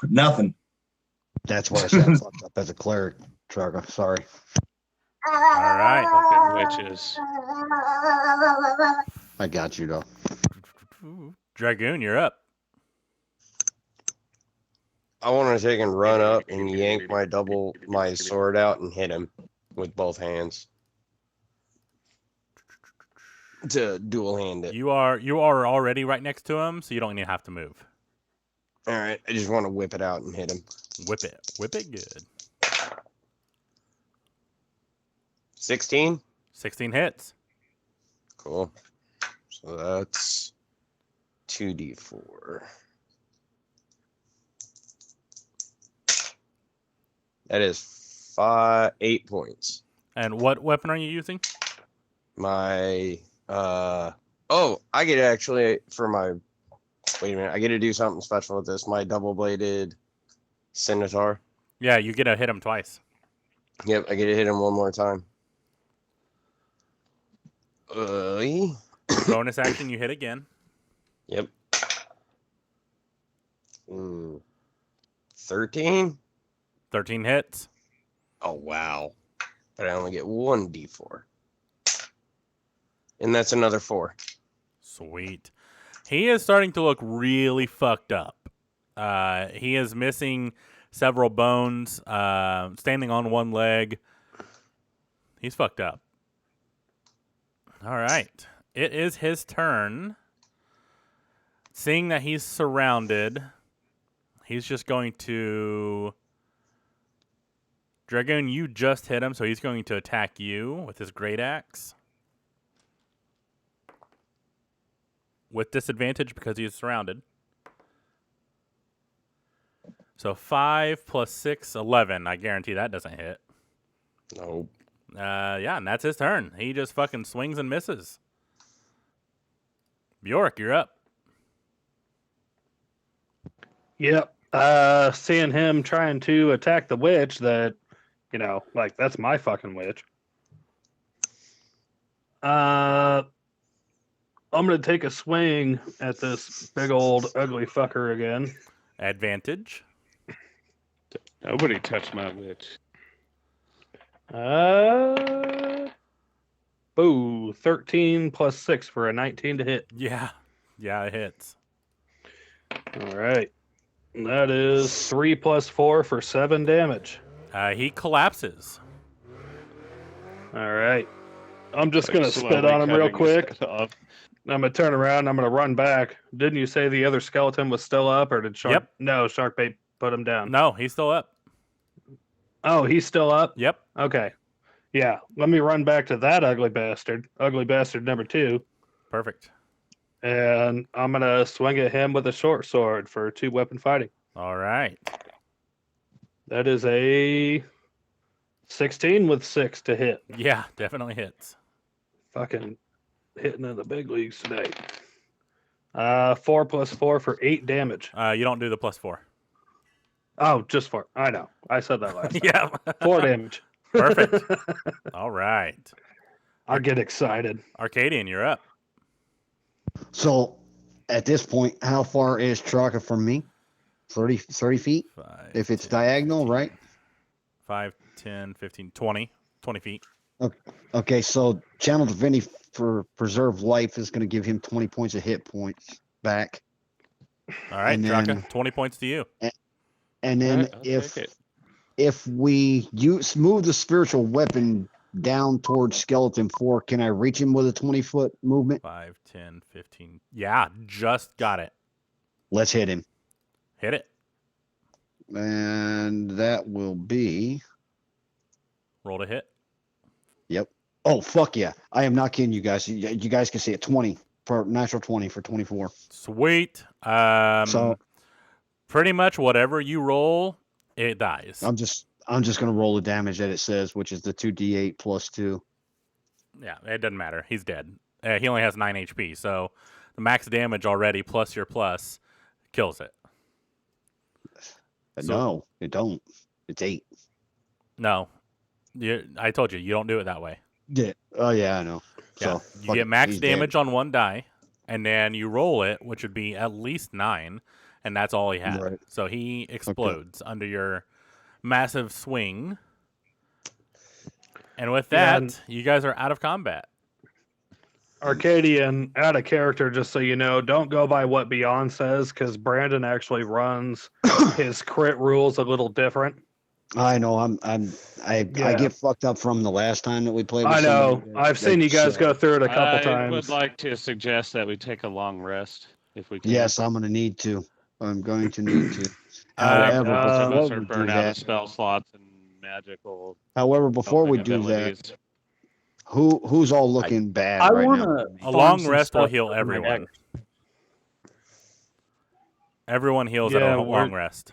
Nothing. That's why I said I fucked up as a cleric, Traga. Sorry. All right. Fucking witches. I got you, though. Dragoon, you're up. I want to take and run up and yank my sword out and hit him with both hands to dual hand it. You are already right next to him, so you don't even have to move. All right, I just want to whip it out and hit him. Whip it good. 16. 16 hits. Cool. So that's 2d4. That is 8 points. And what weapon are you using? My I get actually for my wait a minute, I get to do something special with this. My double-bladed scimitar. Yeah, you get to hit him twice. Yep, I get to hit him one more time. Bonus action, you hit again. Yep. 13? 13 hits. Oh, wow. But I only get 1d4. And that's another 4. Sweet. He is starting to look really fucked up. He is missing several bones, standing on one leg. He's fucked up. All right. It is his turn. Seeing that he's surrounded, he's just going to... Dragoon, you just hit him, so he's going to attack you with his great axe. With disadvantage because he's surrounded. So 5 plus 6, 11. I guarantee that doesn't hit. Nope. Yeah, and that's his turn. He just fucking swings and misses. Bjork, you're up. Yep. Seeing him trying to attack the witch that, that's my fucking witch. I'm going to take a swing at this big old ugly fucker again. Advantage. Nobody touched my witch. 13 plus 6 for a 19 to hit. Yeah, it hits. All right. That is 3 plus 4 for 7 damage. He collapses. All right. I'm just going to spit on him real quick. I'm going to turn around. I'm going to run back. Didn't you say the other skeleton was still up, or did Shark? Yep. No, Sharkbait put him down. No, he's still up. Oh, he's still up? Yep. Okay. Yeah. Let me run back to that ugly bastard. Ugly bastard number 2. Perfect. And I'm going to swing at him with a short sword for 2-weapon fighting. All right. That is a 16 with 6 to hit. Yeah, definitely hits. Fucking hitting in the big leagues today. 4 plus 4 for 8 damage. You don't do the plus 4. Oh, just 4. I know. I said that last time. Yeah. 4 damage. Perfect. All right. I get excited. Arcadian, you're up. So, at this point, how far is Traka from me? 30 feet? 5, If it's 10, diagonal, 15, right? 5, 10, 15, 20. 20 feet. Okay, so Channel Divinity for Preserve Life is going to give him 20 points of hit points back. All right, And Traka, then- 20 points to you. And then Alright, I'll take it. if we move the spiritual weapon down towards Skeleton 4, can I reach him with a 20-foot movement? 5, 10, 15. Yeah, just got it. Let's hit him. Hit it. And that will be. Roll to hit. Yep. Oh, fuck yeah. I am not kidding you guys. You guys can see it. 20 for natural 20 for 24. Sweet. So Pretty much whatever you roll, it dies. I'm just going to roll the damage that it says, which is the 2d8 plus 2. Yeah, it doesn't matter. He's dead. He only has 9 HP, so the max damage already plus your plus kills it. So- No, it don't. It's 8. No. I told you, you don't do it that way. Yeah. Oh, yeah, I know. Yeah, So you fuck get it. max He's damage dead. on one die, and then you roll it, which would be at least 9, and that's all he had. Right. So he explodes under your massive swing. And with Yeah, that, and- you guys are out of combat. Arcadian, out of character, just so you know, don't go by what Beyond says, because Brandon actually runs his crit rules a little different. I know. I get fucked up from the last time that we played with I know. somebody. I've seen you guys go through it a couple I times. would like to suggest that we take a long rest if we can. Yes, I'm going to need to. I'm going to need to. Um, However, Most of before us are we do burned out of that, spell slots and magical before we do abilities. that, who's all looking bad I right want now? to. A long rest will heal everyone. Everyone heals at Yeah, a long rest.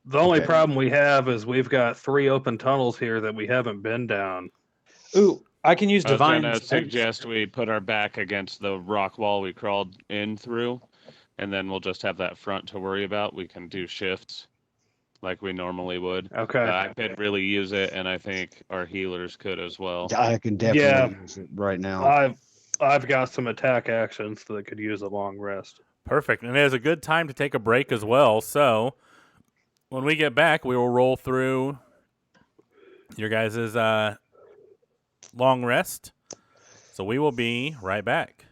The only Okay. problem we have is we've got 3 open tunnels here that we haven't been down. Ooh, I can use I was divine. gonna Sense. suggest we put our back against the rock wall we crawled in through, and then we'll just have that front to worry about. We can do shifts like we normally would. Okay. I could really use it, and I think our healers could as well. I can definitely use it right now. I've got some attack actions that could use a long rest. Perfect. And it is a good time to take a break as well. So when we get back, we will roll through your guys' long rest. So we will be right back.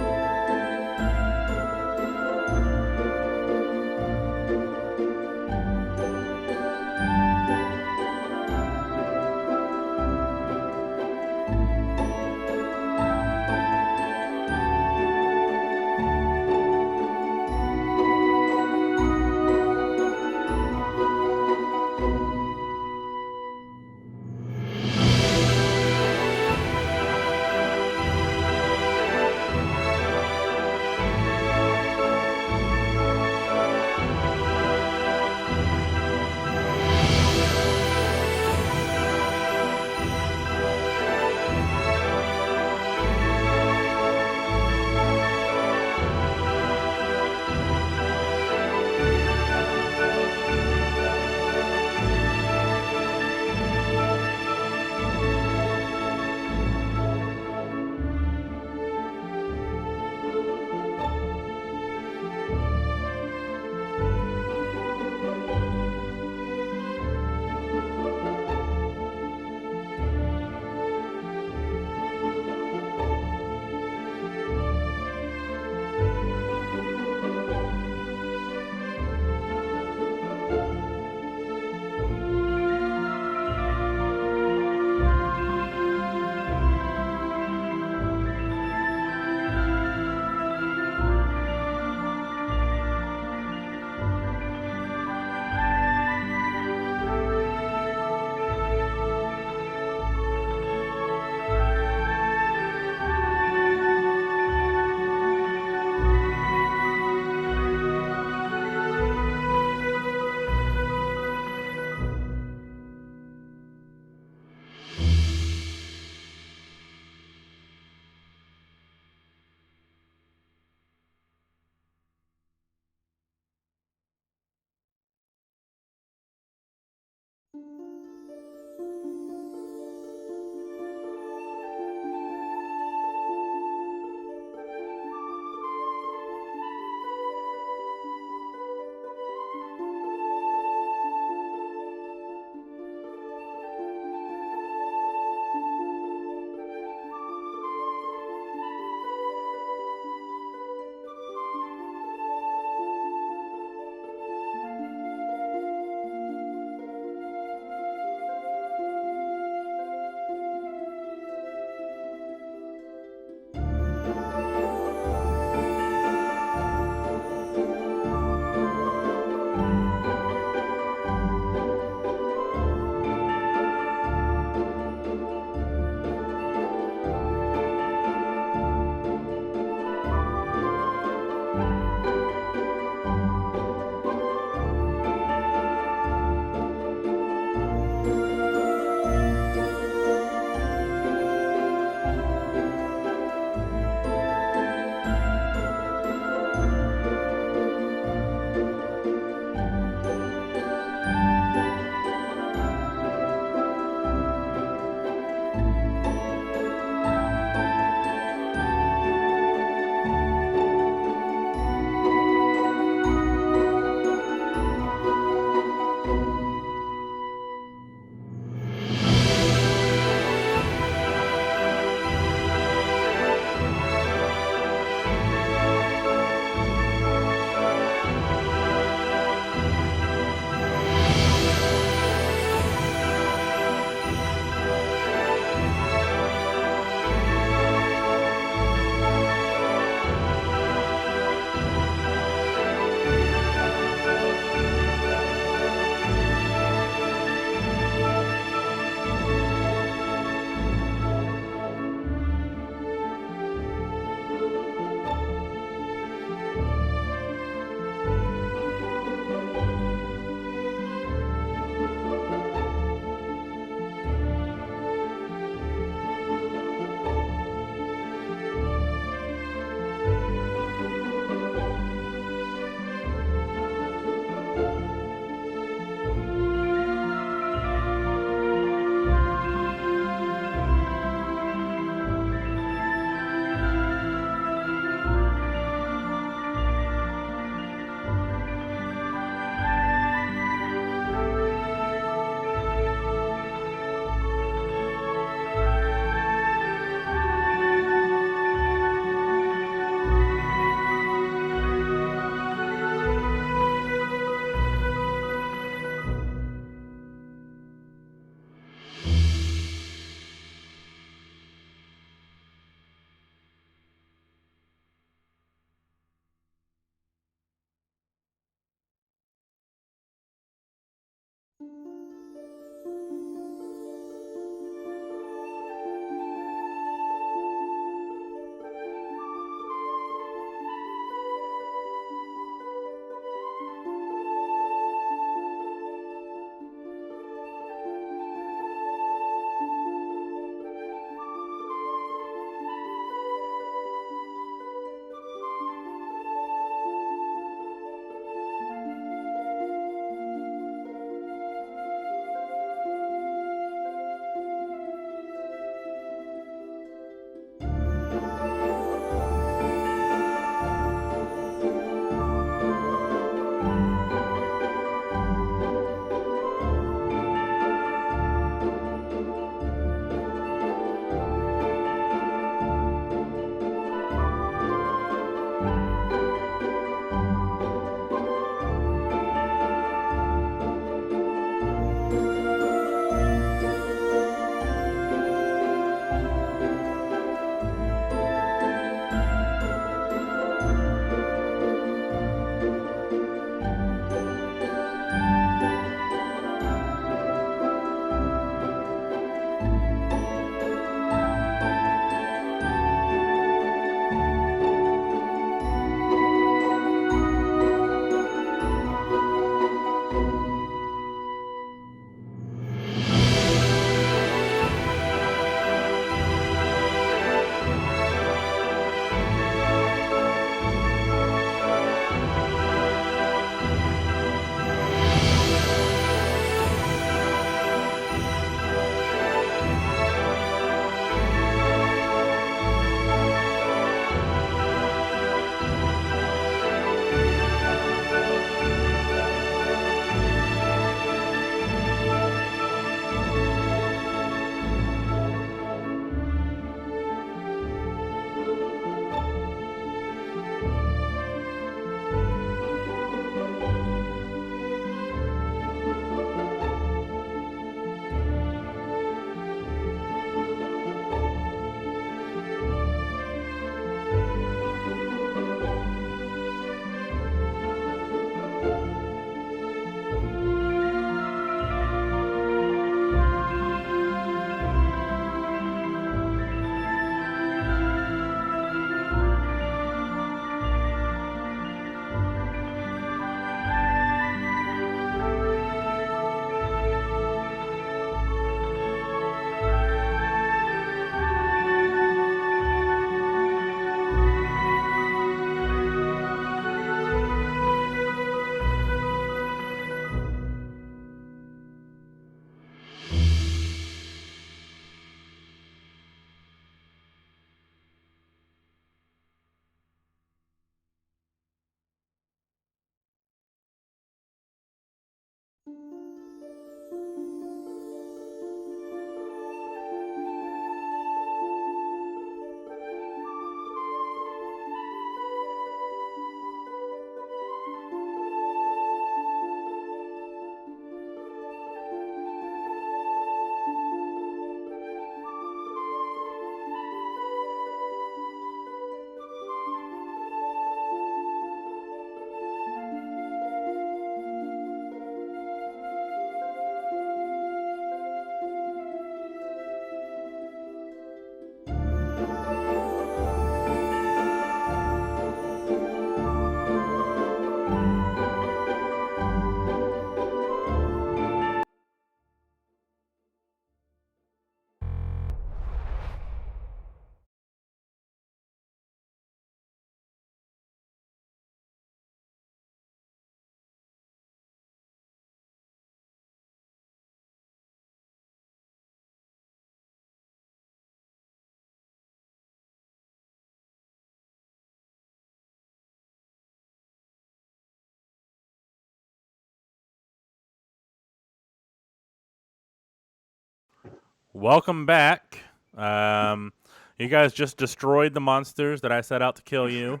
welcome back. You guys just destroyed the monsters that I set out to kill you.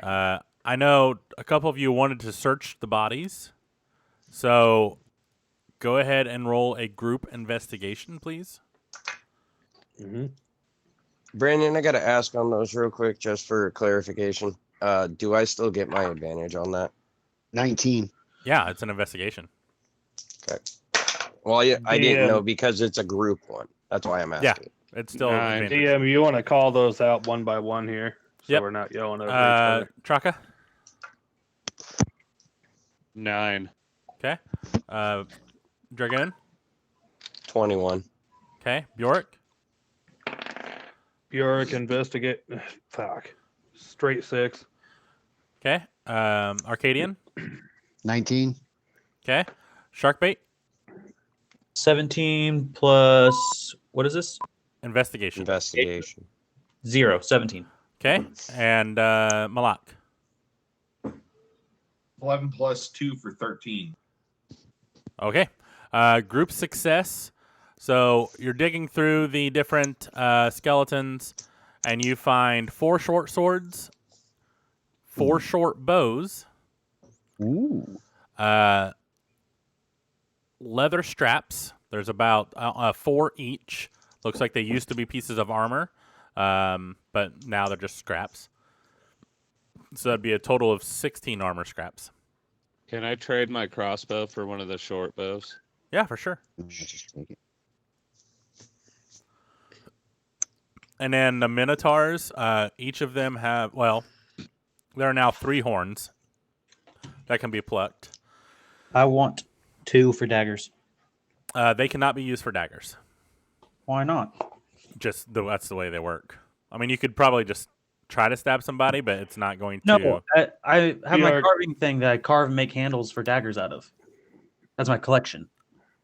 I know a couple of you wanted to search the bodies, so go ahead and roll a group investigation, please. Brandon, I got to ask on those real quick, just for clarification. Do I still get my advantage on that? 19. Yeah, it's an investigation. Okay. Well, I didn't know because it's a group one. That's why I'm asking. Yeah, it's still Nine. advantage. DM, you want to call those out one by one here, so Yep. we're not yelling over each other. Traka? 9. Okay. Dragoon? 21. Okay. Bjork? Bjork, investigate. Fuck. Straight 6. Okay. Arcadian? 19. Okay. Sharkbait? 17 plus, what is this? Investigation. 0, 17. Okay. And Malak? 11 plus 2 for 13. Okay. Group success. So you're digging through the different skeletons, and you find 4 short swords, 4 short bows, Ooh. leather straps. There's about 4 each. Looks like they used to be pieces of armor, but now they're just scraps. So that'd be a total of 16 armor scraps. Can I trade my crossbow for one of the short bows? Yeah, for sure. Just take it. And then the minotaurs, each of them have, well, there are now 3 horns that can be plucked. I want 2 for daggers. They cannot be used for daggers. Why not? That's the way they work. I mean, you could probably just try to stab somebody, but it's not going to. No, I have my Bjork. carving thing that I carve and make handles for daggers out of. That's my collection.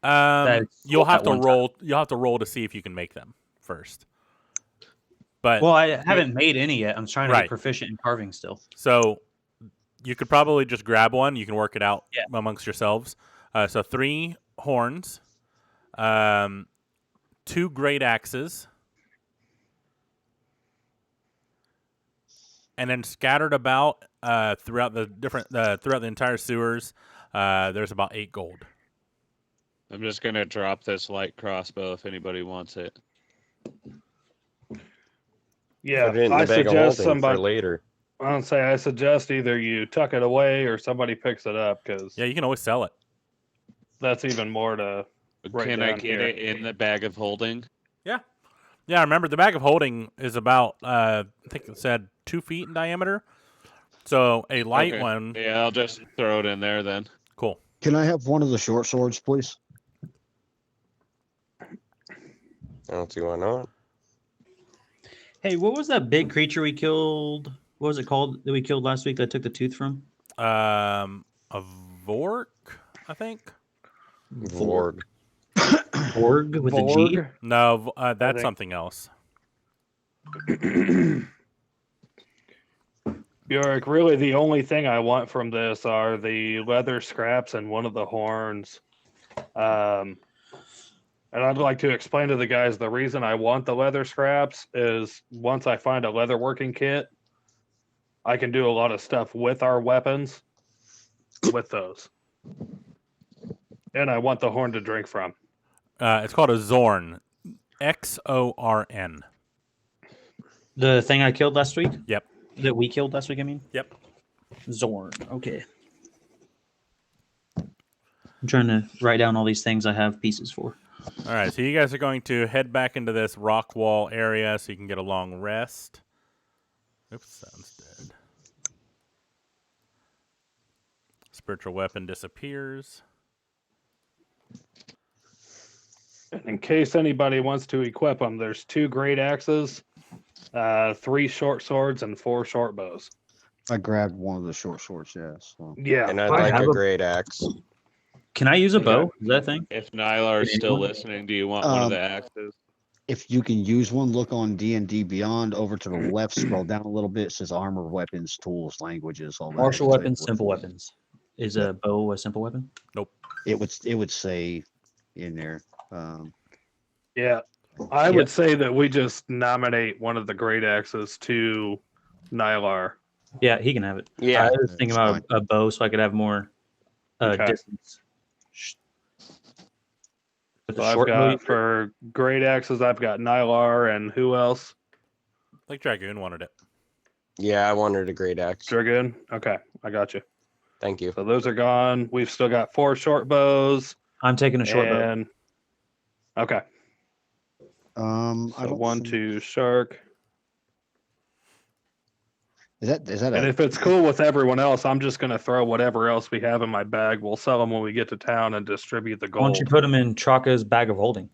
You'll have at to one roll. You'll have to roll to see if you can make them first. But Well, I haven't made any yet. I'm trying to Right. get proficient in carving still. so you could probably just grab one. You can work it out Yeah. amongst yourselves. So 3 horns, 2 great axes, and then scattered about throughout the entire sewers, there's about 8 gold. I'm just going to drop this light crossbow if anybody wants it. Yeah, Put it in I the bag of suggest holding somebody. for later. I suggest either you tuck it away or somebody picks it up, because Yeah, you can always sell it. that's even more to. Right Can I down get here. it in the bag of holding? Yeah, remember the bag of holding is about I think it said 2 feet in diameter. So a light Okay. one, Yeah, I'll just throw it in there then. cool. Can I have one of the short swords, please? I don't see why not. Hey, what was that big creature we killed? What was it called that we killed last week that I took the tooth from? A Vork, I think. Vorg. Org with a G? Vorg? No, that's think- something else. Bjork, really the only thing I want from this are the leather scraps and one of the horns. And I'd like to explain to the guys the reason I want the leather scraps is once I find a leather working kit, I can do a lot of stuff with our weapons with those. And I want the horn to drink from. It's called a Zorn, Xorn. The thing I killed last week? Yep. That we killed last week, I mean? Yep. Zorn. Okay. I'm trying to write down all these things I have pieces for. All right, so you guys are going to head back into this rock wall area so you can get a long rest. Oops, sounds dead. Spiritual weapon disappears. In case anybody wants to equip them, there's 2 great axes, 3 short swords, and 4 short bows. I grabbed one of the short swords, yes. So. Yeah. And I'd I like have a a- great axe. Can I use a bow? Is that a thing? If Nylar is still Anyone? listening, do you want one of Um, the axes? If you can use one, look on D&D Beyond. Over to the left, scroll down a little bit. It says armor, weapons, tools, languages, all that. Martial It'll tell you weapons, what- simple weapons. Is a bow a simple weapon? It would say in there. Yeah. I would say that we just nominate one of the great axes to Nylar. Yeah, he can have it. Yeah. I was thinking about a bow so I could have more Okay. distance. With So the I've short bow, got for great axes, I've got Nylar and who else? Like Dragoon wanted it. Yeah, I wanted a great axe. Dragoon. Okay, I got you. Thank you. So those are gone. We've still got 4 short bows. I'm taking a short bow. And okay, I so don't 1, think- 2 shark. Is that And if it's cool with everyone else, I'm just gonna throw whatever else we have in my bag. We'll sell them when we get to town and distribute the Why don't gold. you put them in Traka's bag of holding?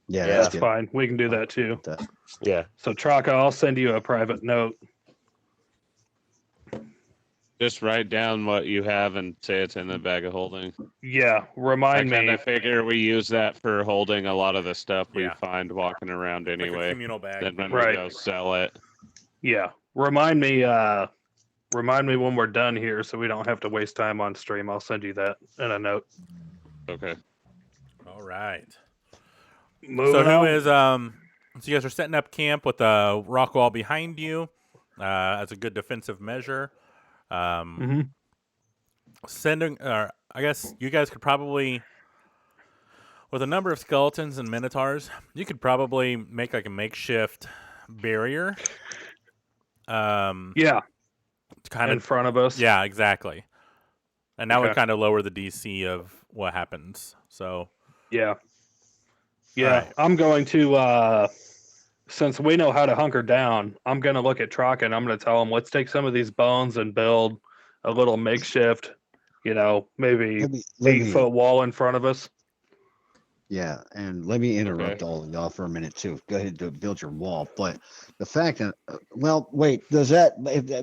Yeah, Yeah, That's good. fine. We can do that too. That- Yeah. So Traka, I'll send you a private note. Just write down what you have and say it's in the bag of holding. Yeah, I remind kind me. of figure we use that for holding a lot of the stuff we Yeah. find walking around Like a anyway. communal bag. Then when Right. we go sell it. Yeah, remind me. Remind me when we're done here, so we don't have to waste time on stream. I'll send you that in a note. Okay. All right. Moving So who on. is So you guys are setting up camp with a rock wall behind you, as a good defensive measure. Mhm. Sending, I guess you guys could probably, with a number of skeletons and minotaurs, you could probably make like a makeshift barrier. Yeah, Kind in of. front of us. Yeah, exactly. And that would Okay. kind of lower the DC of what happens. So Yeah. Yeah. Alright. I'm going to since we know how to hunker down, I'm gonna look at Traka and I'm gonna tell him, let's take some of these bones and build a little makeshift, maybe let 8-foot wall in front of us. Yeah, and let me interrupt all of y'all for a minute too. Go ahead and build your wall. But the fact that, well, wait, does that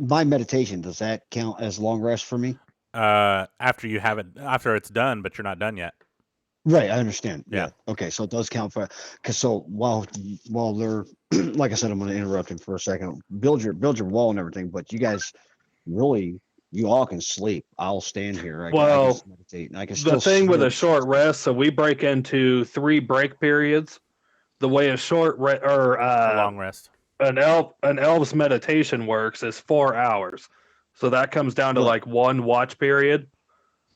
my meditation, does that count as long rest for me? after you have it, after it's done, but you're not done yet. Right, I understand. Yeah. Okay, so it does count for, because so while they're like I said, I'm going to interrupt him for a second. Build your wall and everything, but you guys really, you all can sleep. I'll stand here. I can Well, just meditate, and I can still. The thing with a sleep. short rest, so we break into 3 break periods. The way a short A long rest. an elf's meditation works is 4 hours. So that comes down to Right. like 1 watch period.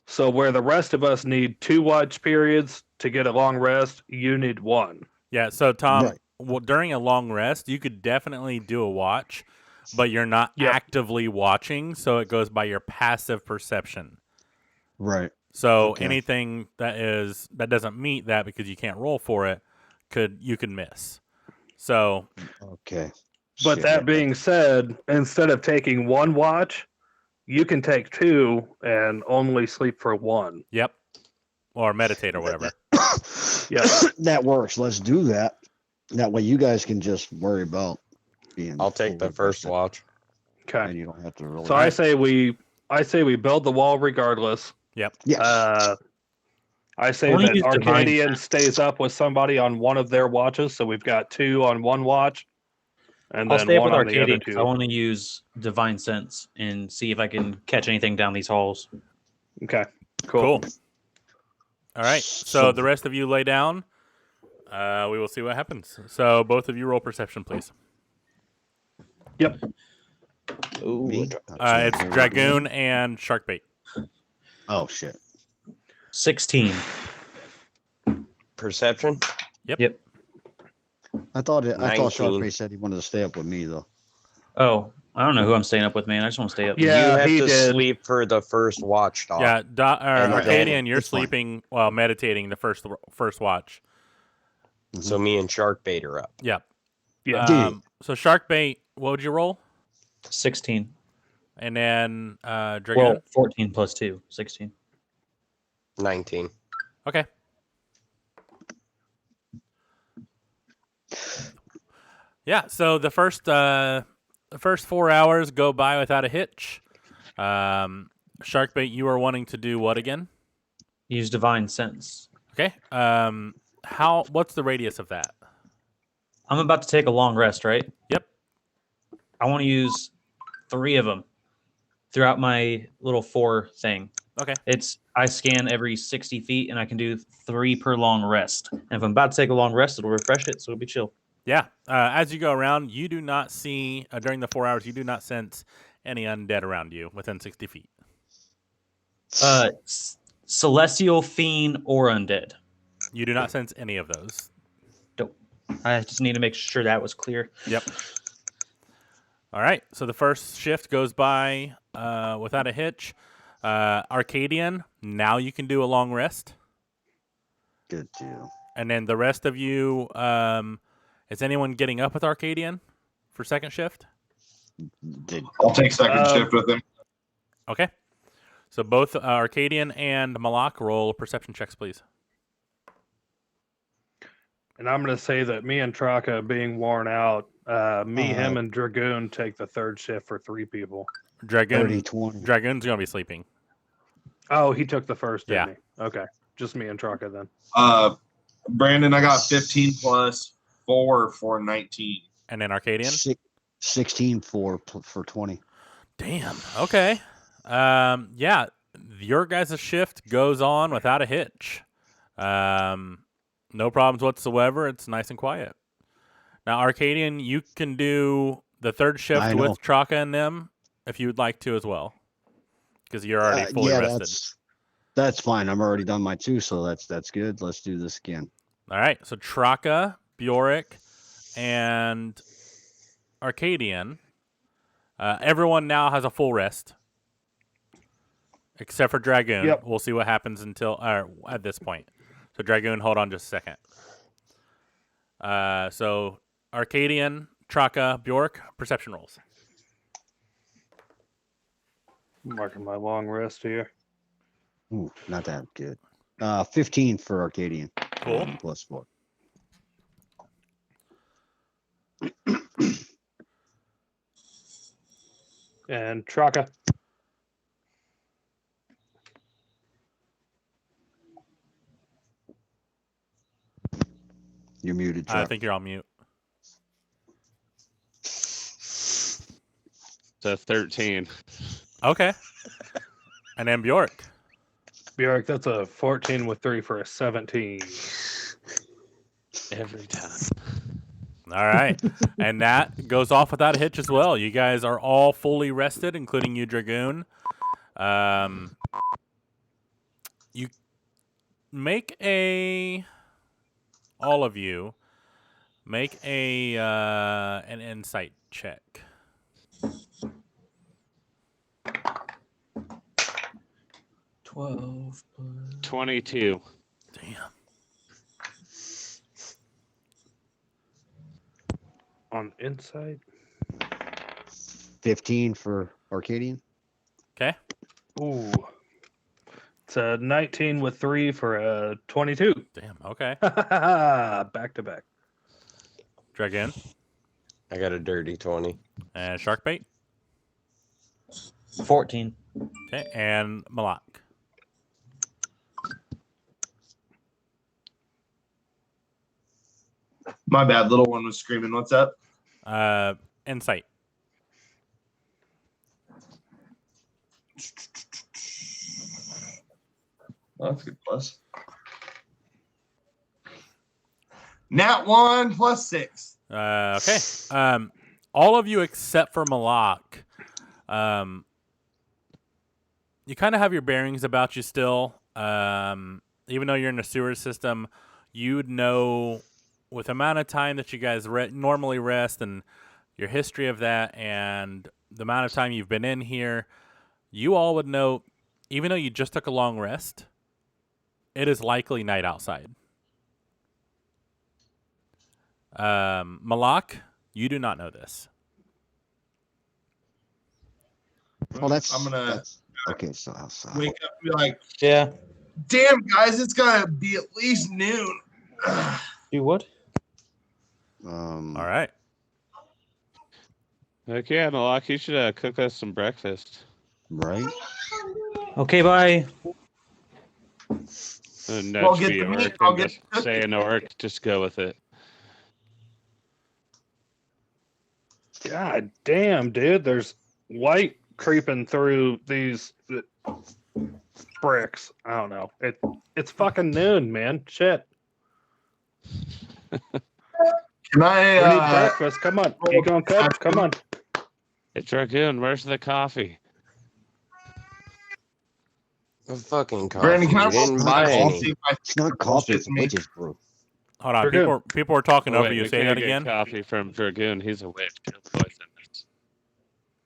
So where the rest of us need 2 watch periods to get a long rest, you need 1. Yeah. So Tom, Right. during a long rest, you could definitely do a watch, but you're not Yep. actively watching, so it goes by your passive perception. Right. So Okay. anything that doesn't meet that because you can't roll for it, you could miss. So Okay. But Shit, that yeah. being said, instead of taking 1 watch, you can take 2 and only sleep for 1. yep, or meditate or whatever. Yeah. That works. Let's do that. That way, you guys can just worry about being. I'll take the fully first rested, watch. Okay. and you don't have to really. So I say we build the wall regardless. Yep. Yes. I say Only that use divine Arcadian sense. stays up with somebody on one of their watches, so we've got 2 on 1 watch, and I'll then stay up 1 with on the other Arcadian because I 2. want to use divine sense and see if I can catch anything down these halls. Okay, Cool. All right. So So- the rest of you lay down. We will see what happens. So both of you roll perception, please. Yep. Me? It's Dragoon and Sharkbait. Oh shit. 16. Perception? I thought 19. Sharkface said he wanted to stay up with me though. Oh, I don't know who I'm staying up with, man. I just want to stay up. Yeah, you have he to did. sleep for the first watch, dog. Yeah, then Arcadian, you're it's fine. sleeping while meditating the first watch. So me and Sharkbait are up. Yep. Yeah. So Sharkbait, what would you roll? 16. And then Dragoon. Well, 14 plus 2, 16. 19. Okay. Yeah. So the first 4 hours go by without a hitch. Sharkbait, you are wanting to do what again? Use divine sense. Okay. What's the radius of that? I'm about to take a long rest, right? Yep. I want to use 3 of them throughout my little 4 thing. Okay. I scan every 60 feet, and I can do 3 per long rest. And if I'm about to take a long rest, it'll refresh it, so it'll be chill. Yeah. As you go around, you do not see during the 4 hours. You do not sense any undead around you within 60 feet. Celestial, fiend, or undead. You do not sense any of those. Dope. I just need to make sure that was clear. Yep. All right. So the first shift goes by without a hitch. Arcadian, now you can do a long rest. Good deal. And then the rest of you, is anyone getting up with Arcadian for second shift? I'll take second shift with him. Okay. So both Arcadian and Malak roll perception checks, please. And I'm going to say that me and Traka being worn out, him, and Dragoon take the third shift for 3 people. Dragoon's 20. going to be sleeping. Oh, he took the first, didn't Yeah. he? Okay. Just me and Traka then. Brandon, I got 15 plus 4 for 19. And then Arcadian? 16 for 20. Damn. Okay. Yeah, your guys' shift goes on without a hitch. No problems whatsoever. It's nice and quiet. Now, Arcadian, you can do the third shift with Traka and them if you would like to as well, because you're already fully rested. That's fine. I'm already done my 2, so that's good. Let's do this again. All right. So Traka, Bjork, and Arcadian. Everyone now has a full rest, except for Dragoon. Yep. We'll see what happens at this point. So Dragoon, hold on just a second. So Arcadian, Traka, Bjork, perception rolls. I'm marking my long rest here. Ooh, not that good. 15 for Arcadian. Cool. Plus 4. And Traka. You're muted, I Chuck. think you're on mute. So 13. Okay. And then Bjork. Bjork, that's a 14 with 3 for a 17. Every time. All right. And that goes off without a hitch as well. You guys are all fully rested, including you, Dragoon. You make all of you make an insight check. 12. 22. Damn. On insight. 15 for Arcadian. Okay. Ooh. It's a 19 with 3 for a 22. Damn. Okay. Back to back. Dragoon I got a dirty 20. and Sharkbait. 14. Okay. And Malak. My bad. Little one was screaming. What's up? Insight. Oh, that's a good plus. Nat 1 plus 6. Okay. All of you except for Malak, you kind of have your bearings about you still. Even though you're in the sewer system, you'd know with the amount of time that you guys normally rest and your history of that and the amount of time you've been in here, you all would know, even though you just took a long rest, it is likely night outside. Malak, you do not know this. Well, I'm gonna okay. So outside. wake up and be like, Yeah. damn, guys, it's gonna be at least noon. Do what? All right. Okay, Malak, you should cook us some breakfast. Right. Okay, bye. And Well, nudge get the Bjork meat, I'll and get just say an orc. Just go with it. God damn, dude. There's light creeping through these bricks. I don't know. It's fucking noon, man. Shit. Can I? We need breakfast. Come on. You going cook? Come on. Hey, Dragoon, where's the coffee? A fucking coffee. Brandon, can I You didn't roll buy perception any. to see if I It's not coffee. It's me? witch's brew. Hold on. Dragoon. People are talking Oh, over wait, you. we Say can't that get again. coffee from Dragoon. He's a witch. He'll poison us.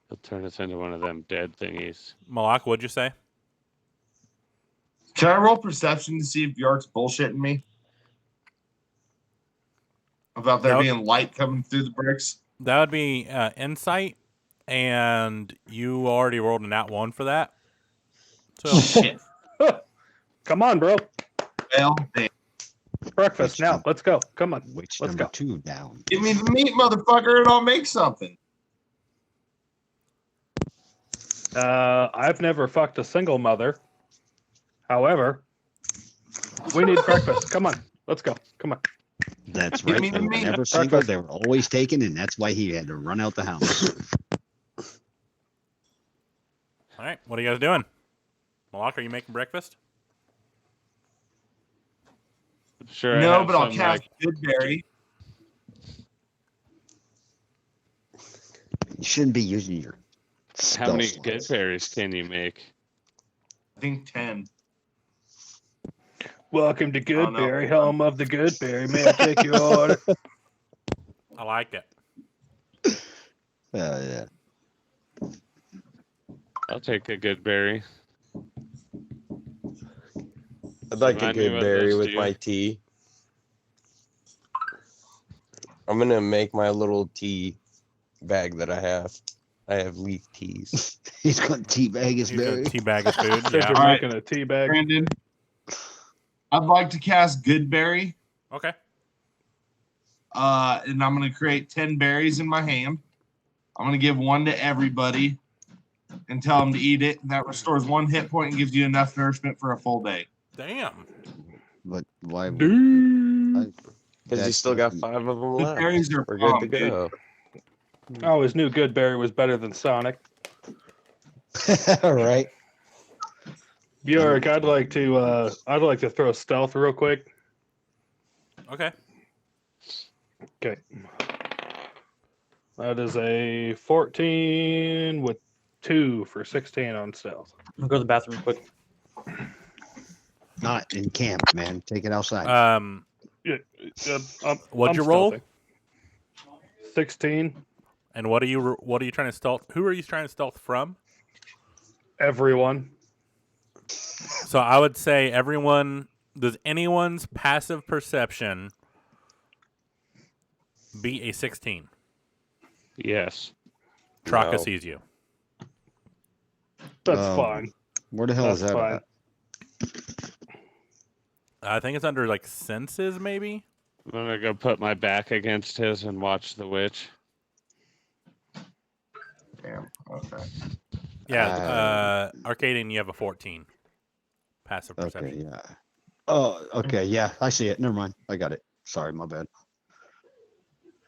He'll turn us into one of them dead thingies. Malak, what'd you say? Can I roll perception to see if Bjork's bullshitting me about there Nope. being light coming through the bricks? That would be insight, and you already rolled a nat 1 for that. So Shit. Come on, bro. Well, damn. Breakfast now. Let's go. Come on. Witch Let's number go. 2 down. Give me the meat, motherfucker, and I'll make something. I've never fucked a single mother. However, we need breakfast. Come on. Let's go. Come on. That's Give right. me They the were meat. never single. They were always taken, and that's why he had to run out the house. all right, what are you guys doing? Malak, are you making breakfast? Sure. I No, have but I'll some, cast like, Goodberry. You shouldn't be using your how spell many slots. good berries can you make? I think 10. Welcome to Oh, no. Goodberry, home of the Goodberry. May I take your order? I like it. Yeah. I'll take a good berry. I'd like a Remind me good what berry those with do. my tea. I'm gonna make my little tea bag that I have. I have leaf teas. He's going to teabag his He's gonna berry. teabag his food. Said Yeah. you're All right. making a tea bag. Brandon, I'd like to cast Goodberry, Okay. and I'm going to create 10 berries in my hand. I'm going to give one to everybody and tell them to eat it. And that restores 1 hit point and gives you enough nourishment for a full day. Damn. But why would Dude. Because you That still got doesn't- 5 of them The left. berries are We're good to bomb, dude. go. I always knew Goodberry was better than Sonic. All right. Bjork, I'd like to throw stealth real quick. Okay. Okay. That is a 14 with 2 for 16 on stealth. I'll go to the bathroom real quick. Not in camp, man. Take it outside. Yeah, What'd I'm you roll? stealthing. 16. And what are you trying to stealth? Who are you trying to stealth from? Everyone. So I would say everyone. Does anyone's passive perception beat a 16? Yes. Traka No. sees you. That's fine. Where the hell is That's that fine. at? I think it's under like senses, maybe. I'm gonna go put my back against his and watch the witch. Damn. Okay. Yeah. Arcadian, you have a 14. Passive Okay, perception. yeah. Oh, okay, yeah. I see it. Never mind. I got it. Sorry, my bad.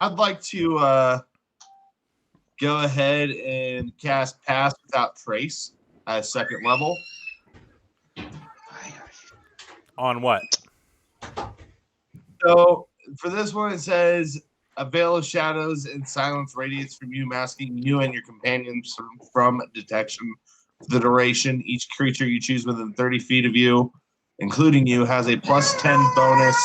I'd like to go ahead and cast Pass Without Trace at 2nd level. On what? So for this one, it says a veil of shadows and silence radiates from you, masking you and your companions from detection for the duration. Each creature you choose within 30 feet of you, including you, has a +10 bonus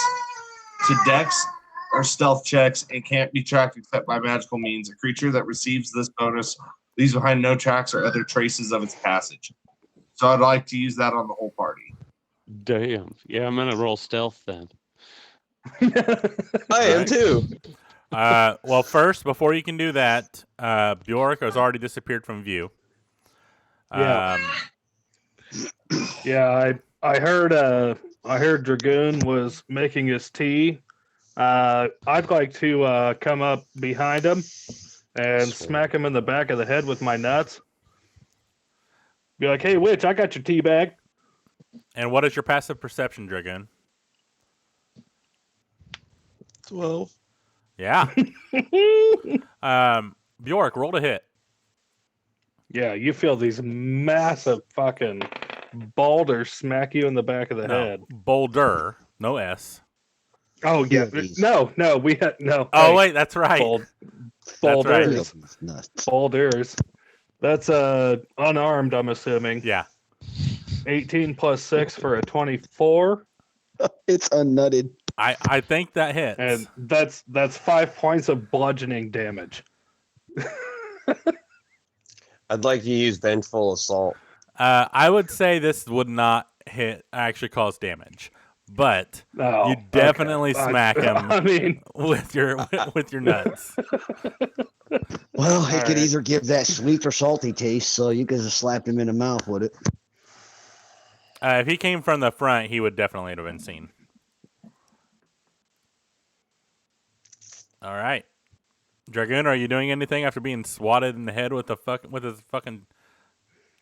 to Dex or stealth checks and can't be tracked except by magical means. A creature that receives this bonus leaves behind no tracks or other traces of its passage. So I'd like to use that on the whole party. Damn. Yeah, I'm gonna roll stealth then. I am too. Well, first, before you can do that, Bjork has already disappeared from view. Yeah. Yeah, I heard Dragoon was making his tea. I'd like to come up behind him and smack him in the back of the head with my nuts. Be like, "Hey, witch, I got your tea bag." And what is your passive perception, Dragoon? 12. Yeah. Bjork, roll to hit. Yeah, you feel these massive fucking Balder smack you in the back of the No, head. Boulder, no S. Oh yeah, Feelings. no, we had no. Oh hey, wait, that's right. That's right. Boulders, Feelings nuts. Boulders. That's unarmed. I'm assuming. Yeah. 18 plus 6 for a 24, It's unnutted. I think that hits. and that's 5 points of bludgeoning damage. I'd like to use Vengeful Assault. I would say this would not actually cause damage, but Oh, you definitely okay. smack him I mean, with your nuts. Well, it could right. either give that sweet or salty taste, so you could have slapped him in the mouth with it. If he came from the front, he would definitely have been seen. All right, Dragoon, are you doing anything after being swatted in the head with his fucking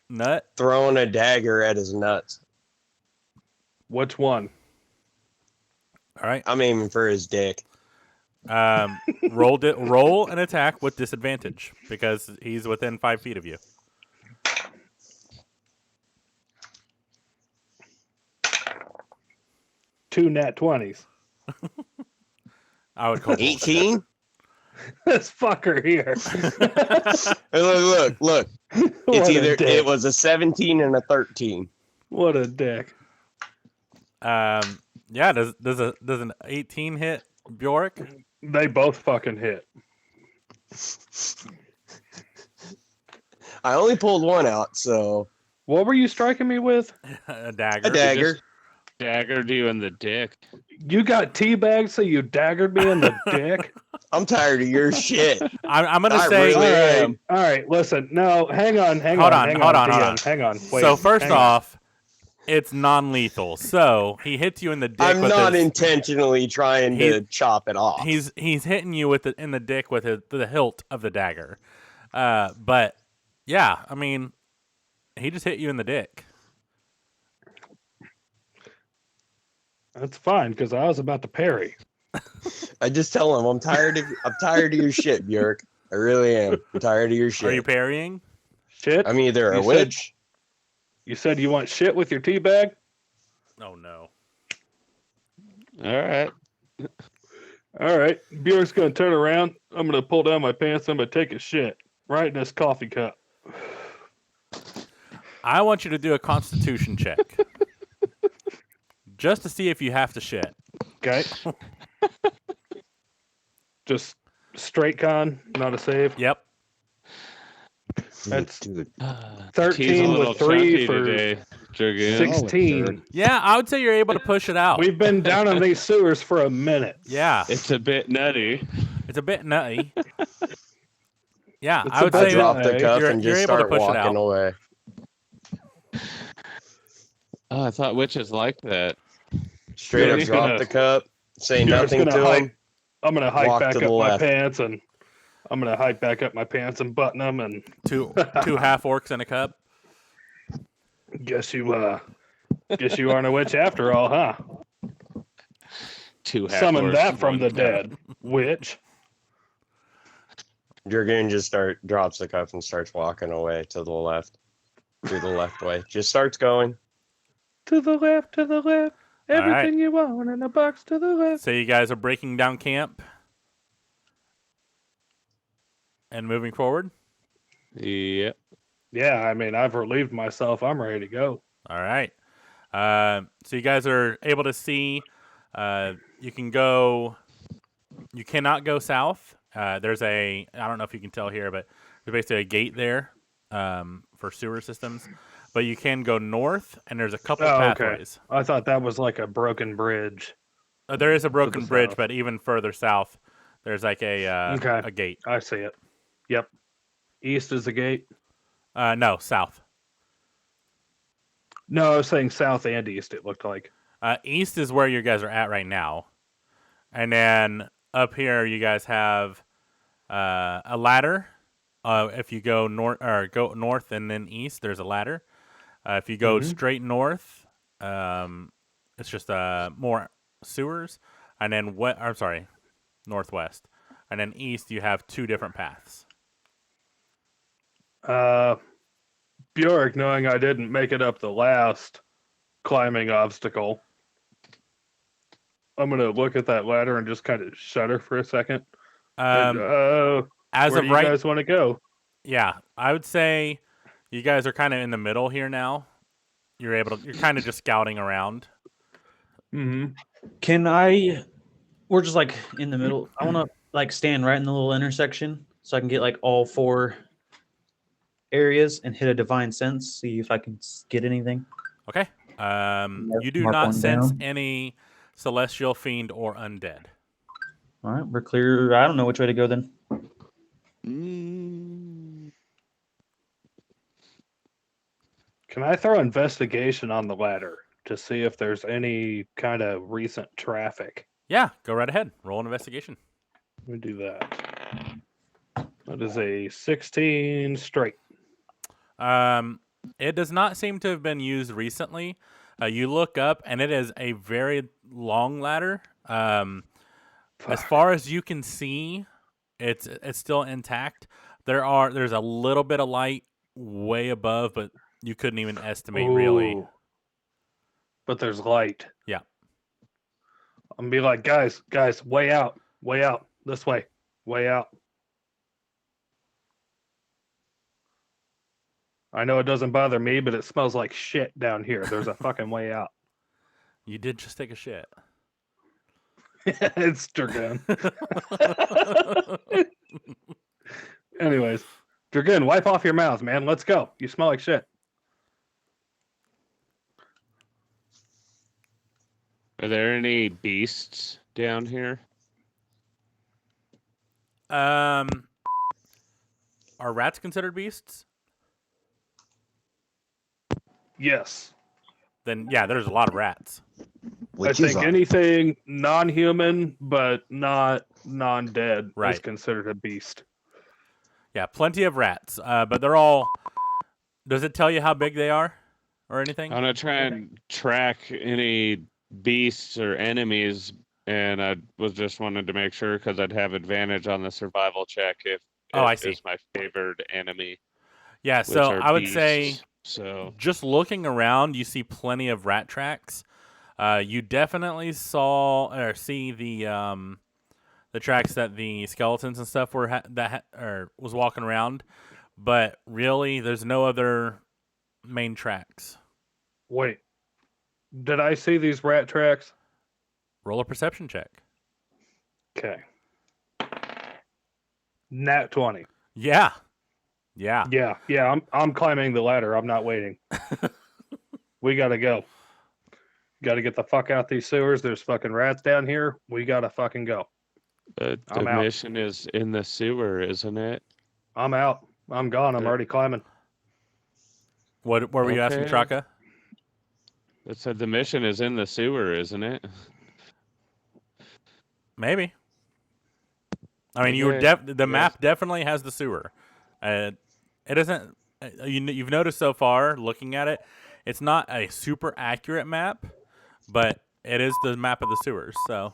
nut? Throwing a dagger at his nuts. which one? All right. I'm aiming for his dick. Roll an attack with disadvantage because he's within 5 feet of you. Two nat 20s. I would call bullshit. 18? This fucker here. Look. What It's a either dick. it was a 17 and a 13. What a dick. Yeah. Does an 18 hit Bjork? They both fucking hit. I only pulled one out, so What were you striking me with? A dagger. a dagger. Daggered you in the dick. You got teabagged, so you daggered me in the dick? I'm tired of your shit. I'm gonna I say. really All am. right, listen. No, hang on. Hold on. DM, hang on. Wait, So first hang on. off, it's non-lethal. So he hits you in the dick. I'm with not his, intentionally trying to chop it off. He's hitting you in the dick with the hilt of the dagger. But yeah, I mean, he just hit you in the dick. That's fine, because I was about to parry. I just tell him I'm tired of your shit, Bjork. I really am. I'm tired of your shit. Are you parrying? Shit? I'm either a You said- witch. You said you want shit with your teabag? Oh no. All right. All right. Bjork's going to turn around. I'm going to pull down my pants. I'm going to take a shit right in this coffee cup. I want you to do a Constitution check, just to see if you have to shit. Okay. Just straight con, not a save. Yep. That's Dude. 13 He's a little with 3 chunky for today, Dragoon. 16. Yeah, I would say you're able to push it out. We've been down in these sewers for a minute. Yeah, It's a bit nutty. it's a bit nutty. Yeah, It's I would a I bit say drop the cuff you're- and you're just able to start push it walking out. away. Oh, I thought witches liked that. Straight up Bjork's drop gonna- the cup, say Bjork's nothing gonna to hike- him. I'm gonna hike Walk back to up the my left. pants and I'm gonna hike back up my pants and button them and two half orcs in a cup. guess you aren't a witch after all, huh? Two Summon half-orcs, that from one the cup. dead, witch. Dragoon just drops the cuff and starts walking away to the left. Through the left way. Just starts going. To the left, to the left. All right. Everything you want in a box to the left. So you guys are breaking down camp and moving forward. Yep. Yeah, I mean, I've relieved myself. I'm ready to go. All right. So you guys are able to see. You can go. You cannot go south. There's I don't know if you can tell here, but there's basically a gate there for sewer systems. But you can go north, and there's a couple Oh, okay. pathways. I thought that was like a broken bridge. There is a broken the bridge, south. but even further south, there's like Okay. a gate. I see it. Yep. East is the gate. No, south. No, I was saying south and east, it looked like. East is where you guys are at right now, and then up here you guys have a ladder. If you go north and then east, there's a ladder. If you go straight north, it's just more sewers, and then northwest, and then east you have two different paths. Bjork, knowing I didn't make it up the last climbing obstacle, I'm gonna look at that ladder and just kind of shudder for a second. As Where of do you right, guys want to go? yeah, I would say you guys are kind of in the middle here now. You're kind of just scouting around. Mm-hmm. Can I? We're just like in the middle. I want to like stand right in the little intersection so I can get like all 4 areas and hit a divine sense. See if I can get anything. Okay. You do Mark not one sense down. any celestial fiend or undead. All right, we're clear. I don't know which way to go then. Can I throw investigation on the ladder to see if there's any kind of recent traffic? Yeah, go right ahead. Roll an investigation. Let me do that. That is a 16 straight. It does not seem to have been used recently. You look up, and it is a very long ladder. As far as you can see, it's still intact. There's a little bit of light way above, but you couldn't even estimate really. Ooh. But there's light. Yeah. I'm gonna be like, guys, way out, this way, way out. I know it doesn't bother me, but it smells like shit down here. There's a fucking way out. You did just take a shit. It's Dragoon. Anyways, Dragoon, wipe off your mouth, man. Let's go. You smell like shit. Are there any beasts down here? Are rats considered beasts? Yes. Then yeah, there's a lot of rats. I think anything non-human but not non-dead is considered a beast. Yeah, plenty of rats. But they're all. Does it tell you how big they are, or anything? I'm gonna try and track any beasts or enemies, and I was just wanted to make sure because I'd have advantage on the survival check if I see. It's my favored enemy. Yeah, so I would say, so just looking around, you see plenty of rat tracks. You definitely saw or see the tracks that the skeletons and stuff were was walking around, but really, there's no other main tracks. Wait, did I see these rat tracks? Roll a perception check. Okay. Nat 20. Yeah. I'm climbing the ladder. I'm not waiting. We gotta go. Got to get the fuck out these sewers. There's fucking rats down here. We gotta fucking go. The mission is in the sewer, isn't it? I'm out. I'm gone. I'm already climbing. What were you asking, Traka? It said the mission is in the sewer, isn't it? Maybe. I mean, you were the map definitely has the sewer. It isn't. You've noticed so far, looking at it, it's not a super accurate map, but it is the map of the sewers. So,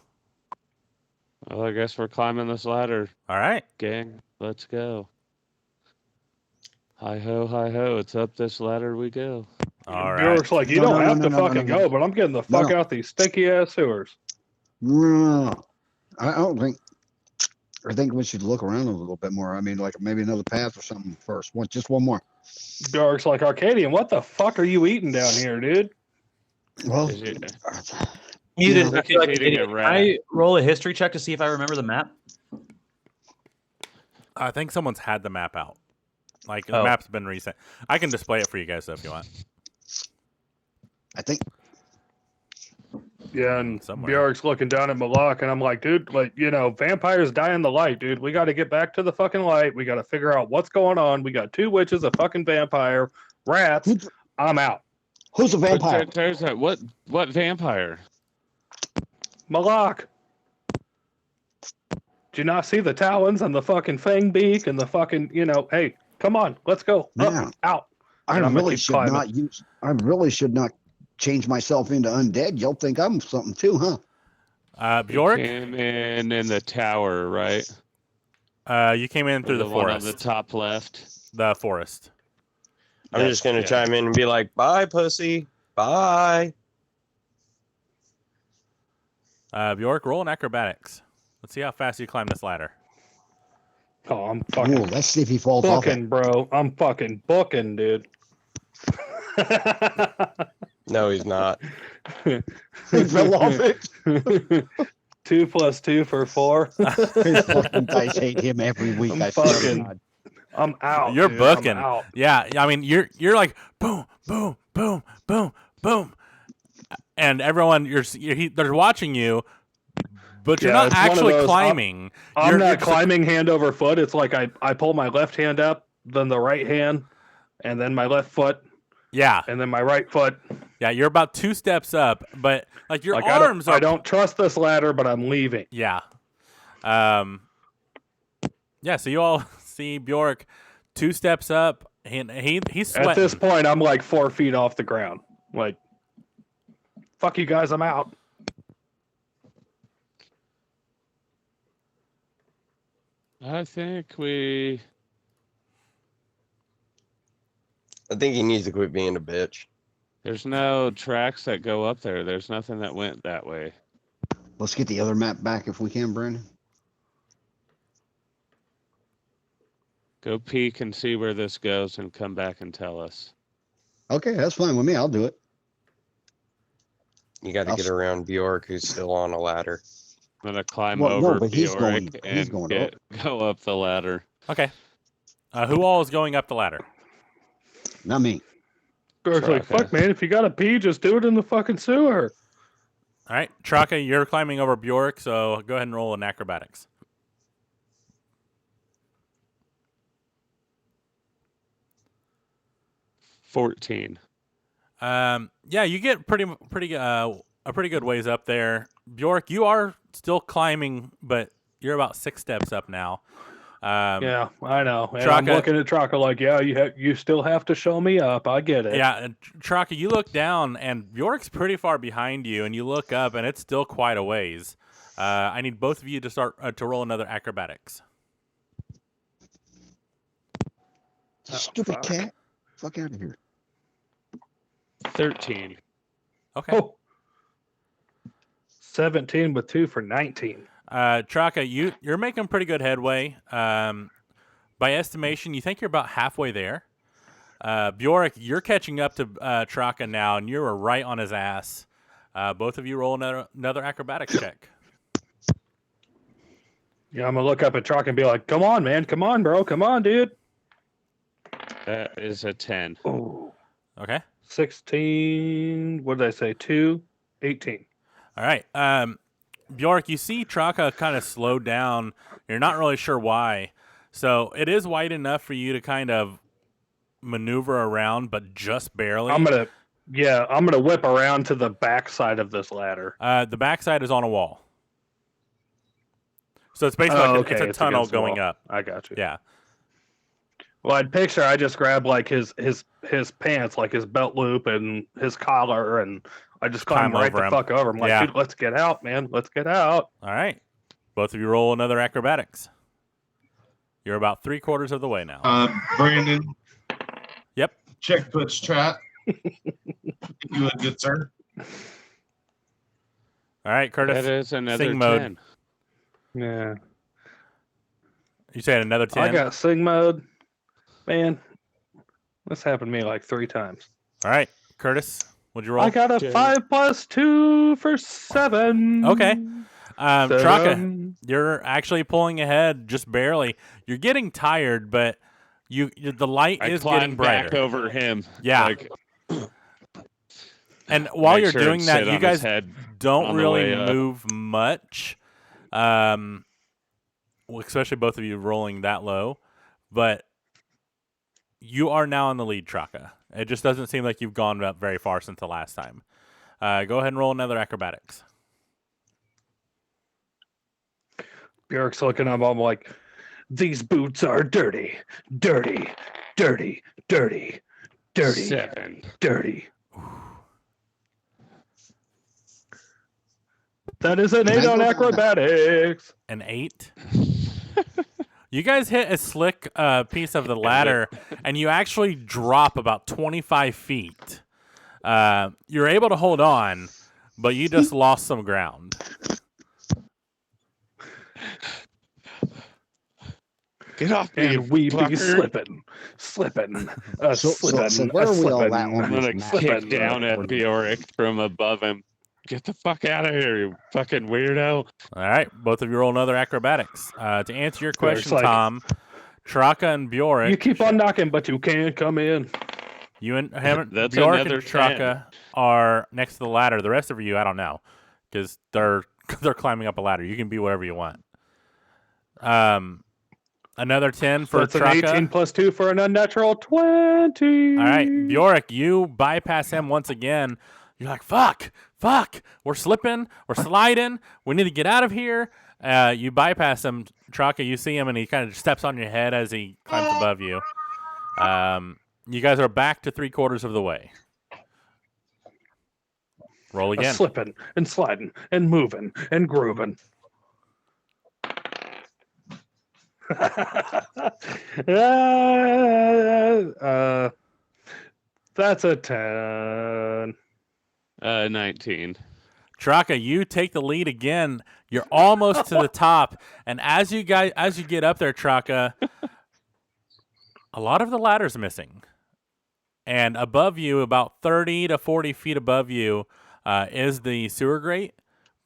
well, I guess we're climbing this ladder. All right, gang, let's go. Hi ho, it's up this ladder we go. All right. Bjork's like, you don't have to fucking go, but I'm getting the fuck out these stinky ass sewers. No, I don't think. I think we should look around a little bit more. I mean, like maybe another path or something first. Just one more. Bjork's like, Arcadian, what the fuck are you eating down here, dude? Well, muted. Yeah. Can I roll a history check to see if I remember the map? I think someone's had the map out. Like the map's been recent. I can display it for you guys though if you want. I think. Yeah, and Bjork's looking down at Malak, and I'm like, dude, like, vampires die in the light, dude. We got to get back to the fucking light. We got to figure out what's going on. We got 2 witches, a fucking vampire, rats. I'm out. Who's a vampire? There's that. What vampire? Malak. Do you not see the talons and the fucking fang beak and the fucking, hey, come on, let's go. Man, out. I really should not change myself into undead. You'll think I'm something too, huh? Bjork? You came in the tower, right? You came in through the forest. One on the top left. The forest. I'm just gonna chime in and be like, "Bye, pussy. Bye." Bjork, roll an acrobatics. Let's see how fast you climb this ladder. Oh, I'm fucking Ooh, let's see if he falls off it. booking, bro. I'm fucking booking, dude. No, he's not. He fell off it. 2 + 2 for 4. His fucking dice hate him every week. I'm I swear to fucking- God. I'm out. You're dude. booking. I'm out. Yeah, I mean you're like boom, boom, boom, boom, boom, and everyone they're watching you, but you're Yeah, not it's one of actually those, climbing. I'm You're not just- climbing hand over foot. It's like I pull my left hand up, then the right hand, and then my left foot, Yeah, and then my right foot. yeah. You're about 2 steps up, but like your Like arms are. I don't trust this ladder, but I'm leaving. Yeah. Yeah. So you all see Bjork 2 steps up, and he's sweating. At this point, I'm like 4 feet off the ground. Like, fuck you guys, I'm out. I think I think he needs to quit being a bitch. there's no tracks that go up there. There's nothing that went that way. Let's get the other map back if we can, Brandon. Go peek and see where this goes and come back and tell us. Okay, that's fine with me. I'll do it. You got to I'll get s- around Bjork, who's still on a ladder. I'm gonna climb Well, no, over but he's Bjork and going go up the ladder. Okay. Who all is going up the ladder? Not me. It's like, Traka. fuck, man, if you got to pee, just do it in the fucking sewer. All right, Traka, you're climbing over Bjork, so go ahead and roll an acrobatics. $14. Yeah, you get a pretty good ways up there. Bjork, you are still climbing, but you're about 6 steps up now. Yeah, I know. And I'm Traka- looking at Traka like, yeah, you still have to show me up. I get it. Yeah, and Traka, you look down, and Bjork's pretty far behind you, and you look up, and it's still quite a ways. I need both of you to start to roll another acrobatics. Stupid fuck. cat. Fuck out of here. 13. Okay. Oh. 17 with 2 for 19. Traka, you're making pretty good headway. By estimation, you think you're about halfway there. Bjork, you're catching up to Traka now, and you're right on his ass. Both of you roll another acrobatics check. Yeah, I'm gonna look up at Traka and be like, come on, man. Come on, bro. Come on, dude. That is a 10. Oh. Okay. 16. What did I say? 2, 18. All right. Bjork, you see Traka kind of slow down. You're not really sure why. So it is wide enough for you to kind of maneuver around, but just barely. I'm gonna whip around to the back side of this ladder. The backside is on a wall. So it's basically it's a tunnel against the going wall. up. I got you. Yeah. Well, I'd picture I just grab like his pants, like his belt loop and his collar, and I just climb Climb right over the him. fuck over him. Like, Yeah. dude, let's get out, man. Let's get out. All right. Both of you roll another acrobatics. You're about 3/4 of the way now. Brandon. Yep. Check Twitch chat. You a good sir? All right, Curtis. That is another sing mode. 10. Yeah. You said another 10? I got sing mode. Man, this happened to me like 3 times. All right, Curtis, what'd you roll? I got a Jerry. 5 + 2 for 7. Okay. Traka, Seven. you're actually pulling ahead just barely. You're getting tired, but the light I is climb getting back brighter. over him. Yeah. Like, And while make you're sure doing and that, sit you on his guys head don't on the really way up. move much. Well, especially both of you rolling that low, but you are now in the lead, Traka. It just doesn't seem like you've gone up very far since the last time. Go ahead and roll another acrobatics. Bjork's looking up. I'm like, these boots are dirty, dirty, dirty, dirty, dirty, 7. dirty. That is an Can I 8 on go down acrobatics. An 8. You guys hit a slick piece of the ladder, and you actually drop about 25 feet. You're able to hold on, but you just lost some ground. Get off me, And we be fucker. slipping, So where are we all at on I'm this gonna map? kick down at Bjork from above him. Get the fuck out of here, you fucking weirdo. All right, both of you roll another acrobatics. To answer your question, like, Tom, Traka and Bjork. You keep on knocking, but you can't come in. You and him, That's Bjork and another Traka are next to the ladder. The rest of you, I don't know, because they're climbing up a ladder. You can be wherever you want. Another 10 for That's Traka. an 18 plus 2 for an unnatural 20. All right, Bjork, you bypass him once again. You're like, fuck, we're slipping, we're sliding, we need to get out of here. You bypass him, Traka, you see him, and he kind of steps on your head as he climbs above you. You guys are back to 3/4 of the way. Roll again. Slipping and sliding and moving and grooving. That's a 10. 19. Traka, you take the lead again. You're almost to the top, and as you get up there, Traka, a lot of the ladder's missing. And above you, about 30 to 40 feet above you, is the sewer grate,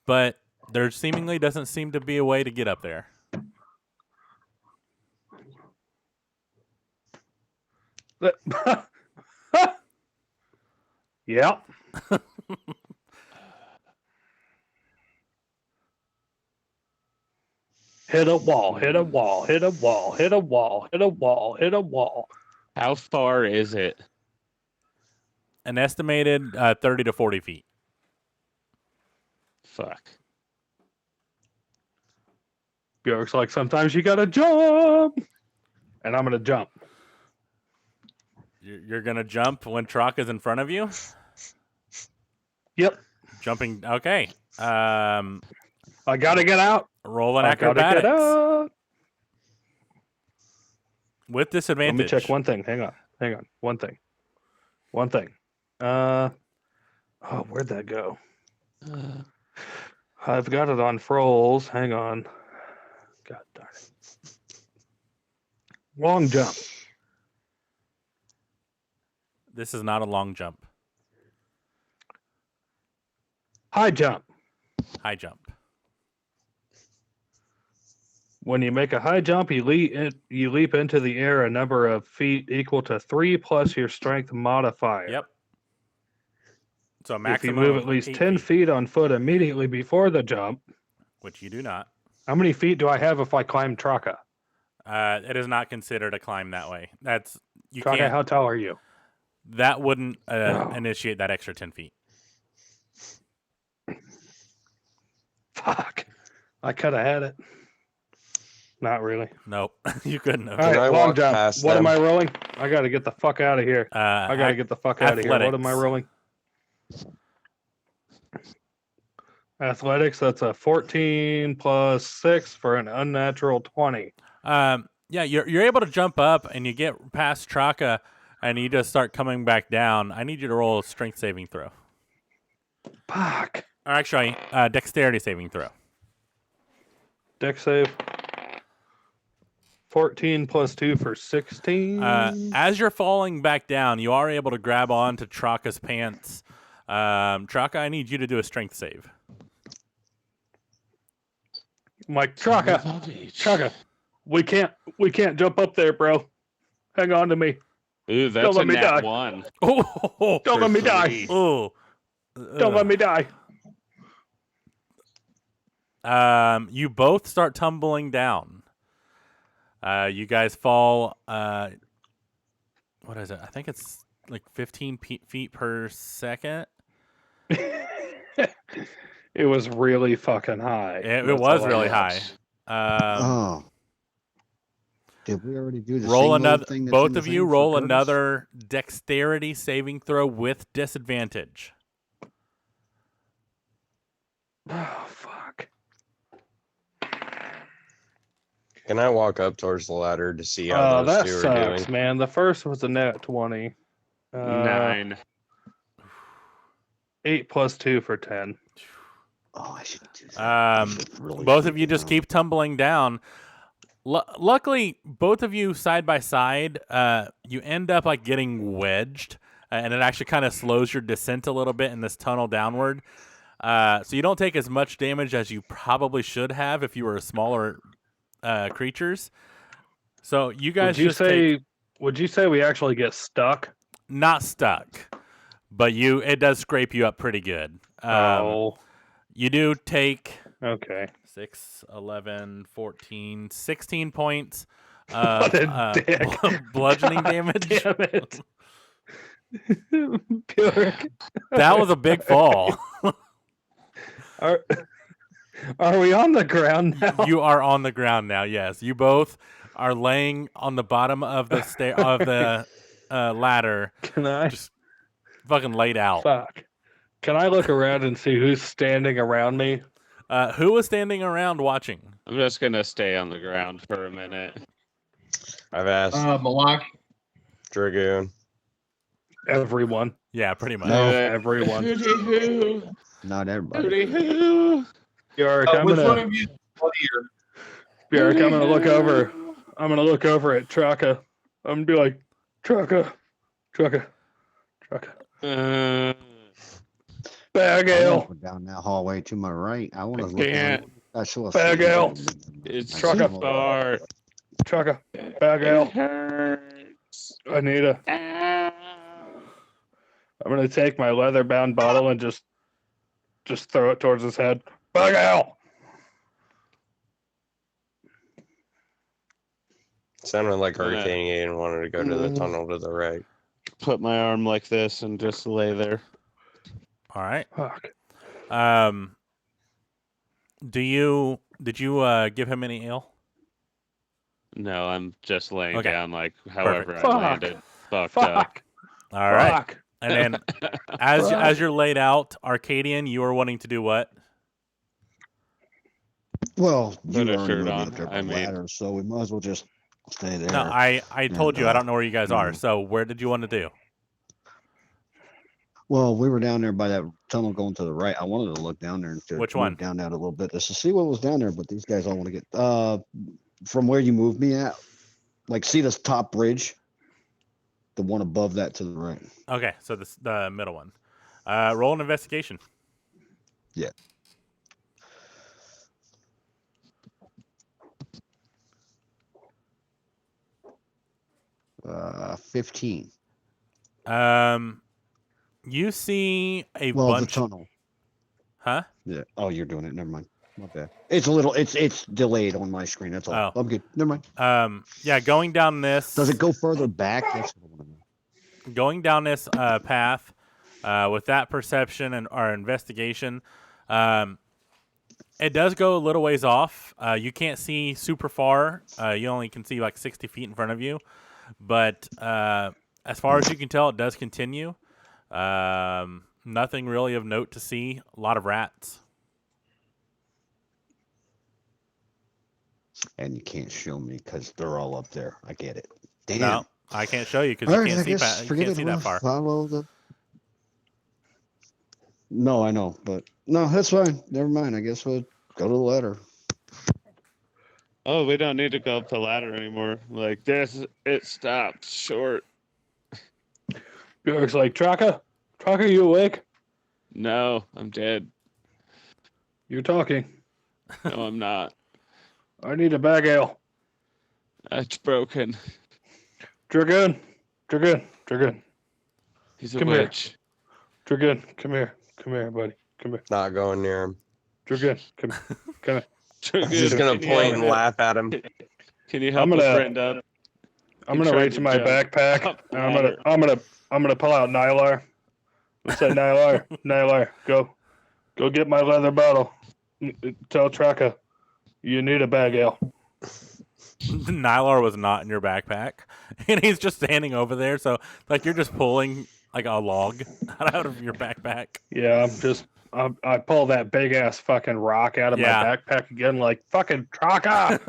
but there seemingly doesn't seem to be a way to get up there. Yep. Hit a wall, hit a wall, hit a wall, hit a wall, hit a wall, hit a wall. How far is it? An estimated 30 to 40 feet. Fuck. Bjork's like, sometimes you gotta jump. And I'm gonna jump. You're going to jump when Traka's in front of you? Yep. Jumping, okay. I gotta get out. Roll an I gotta get acrobatics. out. With disadvantage. Let me check one thing. Hang on. One thing. Oh, where'd that go? I've got it on Frolls. Hang on. God darn it. Long jump. This is not a long jump. High jump. High jump. When you make a high jump, you leap into the air a number of feet equal to 3 plus your strength modifier. Yep. So If you maximum move of at least 8 10 feet on foot immediately before the jump, which you do not. how many feet do I have if I climb Traka? It is not considered a climb that way. That's you Traka, can't. how tall are you? That wouldn't No. initiate that extra 10 feet. Fuck. I could have had it. Not really. Nope. You couldn't have. All right, I long walk jump. past What am them? I rolling? I got to get the fuck out of here. I got to get the fuck out of here. What am I athletics. rolling? Athletics, that's a 14 plus 6 for an unnatural 20. Yeah, you're able to jump up and you get past Traka and you just start coming back down. I need you to roll a strength saving throw. Fuck. Or actually, dexterity saving throw. Dex save. 14 plus 2 for 16. As you're falling back down, you are able to grab onto Traka's pants. Traka, I need you to do a strength save. I'm like, Traka, we can't jump up there, bro. Hang on to me. Ooh, that's Don't let a me nat die. 1. Oh, Don't let me die. Three. oh. Don't let me die. You both start tumbling down. You guys fall. What is it? I think it's like 15 feet per second. It was really fucking high. It That's was all I really know. high. Oh. Did we already do the Roll single another. thing that's in Both the of you thing for roll Curtis? another dexterity saving throw with disadvantage. Oh, fuck. Can Can I walk up towards the ladder to see how those That two are sucks, doing? man. The first was a net 20. 9. 8 plus 2 for 10. Oh, I should do that. I Um, should really both shoot of you just now. keep tumbling down. Luckily, both of you side by side, you end up like getting wedged, and it actually kind of slows your descent a little bit in this tunnel downward. So you don't take as much damage as you probably should have if you were smaller creatures. So you guys Would you say we actually get stuck? not stuck, but it does scrape you up pretty good. You do take Okay. 6, 11, 14, 16 points What of a dick. bludgeoning God damage. Damn it. Bjork. That was a big fall. Are we on the ground now? You are on the ground now. Yes, you both are laying on the bottom of the ladder. Can I? Just fucking laid out. Fuck. Can I look around and see who's standing around me? Who was standing around watching? I'm just gonna stay on the ground for a minute. I've asked Malak. Dragoon. Everyone. Yeah, pretty much. No. Everyone. Hooty-hoo. Not everybody. Hooty-hoo. Bjork, Which one of you is bloodier? Bjork, I'm gonna look over. I'm gonna look over at Traka. I'm gonna be like, Traka. Bag I'm ale. going down that hallway to my right. I want to look can't. down. I saw a Bag city. ale. It's Truck too up. far. Traka. Bag It ale. hurts. Anita. Ah. I'm gonna take my leather bound bottle and just throw it towards his head. Bag ale. Sounded like Yeah. Hurricane Ian wanted to go to the tunnel to the right. Put my arm like this and just lay there. All right. Fuck. Did you give him any ale? No, I'm just laying Okay. down like however Perfect. I Fuck. landed. Fucked up. Fuck. All right. Fuck. And then as you're laid out, Arcadian, you are wanting to do what? Well, Put you a already shirt moved on. up there I by mean- ladder, so we might as well just stay there. No, I told you I don't know where you guys are. mm. So where did you want to do? Well, we were down there by that tunnel going to the right. I wanted to look down there and Which move one? down that a little bit just to see what was down there. But these guys all want to get from where you moved me at. Like, see this top bridge, the one above that to the right. Okay, so the middle one. Roll an investigation. 15. You see a Well, the bunch. tunnel. Huh? Yeah. Oh, you're doing it. Never mind. My bad. It's a little. It's delayed on my screen. That's all. Oh. I'm good. Never mind. Yeah, going down this. Does it go further back? That's what I want to know. Going down this path with that perception and our investigation, it does go a little ways off. You can't see super far. You only can see like 60 feet in front of you. But as far as you can tell, it does continue. Nothing really of note to see. A lot of rats. And you can't show me because they're all up there. I get it. Damn. No, I can't show you because All you right, can't I see. guess You forget can't it. see We'll that far. follow the. No, I know, but no, that's fine. Never mind. I guess we'll go to the ladder. Oh, we don't need to go up the ladder anymore. Like this, it stopped short. Bjork's like, Traka, you awake? No, I'm dead. You're talking. No, I'm not. I need a bag ale. It's broken. Dragoon. He's a Come here. witch. Dragoon, come here, buddy. Come here. Not going near him. Dragoon, come here. I'm just gonna point and laugh at him. Can you help I'm a gonna- friend up? I'm He gonna tried reach to in my jump backpack. up the And ladder. I'm gonna pull out Nylar. I'm say, Nylar, go get my leather bottle. Tell Traka, you need a bag ale. Nylar was not in your backpack, and he's just standing over there. So, like, you're just pulling like a log out of your backpack. Yeah, I pull that big ass fucking rock out of Yeah. my backpack again, like fucking Traka.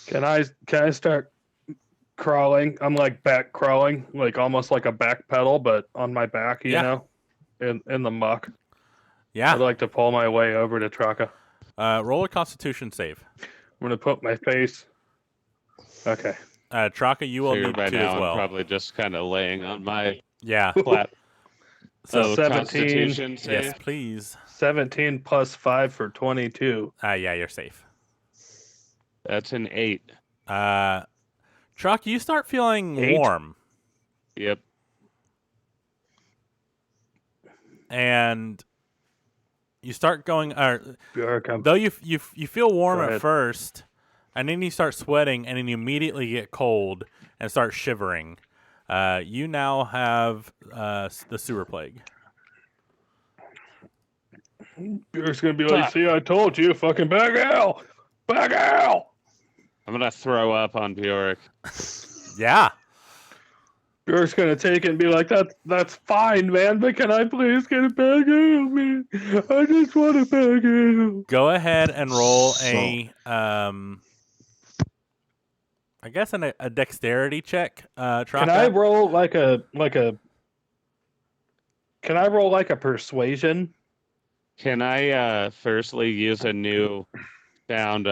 Can I start crawling? I'm like back crawling, like almost like a back pedal, but on my back, you Yeah. know, in the muck. Yeah. I'd like to pull my way over to Traka. Roll a Constitution save. I'm gonna put my face. Okay. Traka, you will Figure need by to now as well. I'm probably just kind of laying on my Yeah. flat. So 17. Constitution save. yes, please. 17 plus 5 for 22. Yeah, you're safe. That's an 8. Truck, you start feeling 8? warm, Yep. and you start going. Bjork, Though you feel warm Go at ahead. first, and then you start sweating, and then you immediately get cold and start shivering. You now have the sewer plague. Bjork's gonna be like, see, I told you, fucking back out! Back out! I'm gonna throw up on Bjork. Yeah. Bjork's gonna take it and be like, that's fine, man, but can I please get it back out, man? I just want it back out. Go ahead and roll a I guess a dexterity check. Traka. Can I roll like a Can I roll like a persuasion? Can I firstly use a new found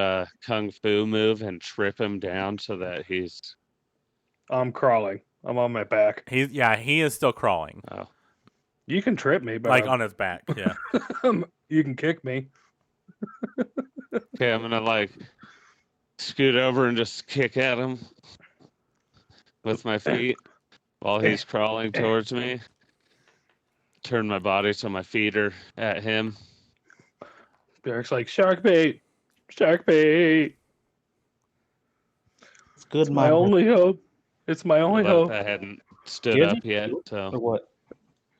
kung fu move and trip him down so that he's I'm crawling. I'm on my back. He is still crawling. oh You can trip me, but Like on his back, yeah. you can kick me. okay? I'm gonna like scoot over and just kick at him with my feet while he's crawling towards me. Turn my body so my feet are at him. Derek's like, shark bait. Shark bait. It's good, It's my only hope. It's my only But hope. I hadn't stood Do you have up yet, so Or what?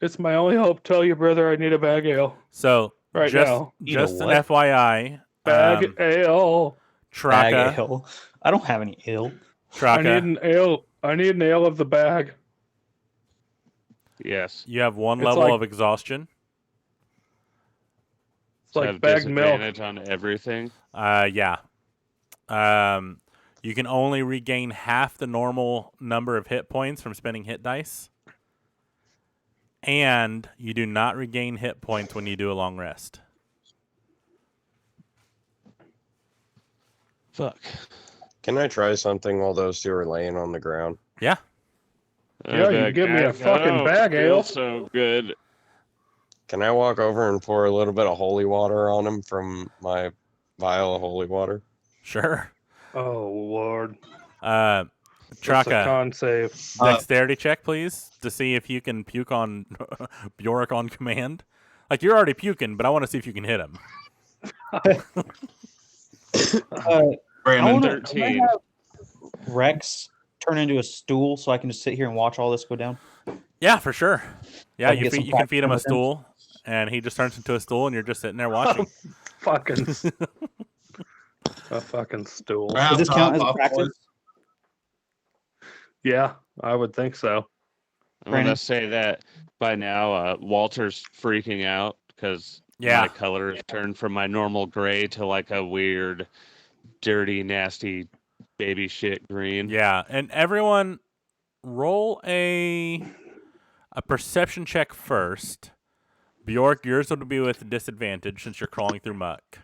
It's my only hope. Tell your brother I need a bag ale. So Right just, now. just an what? FYI, Bag ale. Bag Traka, ale. I don't have any ale. I need Traka, an ale. I need an ale of the bag. yes. you have one It's level like- of exhaustion. It's So I like have bagged milk. disadvantage on everything. Yeah. You can only regain half the normal number of hit points from spending hit dice. And you do not regain hit points when you do a long rest. Fuck. Can I try something while those two are laying on the ground? Yeah. Yeah, you give me a fucking bag ale. Feels so good. Can I walk over and pour a little bit of holy water on them from my vial of holy water? Sure. Oh, Lord. Uh, That's a Traka, con save. dexterity check, please, to see if you can puke on Bjork on command. Like, you're already puking, but I want to see if you can hit him. Brandon, I wanna 13. have Rex turn into a stool so I can just sit here and watch all this go down. Yeah, for sure. Yeah, I can get some you can feed him a practice with him. stool, and he just turns into a stool, and you're just sitting there watching. Fucking. A fucking stool. Does this count as a practice? Yeah, I would think so. I'm Brandon? gonna say that by now, Walter's freaking out because Yeah. my color has turned from my normal gray to like a weird, dirty, nasty, baby shit green. Yeah, and everyone, roll a perception check first. Bjork, yours would be with disadvantage since you're crawling through muck.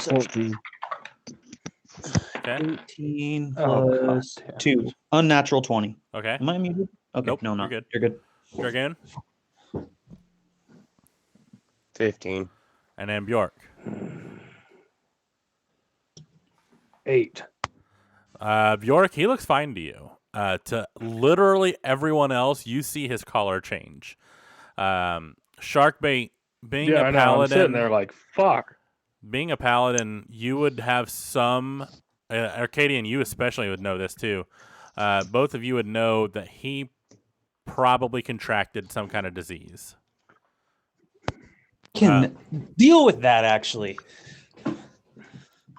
14. Okay. 18 Oh, plus God damn. 2. Unnatural 20. Okay. Am I muted? Okay, Nope, no, you're not. good. You're good. Dragoon, 15. and then Bjork. 8. Bjork, he looks fine to you. To literally everyone else, you see his color change. Sharkbait, being Yeah, a I know. I'm sitting paladin, there like, fuck. being a paladin, you would have some. Arcadian, you especially would know this too. Both of you would know that he probably contracted some kind of disease. Can deal with that, actually.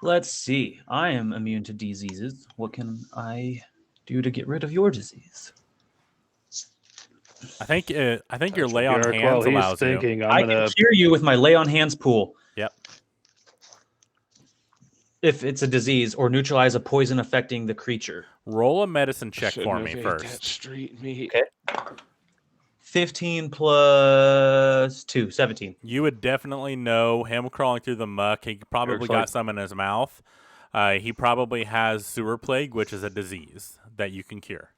Let's see. I am immune to diseases. What can I do to get rid of your disease? I think your That's lay on Bjork, hands while he's allows you. thinking, I I'm gonna. can cure you with my lay on hands pool. Yep. if it's a disease, or neutralize a poison affecting the creature. Roll a medicine check Shouldn't for have me ate first. That street meat. Okay. 15 plus 2, 17. You would definitely know him crawling through the muck. He probably Looks got like- some in his mouth. He probably has sewer plague, which is a disease that you can cure.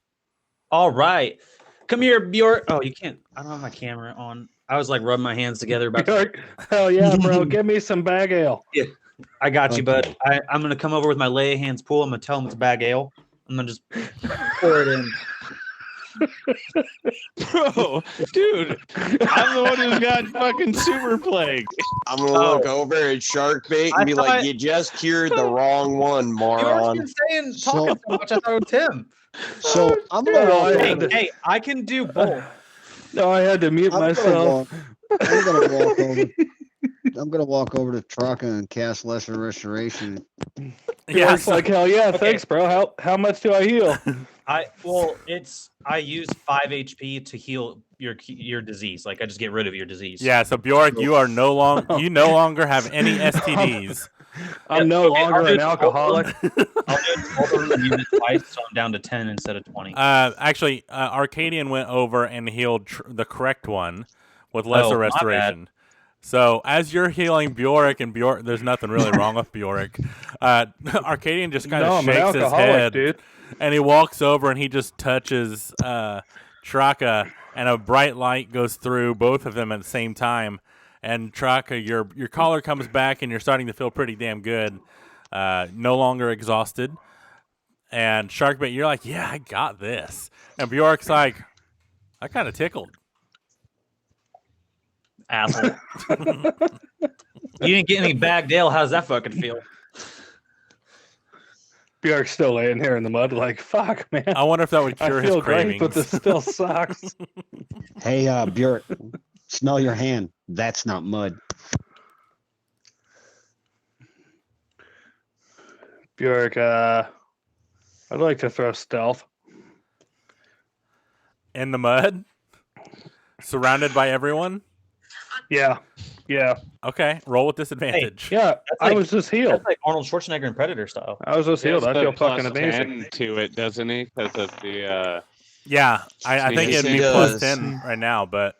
All right. Come here, Bjork. Oh, you can't. I don't have my camera on. I was like rubbing my hands together. About Bjork, hell yeah, bro. Give me some bag ale. I got you, Okay. bud. I'm going to come over with my lay hands pool. I'm going to tell him it's a bag ale. I'm going to just pour it in. Bro, dude, I'm the one who's got fucking super plague. I'm gonna look over at Sharkbait and I be thought- like, "You just cured the wrong one, moron." Bjork's been talking so much. I thought it was him. So I'm gonna walk Yeah, over. Hey, I can do both. No, I had to mute I'm myself. gonna walk over. I'm gonna walk over to Traka and cast Lesser Restoration. Yeah, Bjork's like, hell yeah, Okay. thanks, bro. How much do I heal? I use 5 HP to heal your disease. Like I just get rid of your disease. yeah. So Bjork, you are no longer have any STDs. I'm no longer an alcoholic. I'll do both of them and use it twice, so I'm down to 10 instead of 20. Actually, Arcadian went over and healed the correct one with Lesser my bad. Restoration. So as you're healing Bjork, there's nothing really wrong with Bjork. Arcadian just kind No, of I'm an shakes his alcoholic, head, dude. and he walks over and he just touches Traka, and a bright light goes through both of them at the same time. And Traka, your collar comes back, and you're starting to feel pretty damn good. No longer exhausted. And Sharkbait, you're like, yeah, I got this. And Bjork's like, I kind of tickled. Asshole. You didn't get any bagged ale. How does that fucking feel? Bjork's still laying here in the mud, like, fuck, man. I wonder if that would I cure his feel great, cravings. but this still sucks. Hey, Bjork, smell your hand. That's not mud. Bjork, I'd like to throw stealth. In the mud? Surrounded by everyone? Yeah. Okay, roll with disadvantage. Yeah, I like- was just healed. That's like Arnold Schwarzenegger in Predator style. I was just healed. I He has feel the fucking plus amazing. 10 to it, doesn't he? Because of the Yeah, I think Yes, it'd he be plus does. 10 right now, but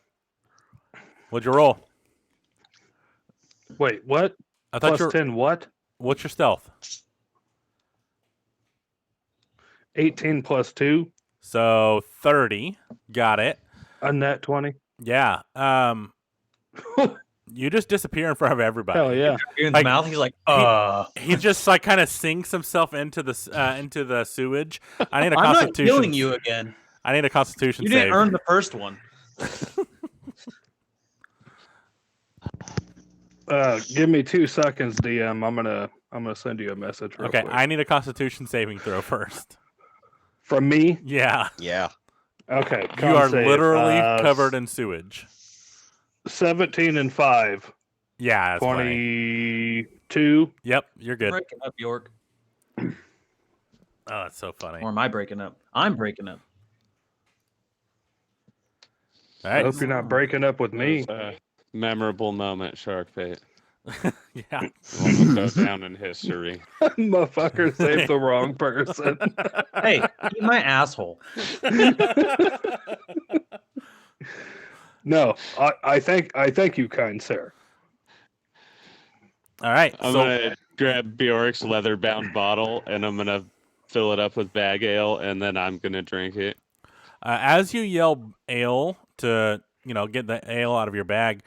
what'd you roll? Wait, what? I thought Plus you were, 10 what? what's your stealth? 18 plus 2, So 30. Got it. a net 20. Yeah. You just disappear in front of everybody. Hell yeah. In his Like, mouth, he's like, He just like kind of sinks himself into the sewage. I need a I'm not constitution. killing you again. I need a constitution You save. didn't earn the first one. Give me 2 seconds, DM. I'm gonna send you a message. Real Okay, quick. I need a constitution saving throw first. From me. Yeah. Yeah. Okay. You are con save. literally covered in sewage. 17 and 5. Yeah, that's funny. 22. Yep, you're good. Breaking up, York. Oh, that's so funny. Or am I breaking up? I'm breaking up. All I right. hope you're not breaking up with me. It was a memorable moment, Sharkbait. Yeah. Will go down in history. Motherfucker saved the wrong person. Hey, eat my asshole. No, I thank you, kind sir. All right. I'm So gonna grab Bjork's leather-bound bottle and I'm gonna fill it up with bag ale, and then I'm gonna drink it. as you yell ale to get the ale out of your bag,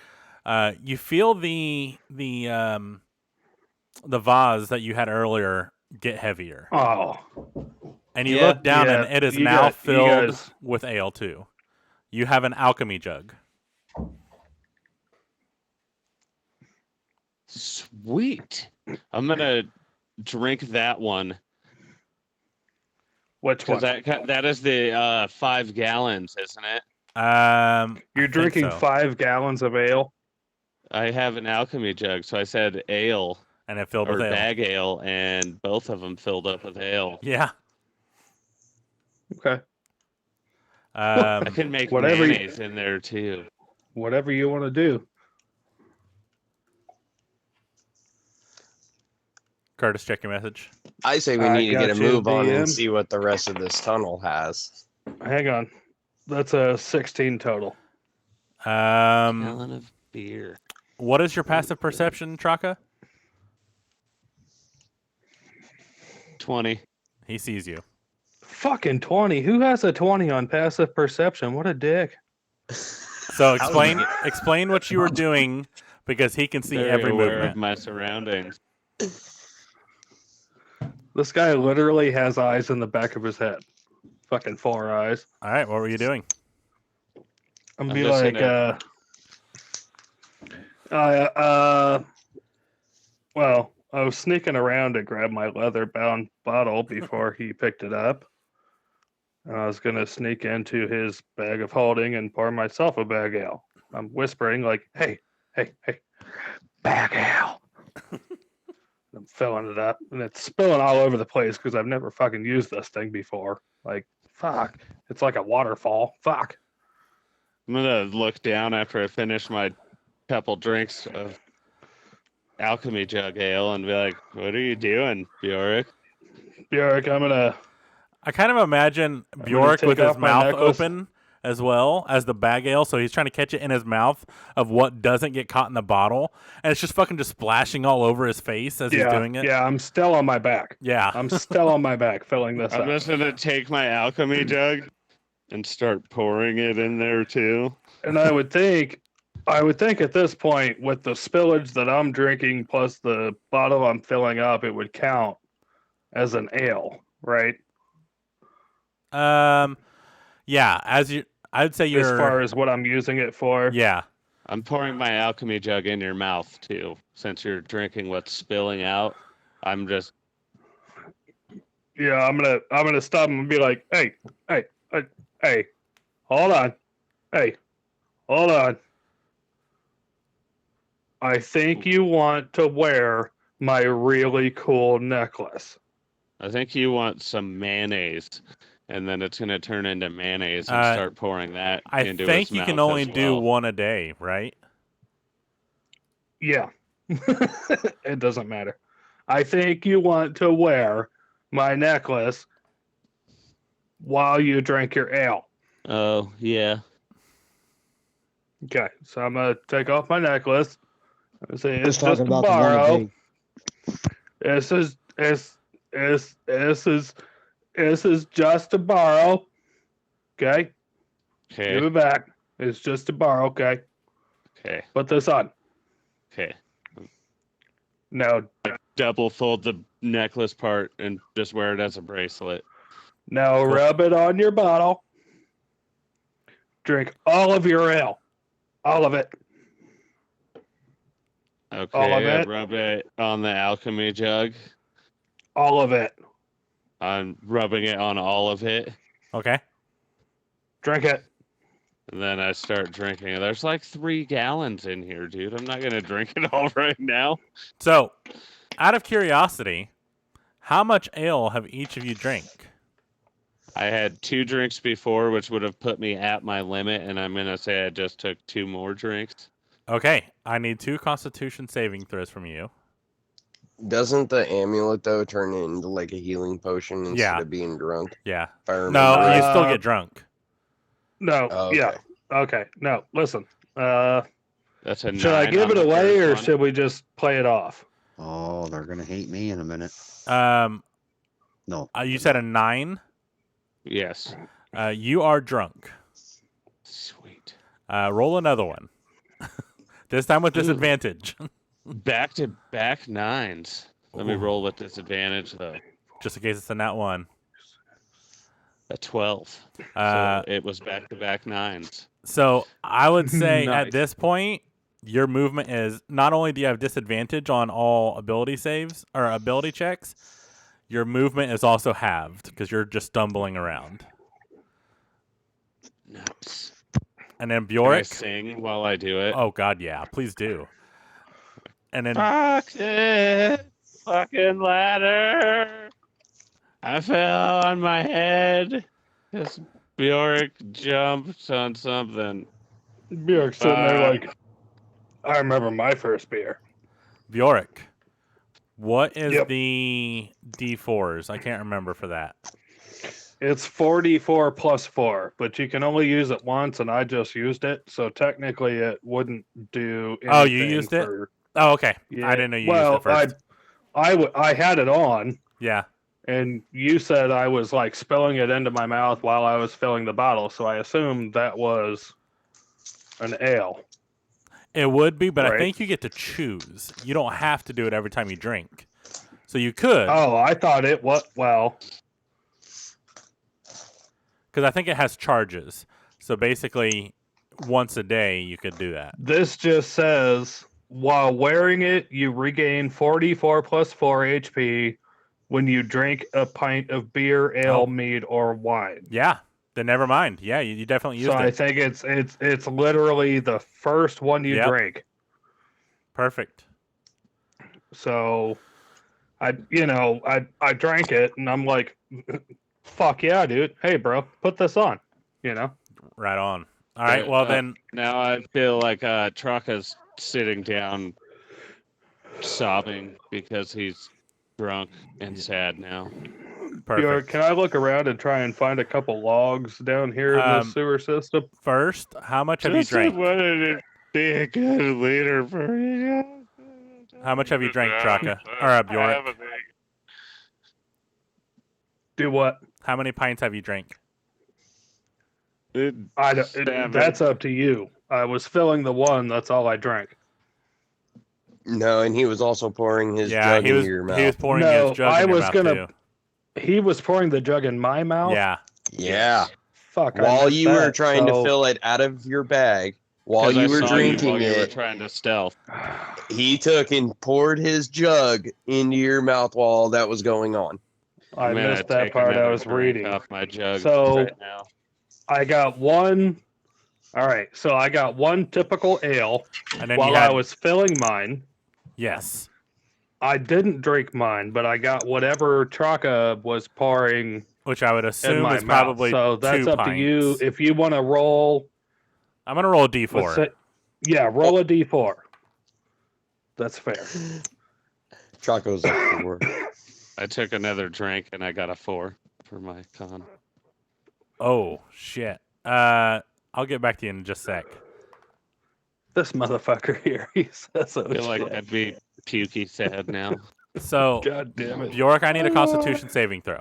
you feel the vase that you had earlier get heavier, Oh, and you Yeah. look down Yeah, and it is you now guys- you filled guys- with ale too. You have an alchemy jug. Sweet. I'm gonna drink that one which one? because that is the 5 gallons, isn't it? You're think drinking so. 5 gallons of ale. I have an alchemy jug, so I said ale And it filled or with ale. bag ale, and both of them filled up with ale. Yeah. Okay, I can make Whatever you- mayonnaise in there too. whatever you want to do. Curtis, check your message. I say we I need to get a got you, move on and DM. see what the rest of this tunnel has. Hang on. That's a 16 total. Gallon of beer. What is your passive perception, Traka? 20. He sees you. Fucking 20. Who has a 20 on passive perception? What a dick. So explain what you were doing because he can see Very every aware movement. of my surroundings. This guy literally has eyes in the back of his head. Fucking 4 eyes. All right, what were you doing? I'm I'm be just like, well, I was sneaking around to grab my leather-bound bottle before he picked it up. I was gonna sneak into his bag of holding and pour myself a bag ale. I'm whispering like, "Hey, bag ale." I'm filling it up, and it's spilling all over the place because I've never fucking used this thing before. Like, fuck, it's like a waterfall. Fuck. I'm gonna look down after I finish my couple drinks of alchemy jug ale and be like, "What are you doing, Bjork?" Bjork, I kind of imagine gonna Bjork take with his off my mouth necklace. open as well as the bag ale, so he's trying to catch it in his mouth of what doesn't get caught in the bottle, and it's just fucking just splashing all over his face as he's doing it. Yeah, I'm still on my back. Yeah. I'm still on my back filling this I'm up. just gonna take my alchemy jug and start pouring it in there too. And I would think at this point, with the spillage that I'm drinking plus the bottle I'm filling up, it would count as an ale, right? Yeah, I'd say you're As far as what I'm using it for. Yeah. I'm pouring my alchemy jug in your mouth too, since you're drinking what's spilling out. I'm just Yeah, I'm gonna stop him and be like, hey, hold on. Hey, hold on. I think you want to wear my really cool necklace. I think you want some mayonnaise, and then it's gonna turn into mayonnaise and start pouring that I into his think you can mouth only as do well. one a day, right? Yeah. It doesn't matter. I think you want to wear my necklace while you drink your ale. Oh, yeah. Okay, so I'm gonna take off my necklace. I say it's Just just talking a about the one a borrow. day. This is just a borrow. Okay, give Okay. it back. It's just a borrow. Okay, Okay. put this on. Okay. Now, Double fold the necklace part and just wear it as a bracelet. now rub it on your bottle. Drink all of your ale. All of it. Okay. All of I it? rub it on the alchemy jug. All of it. I'm rubbing it on all of it. Okay. Drink it. And then I start drinking it. There's like 3 gallons in here, dude. I'm not gonna drink it all right now. So, out of curiosity, how much ale have each of you drank? I had 2 drinks before, which would have put me at my limit, and I'm gonna say I just took 2 more drinks. Okay, I need 2 Constitution saving throws from you. Doesn't the amulet though turn it into like a healing potion instead Yeah. of being drunk? Yeah. If I remember No, right. you still get drunk. No. Oh, Yeah. okay. Okay. No. Listen. That's a 9 Should I give on it the away first or one. should we just play it off? Oh, they're gonna hate me in a minute. No. You said a 9. Yes. You are drunk. Sweet. Roll another one. This time with disadvantage. Back-to-back 9s. Let me Ooh. roll with disadvantage though. Just in case it's a nat 1. A 12. Uh, So it was back-to-back 9s. So I would say Nice. at this point, your movement is not only do you have disadvantage on all ability saves or ability checks, your movement is also halved because you're just stumbling around. Nice. And then Can I Bjork. sing while I do it? Oh God, yeah, please do. And then Fuck this fucking ladder. I fell on my head. This Bjork jumped on something. Bjork's sitting there like, I remember my first beer. Bjork, What is Yep. the D4s? I can't remember for that. It's 4d4 plus 4, but you can only use it once, and I just used it, so technically it wouldn't do anything. Oh, you used it? for, Oh, okay. Yeah, I didn't know you used it first. I had it on, Yeah. and you said I was like spilling it into my mouth while I was filling the bottle, so I assumed that was an ale. It would be, but I Right. think you get to choose. You don't have to do it every time you drink. So you could. Oh, I thought it was, well, Because I think it has charges. So basically, once a day, you could do that. this just says, while wearing it, you regain 44 plus 4 HP when you drink a pint of beer, ale, Oh. mead, or wine. Yeah. Then never mind. Yeah, you definitely used So I it. think it's literally the first one you Yep. drink. Perfect. So I drank it and I'm like, fuck yeah, dude. Hey, bro, put this on. Right on. All right. Well, then. Now I feel like Traka's sitting down, sobbing because he's drunk and sad now. Perfect. Can I look around and try and find a couple logs down here in the sewer system? First, how much have you drank? wanted to be a good leader for you. How much have you drank, Traka? Or Bjork? Do what? How many pints have you drank? That's up to you. I was filling the one. That's all I drank. No, and he was also pouring his Yeah, jug he was into your mouth. he was pouring his jug in your mouth too. He was pouring the jug in my mouth. Yeah. Yeah. Fuck. While you were trying to fill it out of your bag, while you were drinking you were it, trying to stealth. he took and poured his jug into your mouth while that was going on. I I'm gonna missed that take part. I another was drink reading. off my jug So right now. I got one. All right. So I got one typical ale And then while you had, I was filling mine. Yes. I didn't drink mine, but I got whatever Traka was pouring Which I would in assume my is mouth. probably So that's 2 up to you. pints. If you want to roll, I'm gonna roll a let's D4. say, yeah, roll a d4. That's fair. Choco's up 4. I took another drink and I got a 4 for my con. Oh shit. I'll get back to you in just a sec. This motherfucker here, he says, "Oh I feel like shit." I'd be pukey sad now. So, God damn it. Bjork, I need a Constitution saving throw.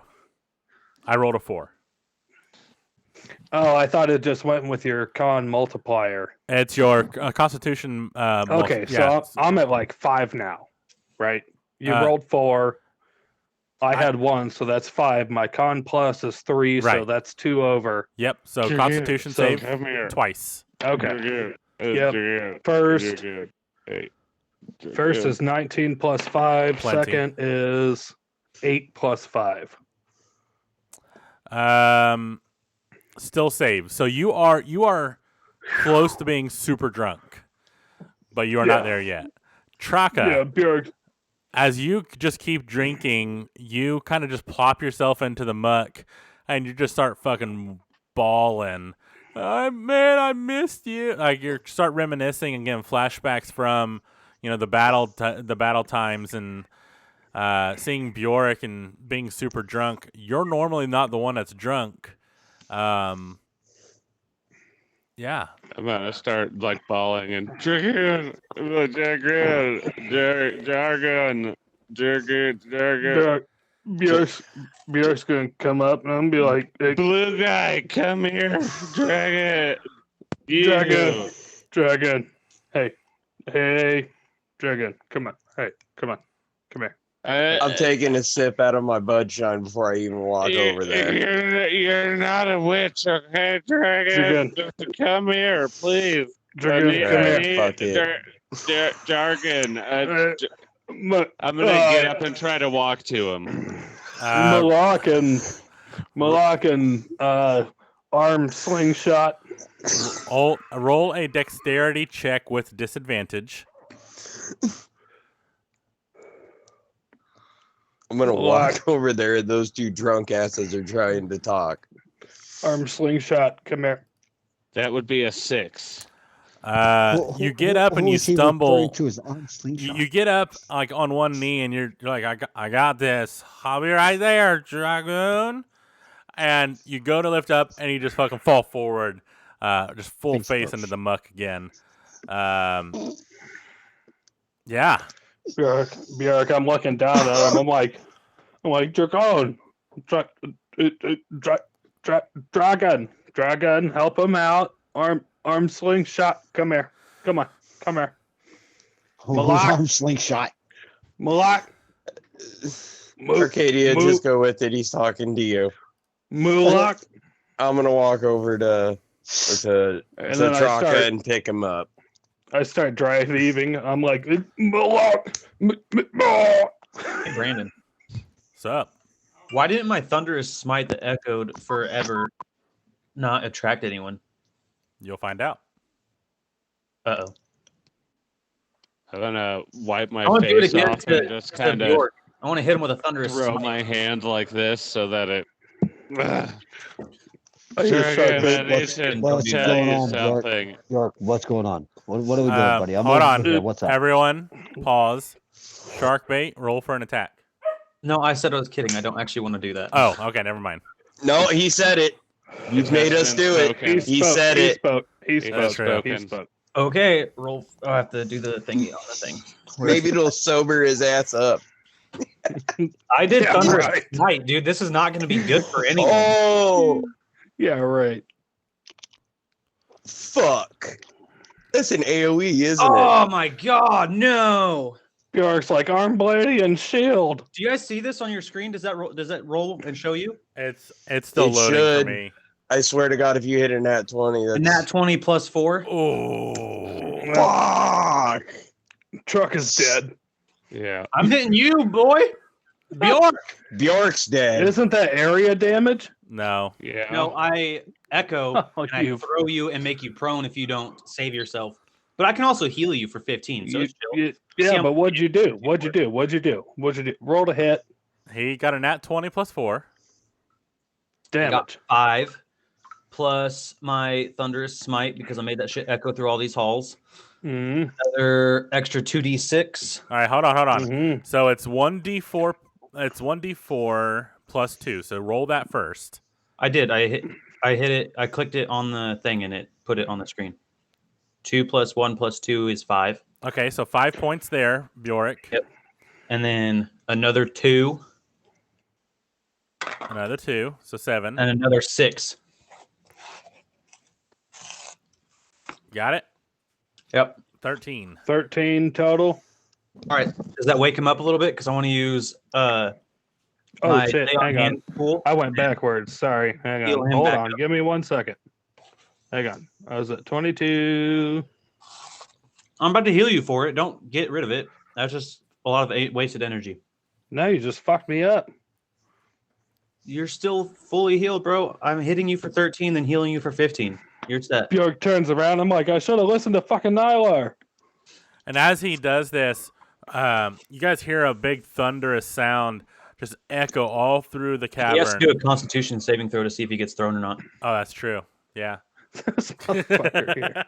I rolled a 4. Oh, I thought it just went with your con multiplier. It's your Constitution. Okay, so I'm at like 5 now, right? You rolled 4. I had 1, so that's 5. My con plus is 3, so Right. that's 2 over. Yep. So You're Constitution good. save Come here. twice. Okay. You're good. Yep. You're good. First, You're good. Hey. You're first good. is 19 plus 5. Plenty. Second is 8 plus 5. Still save. So you are close to being super drunk, but you are not there yet. Traka, Yeah, Bjork. as you just keep drinking, you kind of just plop yourself into the muck, and you just start fucking bawling. Man, I missed you. Like you start reminiscing and getting flashbacks from, the battle times and seeing Bjork and being super drunk. You're normally not the one that's drunk. Yeah. I'm gonna start like bawling and jargon. Bjork's gonna come up and I'm gonna be like, hey, Blue guy, come here, dragon. Dragon. Hey, Dragon, come on. Hey, come on. Come here. I'm taking a sip out of my bud shine before I even walk over there. You're not a witch, okay, dragon? Come here, please. Dragon, come here. Fuck it. Jargon. I'm gonna get up and try to walk to him. Malak and arm slingshot. Roll a dexterity check with disadvantage. I'm gonna walk over there and those 2 drunk asses are trying to talk. Arm slingshot, come here. That would be a 6. You get up and who you is he referring stumble. to his arm slingshot? You get up like on one knee and you're like, I got this. I'll be right there, Dragoon. And you go to lift up and you just fucking fall forward, just full face into the muck again. Yeah. Bjork, I'm looking down at him. I'm like, Dragon, Dragon, help him out. Arm slingshot. Come here. Come here. Who's Malak. arm slingshot? Malak. Arcadia, just go with it. He's talking to you. Mulak. I'm gonna walk over to Traka and pick him up. I start dry heaving. I'm like, Mulak. Mulak. Hey, Brandon. What's up? Why didn't my thunderous smite that echoed forever not attract anyone? You'll find out. Uh-oh. I'm gonna wipe my I want to do it face again off and just kind of Bjork. I want to hit him with a thunderous throw smite. my hand like this so that it. What's Dragon, what's tell going you on, Bjork? something. Bjork, what's going on? What are we doing, buddy? I'm Hold over on. here. What's up? Everyone, pause. Shark bait, roll for an attack. No, I said I was kidding. I don't actually want to do that. Oh, okay, never mind. No, he said it. You've made us do it. He said it. He spoke. Okay, roll. I have to do the thingy on the thing. Maybe it'll sober his ass up. I did Yeah, thunderous right. smite, dude. This is not going to be good for anyone. Oh, Yeah, right. fuck. That's an AoE, isn't Oh it? my god, no! Bjork's like arm blade and shield. Do you guys see this on your screen? Does that roll and show you? It's still It loading should. for me. I swear to God, if you hit a nat 20, that's... A nat 20 plus 4. Oh, Fuck! Truck is dead. Yeah. I'm hitting you, boy. Bjork. Bjork's dead. Isn't that area damage? no. Yeah. No, I echo Oh, and I you- throw you and make you prone if you don't save yourself. But I can also heal you for 15. So it's chill. Yeah, See, but what'd you do? What'd you do? Roll to hit. He got a nat 20 plus 4. I got Damage. 5 plus my thunderous smite because I made that shit echo through all these halls. Mm-hmm. Another extra 2d6. All right, hold on. Mm-hmm. So it's 1d4. It's 1d4 plus 2. So roll that first. I did. I hit it. I clicked it on the thing and it put it on the screen. 2 plus 1 plus 2 is 5. Okay, so 5 points there, Bjork. Yep. And then another 2 Another 2, so 7. and another 6. Got it? Yep. 13. 13 total. All right. Does that wake him up a little bit? Because I want to use Oh my shit! lay on Hang on. hand pool. I went backwards. Sorry. Hang Heal on. him Hold back on. up. Give me 1 second. Hang on. I was at 22. I'm about to heal you for it. Don't get rid of it. That's just a lot of wasted energy. Now you just fucked me up. You're still fully healed, bro. I'm hitting you for 13, then healing you for 15. You're set. Bjork turns around. I'm like, I should have listened to fucking Nylar. And as he does this, you guys hear a big thunderous sound just echo all through the cavern. He has to do a Constitution saving throw to see if he gets thrown or not. Oh, that's true. Yeah. This motherfucker here.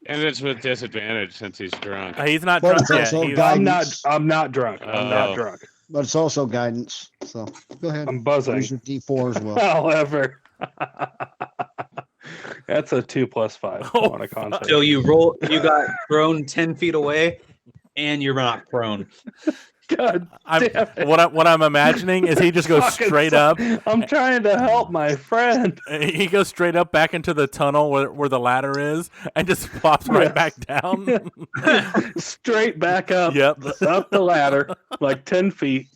And it's with disadvantage since he's drunk. He's not But drunk it's yet. also He's, guidance. I'm not drunk. I'm not Oh. drunk. But it's also guidance. So go ahead. I'm buzzing. Use your D4 as well. However, that's a 2 plus 5 Oh, on a concept. So you got thrown 10 feet away, and you're not prone. God damn it. what I'm imagining is he just goes Fucking straight up. I'm trying to help my friend. He goes straight up back into the tunnel where the ladder is and just flops right back down. Straight back up. Yep. Up the ladder, like 10 feet.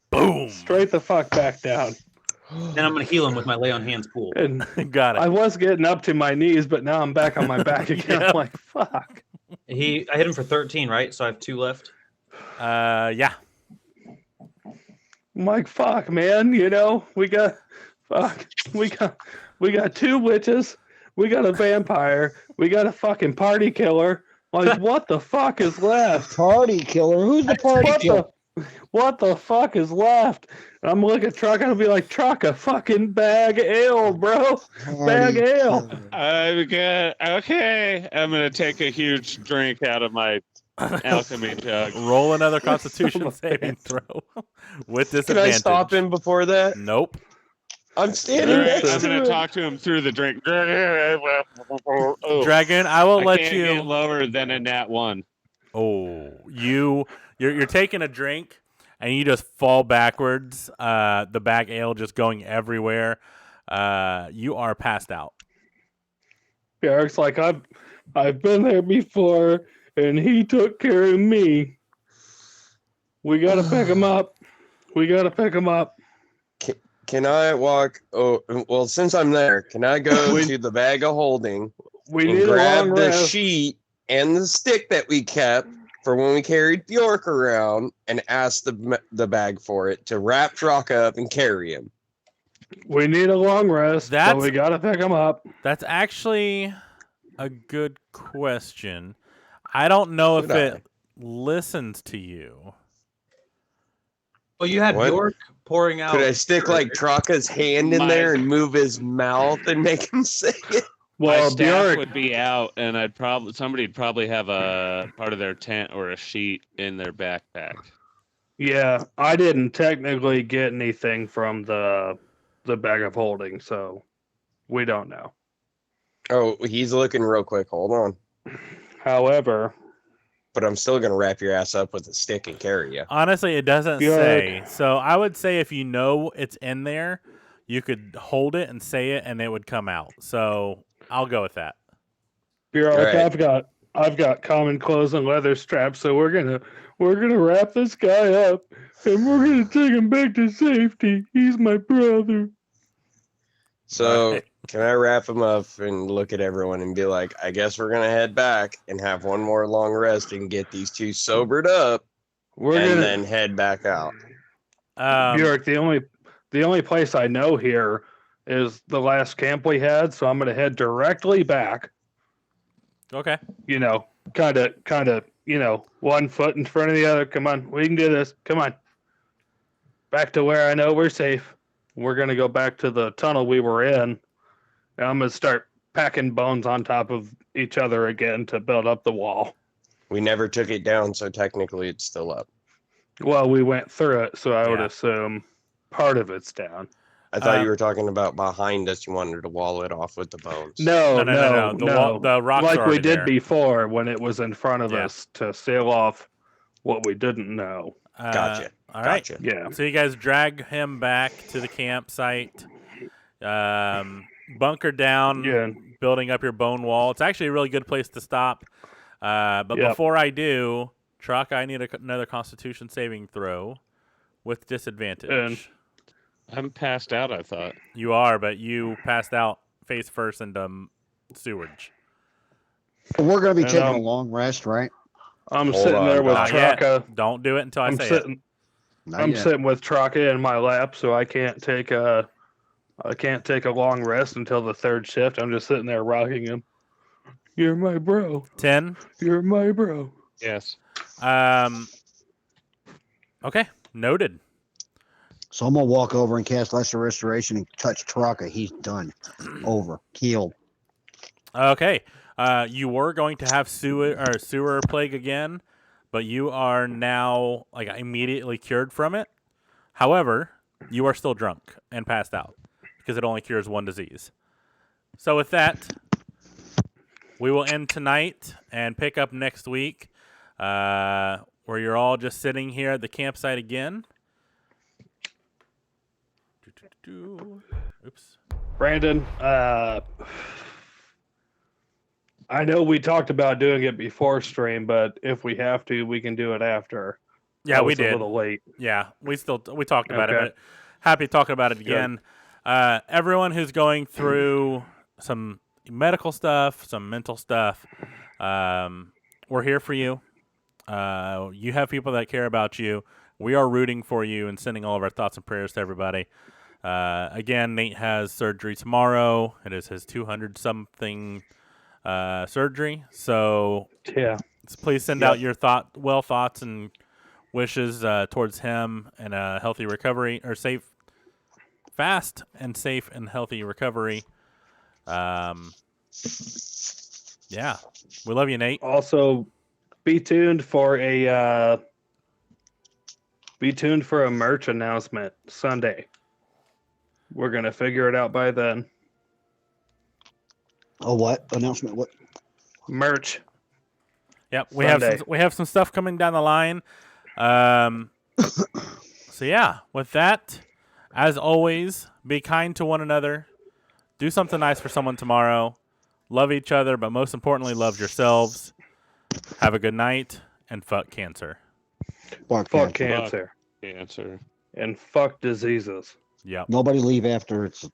Boom. Straight the fuck back down. Then I'm going to heal him with my lay on hands pool. And Got I it. was getting up to my knees, but now I'm back on my back again. Yep. I'm like, fuck. I hit him for 13, right? So I have 2 left. Yeah. I'm like, fuck, man. You know, we got 2 witches. We got a vampire. We got a fucking party killer. Like, what the fuck is left? Party killer. Who's the party What killer? what the fuck is left? And I'm looking at Truck and I'll be like, Truck, a fucking bag ale, bro. Bag ale. I'm good. Okay, I'm gonna take a huge drink out of my alchemy jug. Roll another Constitution saving throw with Can disadvantage. I stop him before that? Nope. I'm All standing right, next I'm to gonna him. talk to him through the drink. Oh, Dragon, I will I let can't you. get lower than a nat 1. Oh, you're taking a drink and you just fall backwards. The bag ale just going everywhere. You are passed out. Eric's like, I've been there before, and he took care of me. We gotta pick him up. We gotta pick him up. Can I walk? Oh, well, since I'm there, can I go to the bag of holding We and need a long grab the rest. sheet and the stick that we kept for when we carried Bjork around and ask the bag for it to wrap Trock up and carry him? We need a long rest, but That's- we gotta pick him up. That's actually a good question. I don't know if Should it listens to you. Well, you had What? Bjork pouring out. Could I stick like Traka's hand in My- there and move his mouth and make him say it? My Well, staff Bjork, would be out, and somebody'd probably have a part of their tent or a sheet in their backpack. yeah, I didn't technically get anything from the bag of holding, so we don't know. Oh, he's looking real quick. Hold on. However, But I'm still gonna wrap your ass up with a stick and carry you. Honestly, it doesn't Bjork. say. So I would say if you know it's in there, you could hold it and say it, and it would come out. So I'll go with that. Bjork, Right. I've got common clothes and leather straps, so we're gonna wrap this guy up and we're gonna take him back to safety. He's my brother. So Right. can I wrap him up and look at everyone and be like, I guess we're gonna head back and have one more long rest and get these two sobered up We're and gonna then head back out. Bjork, the only place I know here is the last camp we had, so I'm gonna head directly back. Okay. You know, kind of, you know, one foot in front of the other. Come on, we can do this. Come on. Back to where I know we're safe. We're going to go back to the tunnel we were in. And I'm going to start packing bones on top of each other again to build up the wall. We never took it down, so technically it's still up. Well, we went through it, so I would Yeah. assume part of it's down. I thought Um, you were talking about behind us. You wanted to wall it off with the bones. No. The rocks Like are we already did there. before when it was in front of Yeah. us to sail off what we didn't know. Gotcha. All right. Gotcha. Yeah. So you guys drag him back to the campsite, bunker down, Yeah. building up your bone wall. It's actually a really good place to stop. But Yep. before I do, Truck, I need another Constitution saving throw with disadvantage. And- I'm passed out, I thought. You are, but you passed out face first into sewage. We're going to be And, taking a long rest, right? I'm Hold sitting on, there with Not yet. Traka. Don't do it until I I'm say it. sitting. Not I'm yet. sitting with Traka in my lap, so I can't take a long rest until the third shift. I'm just sitting there rocking him. You're my bro. 10. You're my bro. Yes. Okay, noted. So I'm going to walk over and cast Lesser Restoration and touch Traka. He's done. Over. Healed. Okay. You were going to have sewer plague again, but you are now like immediately cured from it. However, you are still drunk and passed out because it only cures one disease. So with that, we will end tonight and pick up next week, where you're all just sitting here at the campsite again. Oops. Brandon, I know we talked about doing it before stream, but if we have to, we can do it after. Yeah, I we was did. A little late. Yeah, we talked about it, Okay. but happy talking about it again. Everyone who's going through some medical stuff, some mental stuff, we're here for you. You have people that care about you. We are rooting for you and sending all of our thoughts and prayers to everybody. Again, Nate has surgery tomorrow. It is his 200-something surgery. So Yeah. please send out your thoughts and wishes towards him and a healthy recovery, or fast and safe and healthy recovery. Yeah, we love you, Nate. Also, be tuned for a merch announcement Sunday. We're gonna figure it out by then. Oh, what announcement? What? Merch. Yep, we Sunday. have some stuff coming down the line. So yeah, with that, as always, be kind to one another. Do something nice for someone tomorrow. Love each other, but most importantly, love yourselves. Have a good night, and fuck cancer. Fuck Fuck cancer. cancer. Cancer. And fuck diseases. Yep. Nobody leave after it's